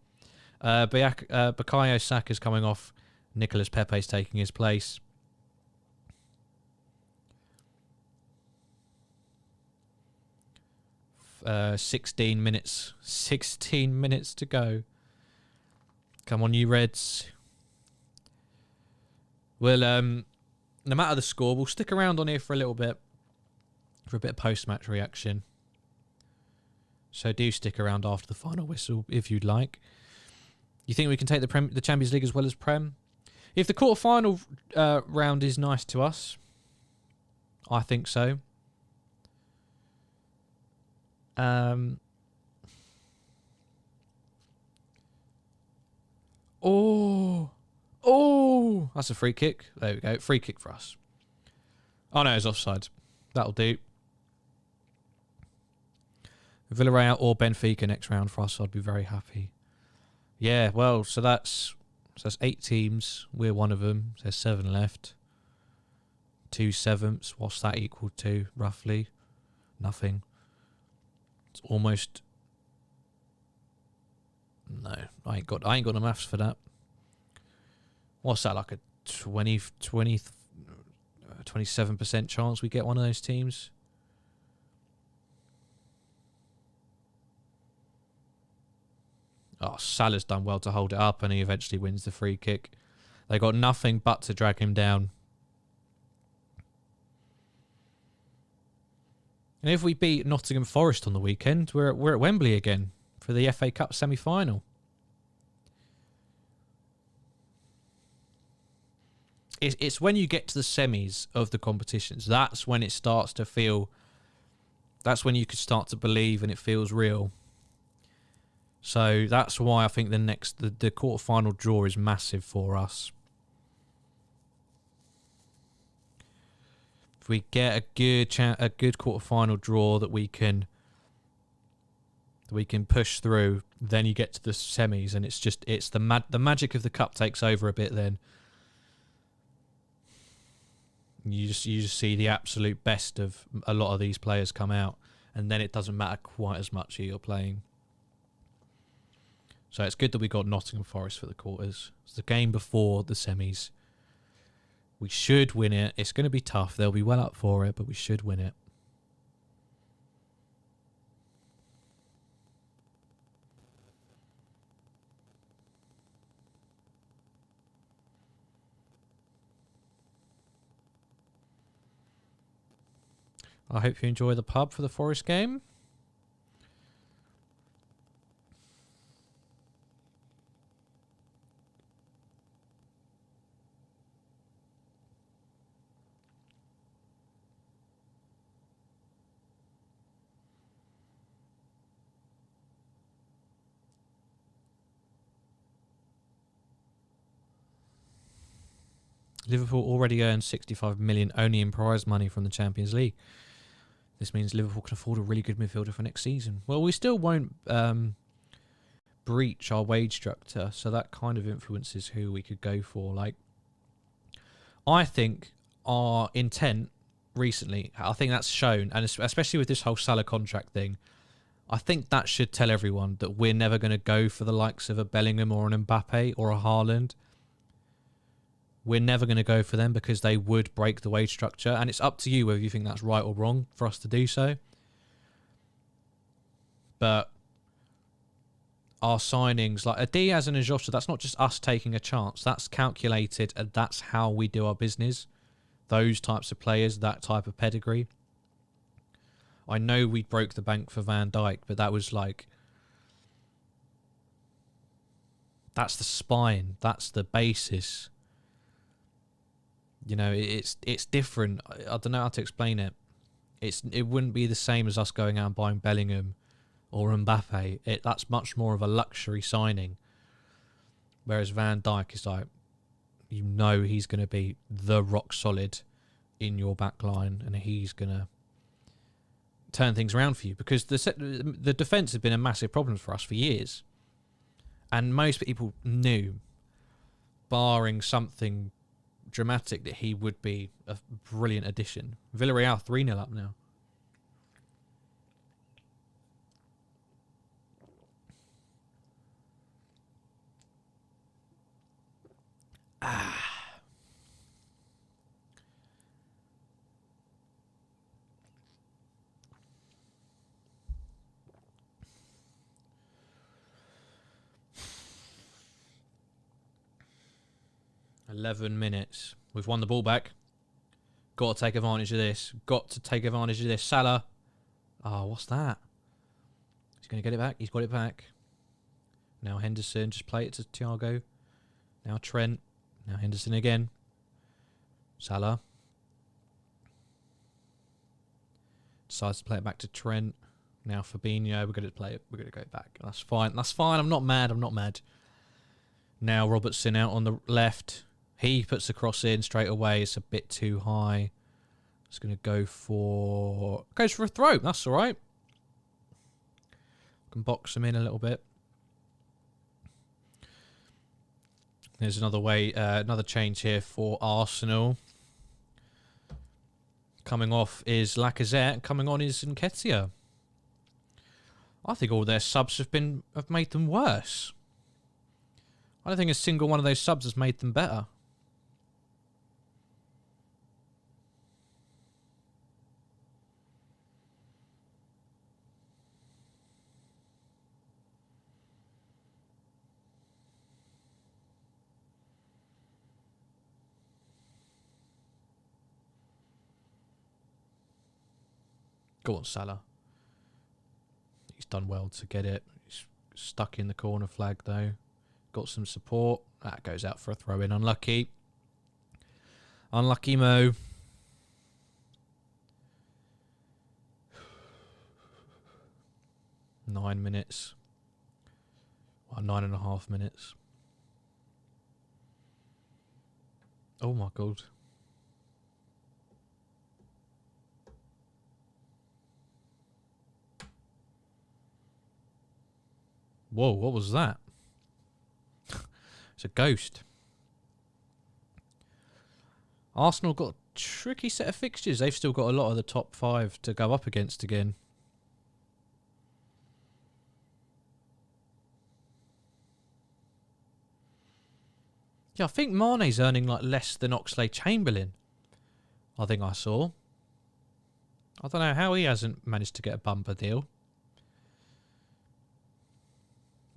Bukayo Saka's coming off. Nicolas Pepe's taking his place. Uh, 16 minutes. 16 minutes to go. Come on, you Reds. Well, no matter the score, we'll stick around on here for a little bit. For a bit of post-match reaction. So do stick around after the final whistle if you'd like. You think we can take the Champions League as well as Prem? If the quarter-final round is nice to us, I think so. Oh, that's a free kick. There we go. Free kick for us. Oh no, it's offside. That'll do. Villarreal or Benfica next round for us, I'd be very happy. Yeah, well, so that's 8 teams. We're one of them. There's 7 left. 2/7. What's that equal to, roughly? Nothing. It's almost... No, I ain't got the maths for that. What's that, like a 27% chance we get one of those teams? Oh, Salah's done well to hold it up and he eventually wins the free kick. They got nothing but to drag him down. And if we beat Nottingham Forest on the weekend, we're at Wembley again for the FA Cup semi-final. It's when you get to the semis of the competitions, that's when it starts to feel... That's when you can start to believe and it feels real. So that's why I think the quarter-final draw is massive for us. If we get a good quarter-final draw that we can push through, then you get to the semis, and it's the magic of the cup takes over a bit. Then you just see the absolute best of a lot of these players come out, and then it doesn't matter quite as much who you're playing. So it's good that we got Nottingham Forest for the quarters. It's the game before the semis. We should win it. It's going to be tough. They'll be well up for it, but we should win it. I hope you enjoy the pub for the Forest game. Liverpool already earned 65 million only in prize money from the Champions League. This means Liverpool can afford a really good midfielder for next season. Well, we still won't breach our wage structure, so that kind of influences who we could go for. Like, I think our intent recently. I think that's shown, and especially with this whole Salah contract thing, I think that should tell everyone that we're never going to go for the likes of a Bellingham or an Mbappe or a Haaland. We're never going to go for them because they would break the wage structure, and it's up to you whether you think that's right or wrong for us to do so. But our signings, like a Diaz and a José, that's not just us taking a chance. That's calculated, and that's how we do our business. Those types of players, that type of pedigree. I know we broke the bank for Van Dijk, but that was like... That's the spine. That's the basis. You know, it's different. I don't know how to explain it. It wouldn't be the same as us going out and buying Bellingham or Mbappe. That's much more of a luxury signing. Whereas Van Dijk is like, you know, he's going to be the rock solid in your back line, and he's going to turn things around for you, because the defence had been a massive problem for us for years. And most people knew, barring something dramatic, that he would be a brilliant addition. Villarreal 3-0 up now. Ah. "11 minutes. We've won the ball back. Got to take advantage of this. Got to take advantage of this. Salah. Oh, what's that? He's going to get it back. He's got it back. Now Henderson. Just play it to Thiago. Now Trent. Now Henderson again. Salah. Decides to play it back to Trent. Now Fabinho. We're going to play it. We're going to go back. That's fine. That's fine. I'm not mad. I'm not mad. Now Robertson out on the left. He puts the cross in straight away. It's a bit too high. It's going to go for... Goes for a throw. That's all right. Can box him in a little bit. There's another way, another change here for Arsenal. Coming off is Lacazette. Coming on is Nketiah. I think all their subs have made them worse. I don't think a single one of those subs has made them better. Go on, Salah. He's done well to get it. He's stuck in the corner flag, though. Got some support. That goes out for a throw-in. Unlucky. Unlucky Mo. Nine minutes. Well, 9.5 minutes. Oh, my God. Whoa, what was that? It's a ghost. Arsenal got a tricky set of fixtures. They've still got a lot of the top 5 to go up against again. Yeah, I think Mane's earning like less than Oxlade-Chamberlain. I think I saw. I don't know how he hasn't managed to get a bumper deal.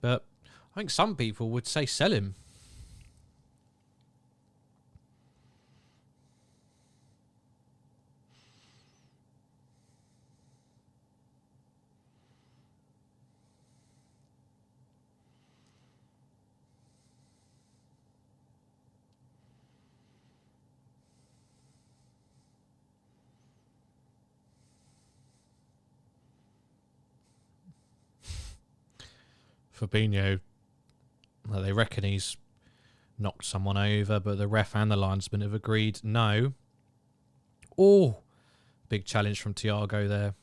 But I think some people would say sell him. Fabinho, well, they reckon he's knocked someone over, but the ref and the linesman have agreed no. Oh, big challenge from Thiago there.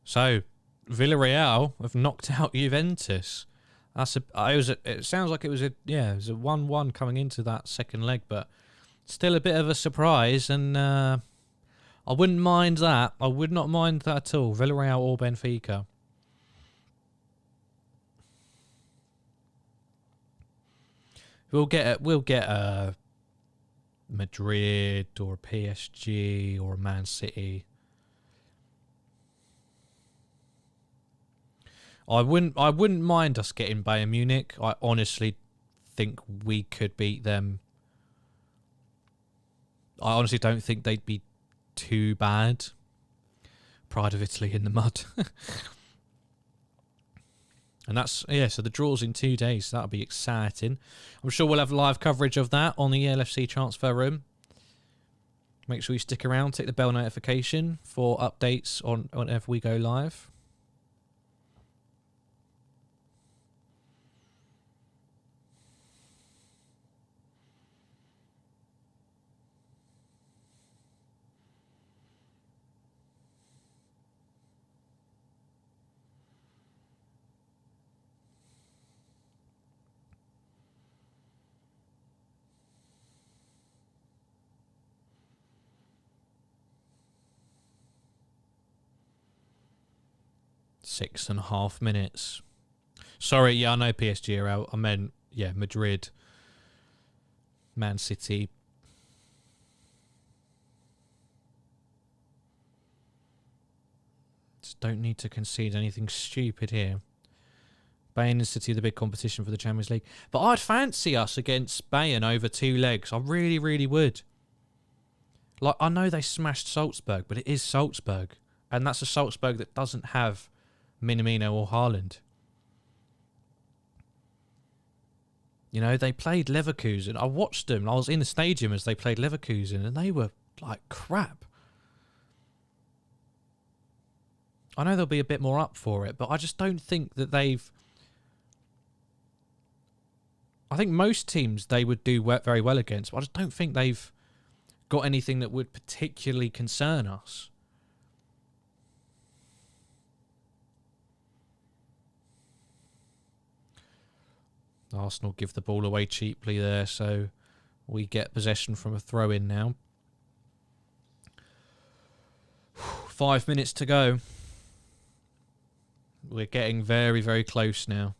So, Villarreal have knocked out Juventus. It sounds like it was a 1-1 coming into that second leg, but still a bit of a surprise, and I wouldn't mind that. I would not mind that at all. Villarreal or Benfica. We'll get a Madrid or a PSG or a Man City. I wouldn't mind us getting Bayern Munich. I honestly think we could beat them. I honestly don't think they'd be too bad. Pride of Italy in the mud. And that's, so the draw's in 2 days. So that'll be exciting. I'm sure we'll have live coverage of that on the LFC Transfer Room. Make sure you stick around, tick the bell notification for updates on whenever we go live. Six and a half minutes. Sorry, I know PSG are out. I meant, Madrid, Man City. Just don't need to concede anything stupid here. Bayern and City are the big competition for the Champions League. But I'd fancy us against Bayern over 2 legs. I really, really would. Like, I know they smashed Salzburg, but it is Salzburg. And that's a Salzburg that doesn't have Minamino or Haaland. You know, they played Leverkusen. I watched them. I was in the stadium as they played Leverkusen, and they were like crap. I know they'll be a bit more up for it, but I just don't think that they've... I think most teams they would do very well against, but I just don't think they've got anything that would particularly concern us. Arsenal give the ball away cheaply there, so we get possession from a throw-in now. 5 minutes to go. We're getting very, very close now.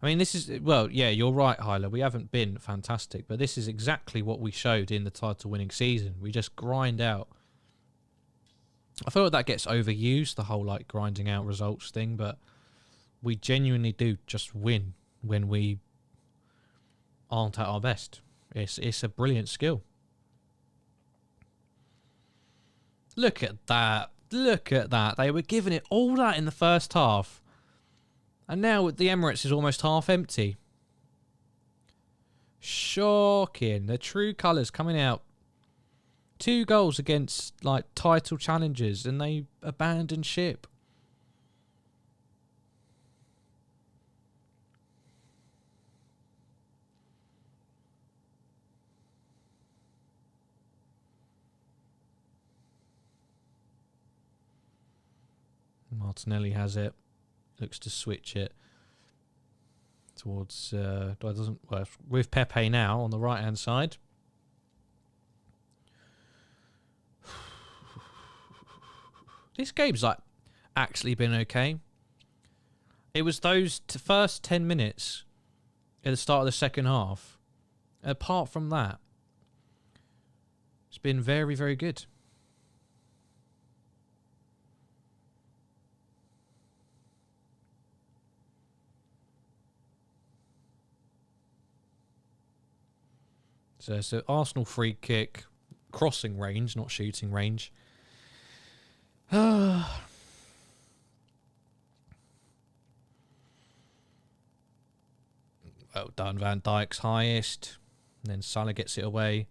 I mean, this is... Well, yeah, you're right, Hyla. We haven't been fantastic, but this is exactly what we showed in the title-winning season. We just grind out. I feel like that gets overused, the whole, like, grinding out results thing, but we genuinely do just win when we aren't at our best. It's a brilliant skill. Look at that. Look at that. They were giving it all that in the first half. And now the Emirates is almost half empty. Shocking. The true colours coming out. 2 goals against, like, title challengers, and they abandoned ship. Martinelli has it. Looks to switch it towards with Pepe now on the right hand side. This game's like actually been okay. It was those first 10 minutes at the start of the second half. Apart from that, it's been very, very good. So Arsenal free kick, crossing range, not shooting range. Well done, Van Dijk's highest. And then Salah gets it away.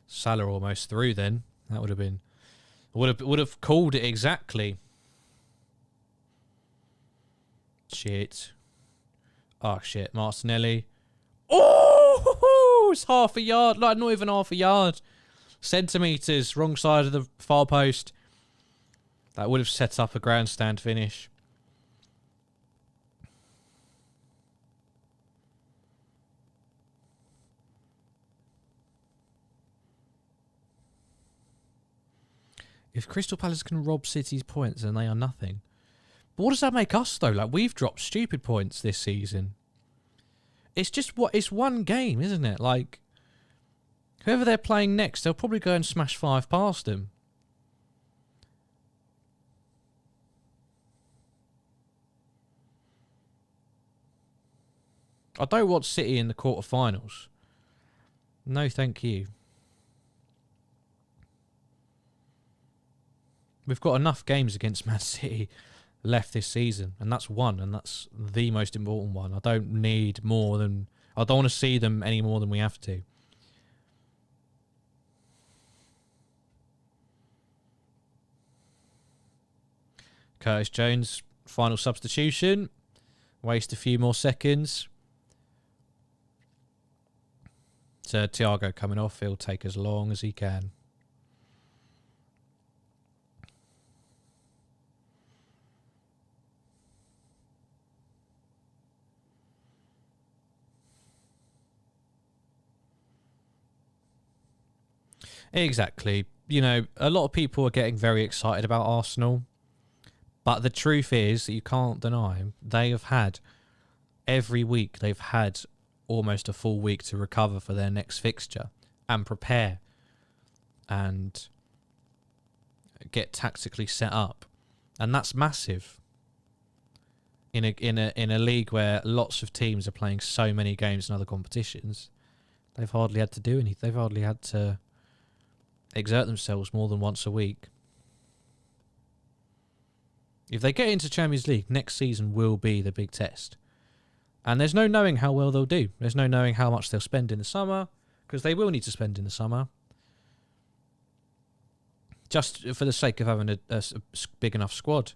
Salah almost through then. That would have been... Would have called it exactly. Shit. Oh, shit. Martinelli. Oh! It's half a yard. Like, not even half a yard. Centimetres. Wrong side of the far post. That would have set up a grandstand finish. If Crystal Palace can rob City's points, then they are nothing. But what does that make us, though? Like, we've dropped stupid points this season. It's just it's one game, isn't it? Like, whoever they're playing next, they'll probably go and smash 5 past them. I don't want City in the quarterfinals. No, thank you. We've got enough games against Man City left this season, and that's one, and that's the most important one. I don't need more than... I don't want to see them any more than we have to. Curtis Jones, final substitution. Waste a few more seconds. So Thiago coming off. He'll take as long as he can. Exactly. You know, a lot of people are getting very excited about Arsenal. But the truth is that you can't deny they have had, every week, they've had almost a full week to recover for their next fixture and prepare and get tactically set up. And that's massive in a league where lots of teams are playing so many games in other competitions. They've hardly had to do anything. They've hardly had to exert themselves more than once a week. If they get into Champions League, next season will be the big test. And there's no knowing how well they'll do. There's no knowing how much they'll spend in the summer, because they will need to spend in the summer. Just for the sake of having a big enough squad.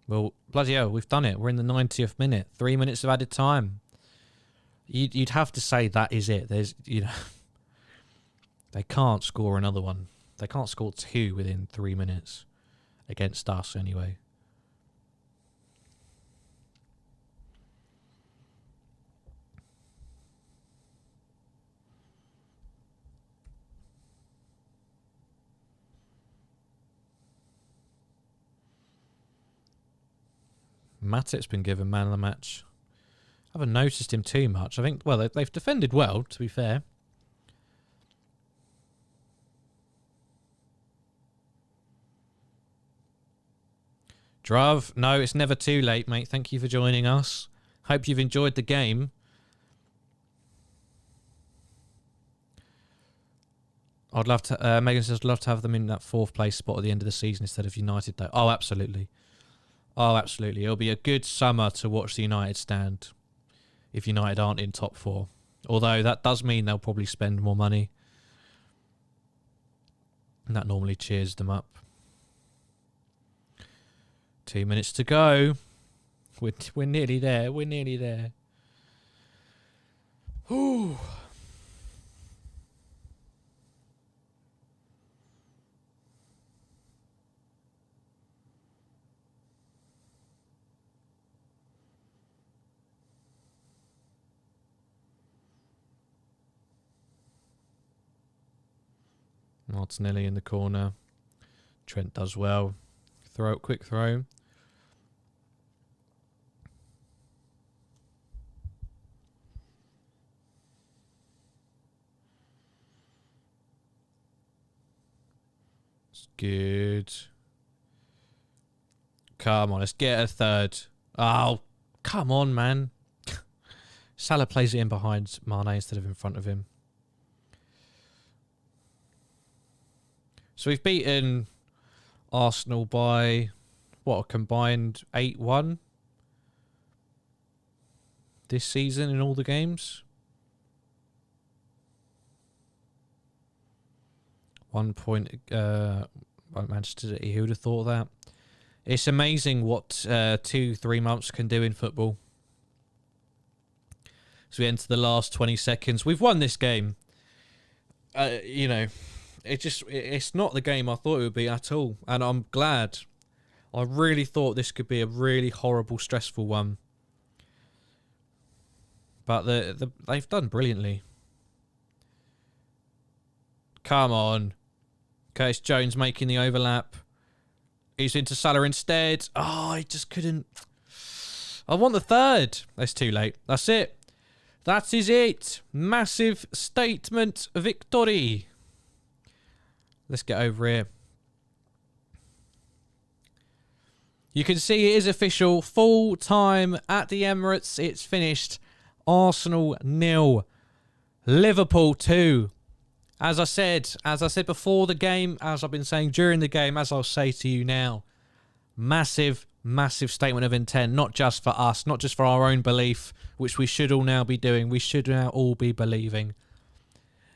Well, bloody hell, we've done it. We're in the 90th minute. 3 minutes of added time. You'd have to say that is it. There's, you know, they can't score another one. They can't score 2 within 3 minutes. Against us, anyway. Matty's been given man of the match. I haven't noticed him too much. I think, well, they've defended well, to be fair. Drav, no, it's never too late, mate. Thank you for joining us. Hope you've enjoyed the game. I'd love to, Megan says, I'd love to have them in that 4th place spot at the end of the season instead of United, though. Oh, absolutely. Oh, absolutely. It'll be a good summer to watch the United stand if United aren't in top 4. Although that does mean they'll probably spend more money. And that normally cheers them up. 2 minutes to go. We're nearly there. We're nearly there. Ooh. Martinelli in the corner. Trent does well. Throw, quick throw. It's good. Come on, let's get a third. Oh, come on, man. Salah plays it in behind Mane instead of in front of him. So we've beaten Arsenal by, what, a combined 8-1 this season in all the games. 1 point by Manchester City. Who would have thought that? It's amazing what 2-3 months can do in football. So we enter the last 20 seconds. We've won this game. You know, it's not the game I thought it would be at all. And I'm glad. I really thought this could be a really horrible, stressful one. But they've done brilliantly. Come on. Curtis Jones making the overlap. He's into Salah instead. Oh, he just couldn't. I want the third. That's too late. That's it. That is it. Massive statement victory. Let's get over here. You can see it is official. Full time at the Emirates. It's finished. Arsenal 0. Liverpool 2. As I said before the game, as I've been saying during the game, as I'll say to you now, massive, massive statement of intent, not just for us, not just for our own belief, which we should all now be doing. We should now all be believing.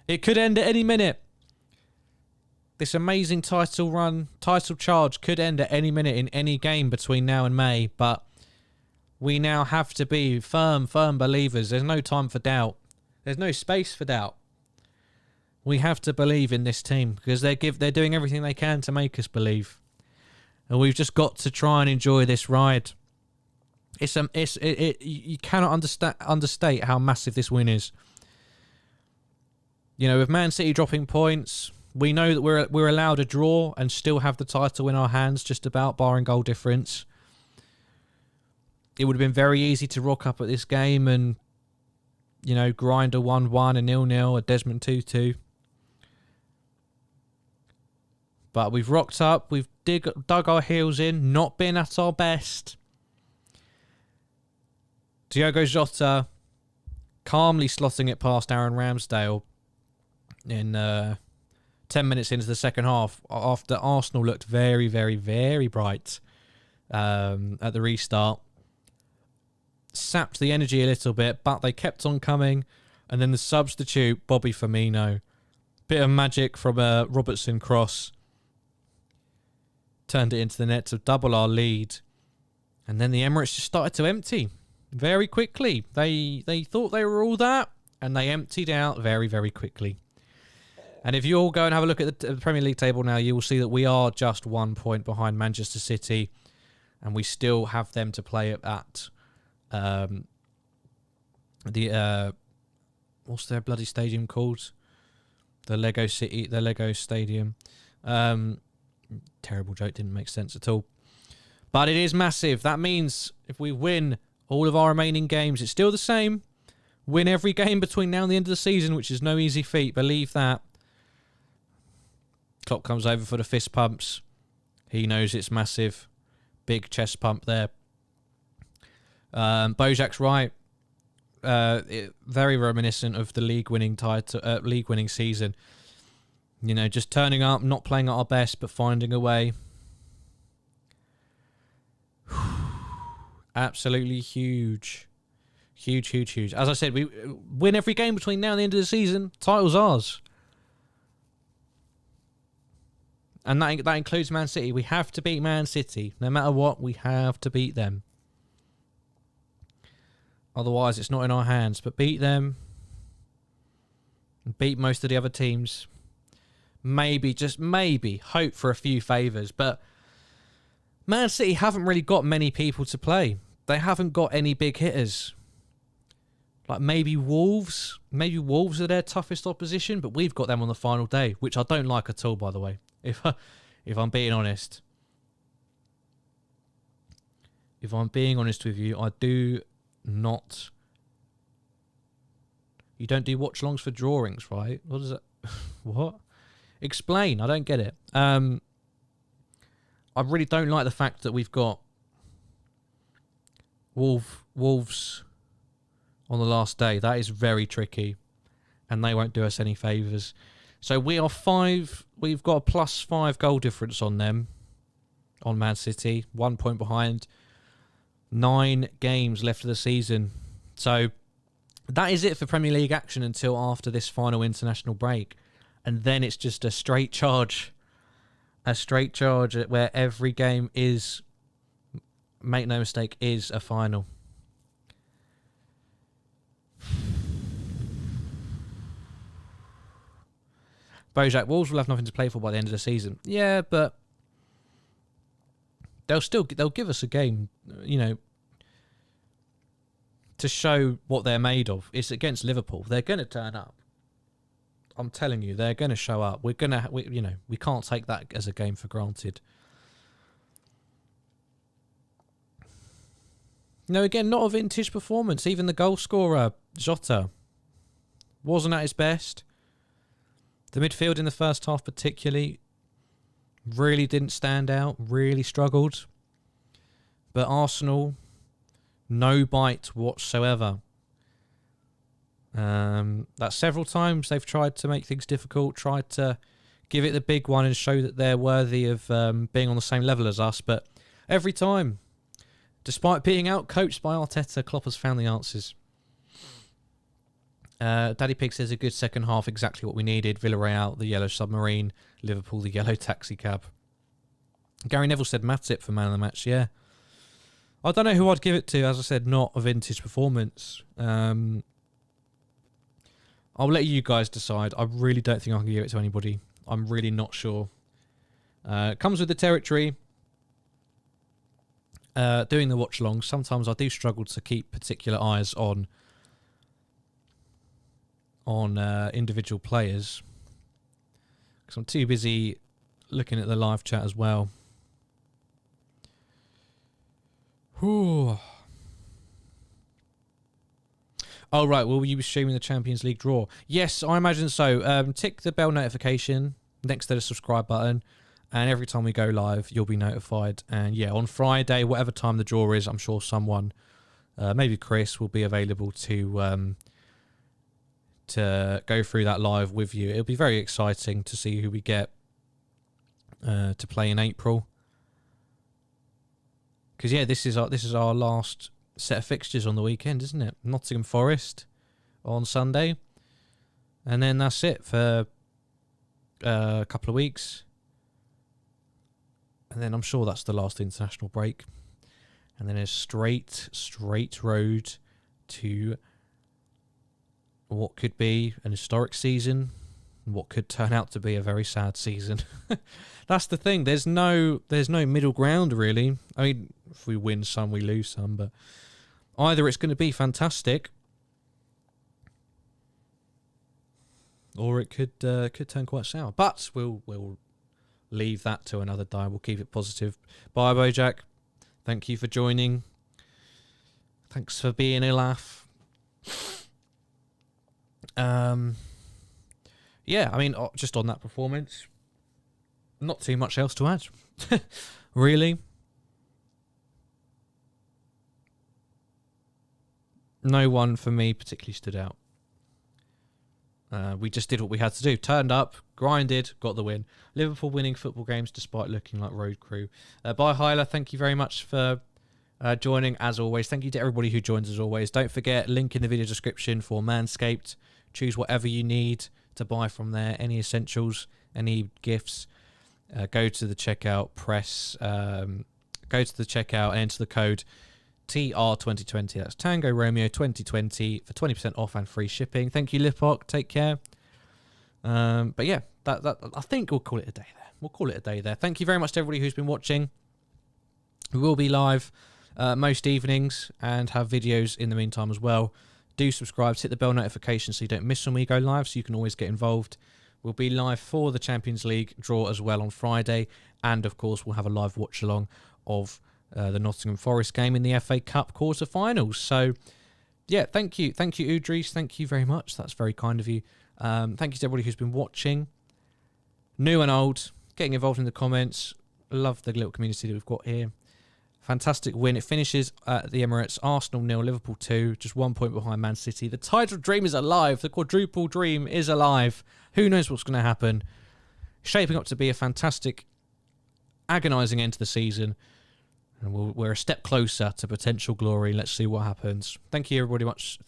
It could end at any minute. This amazing title run, title charge could end at any minute in any game between now and May, but we now have to be firm believers. There's no time for doubt. There's no space for doubt. We have to believe in this team because they're doing everything they can to make us believe, and we've just got to try and enjoy this ride. You cannot understate how massive this win is. You know, with Man City dropping points, we know that we're allowed a draw and still have the title in our hands, just about, barring goal difference. It would have been very easy to rock up at this game and, you know, grind a 1-1, a 0-0, a Desmond 2-2. But we've rocked up, we've dug our heels in, not been at our best. Diogo Jota calmly slotting it past Aaron Ramsdale in 10 minutes into the second half, after Arsenal looked very, very, very bright at the restart. Sapped the energy a little bit, but they kept on coming. And then the substitute, Bobby Firmino. Bit of magic from a Robertson cross. Turned it into the net to double our lead. And then the Emirates just started to empty very quickly. They thought they were all that, and they emptied out very, very quickly. And if you all go and have a look at the Premier League table now, you will see that we are just 1 point behind Manchester City, and we still have them to play at what's their bloody stadium called? The Lego Stadium. Terrible joke, didn't make sense at all. But it is massive. That means if we win all of our remaining games, it's still the same. Win every game between now and the end of the season, which is no easy feat, believe that. Klopp comes over for the fist pumps. He knows it's massive. Big chest pump there. Bojak's right. Very reminiscent of the league-winning season. You know, just turning up, not playing at our best, but finding a way. Absolutely huge. Huge. As I said, we win every game between now and the end of the season. Title's ours. And that includes Man City. We have to beat Man City. No matter what, we have to beat them. Otherwise, it's not in our hands. But beat them. Beat most of the other teams. Maybe, just maybe, hope for a few favours. But Man City haven't really got many people to play. They haven't got any big hitters. Like maybe Wolves. Maybe Wolves are their toughest opposition, but we've got them on the final day, which I don't like at all, by the way. If I'm being honest. If I'm being honest with you, I do not... You don't do watch-alongs for drawings, right? What is it? What? Explain. I don't get it. I really don't like the fact that we've got Wolves on the last day. That is very tricky, and they won't do us any favours. So we are 5. We've got a +5 goal difference on them, on Man City. 1 point behind. 9 games left of the season. So that is it for Premier League action until after this final international break. And then it's just a straight charge. A straight charge where every game is, make no mistake, is a final. Bojack, Wolves will have nothing to play for by the end of the season. Yeah, but they'll give us a game, you know, to show what they're made of. It's against Liverpool. They're going to turn up. I'm telling you, they're going to show up. We can't take that as a game for granted. No, again, not a vintage performance. Even the goal scorer, José, wasn't at his best. The midfield in the first half particularly really didn't stand out, really struggled. But Arsenal, no bite whatsoever. That several times they've tried to make things difficult, tried to give it the big one and show that they're worthy of being on the same level as us. But every time, despite being outcoached by Arteta, Klopp has found the answers. Daddy Pig says a good second half, exactly what we needed. Villarreal, the yellow submarine. Liverpool, the yellow taxi cab. Gary Neville said Matip for man of the match, yeah. I don't know who I'd give it to. As I said, not a vintage performance. I'll let you guys decide. I really don't think I can give it to anybody. I'm really not sure. It comes with the territory. Doing the watch-alongs, sometimes I do struggle to keep particular eyes on individual players because I'm too busy looking at the live chat as well. Whew. Oh, right. Will you be streaming the Champions League draw? Yes, I imagine so. Tick the bell notification next to the subscribe button, and every time we go live, you'll be notified. And yeah, on Friday, whatever time the draw is, I'm sure someone, maybe Kris, will be available to go through that live with you. It'll be very exciting to see who we get to play in April. Because yeah, this is our last set of fixtures on the weekend, isn't it? Nottingham Forest on Sunday, and then that's it for a couple of weeks, and then I'm sure that's the last international break, and then a straight road to what could be an historic season, what could turn out to be a very sad season. That's the thing. There's no middle ground, really. I mean, if we win some, we lose some, but either it's going to be fantastic, or it could turn quite sour. But we'll leave that to another day. We'll keep it positive. Bye, Bojack. Thank you for joining. Thanks for being a laugh. Yeah, I mean, just on that performance, not too much else to add, really. No one for me particularly stood out. We just did what we had to do. Turned up, grinded, got the win. Liverpool winning football games despite looking like road crew. Bye, Hyla. Thank you very much for joining, as always. Thank you to everybody who joins, as always. Don't forget, link in the video description for Manscaped. Choose whatever you need to buy from there. Any essentials, any gifts. Go to the checkout, go to the checkout and enter the code TR2020. That's Tango Romeo 2020 for 20% off and free shipping. Thank you, Lipok. Take care. But yeah, that I think we'll call it a day there. We'll call it a day there. Thank you very much to everybody who's been watching. We will be live most evenings and have videos in the meantime as well. Do subscribe, hit the bell notification so you don't miss when we go live, so you can always get involved. We'll be live for the Champions League draw as well on Friday, and of course we'll have a live watch along of the Nottingham Forest game in the FA Cup quarter-finals. So yeah, thank you Udris, thank you very much. That's very kind of you. Thank you to everybody who's been watching, new and old, getting involved in the comments. Love the little community that we've got here. Fantastic win. It finishes at the Emirates. Arsenal 0, Liverpool 2. Just 1 point behind Man City. The title dream is alive. The quadruple dream is alive. Who knows what's going to happen? Shaping up to be a fantastic, agonising end to the season. And we're a step closer to potential glory. Let's see what happens. Thank you everybody much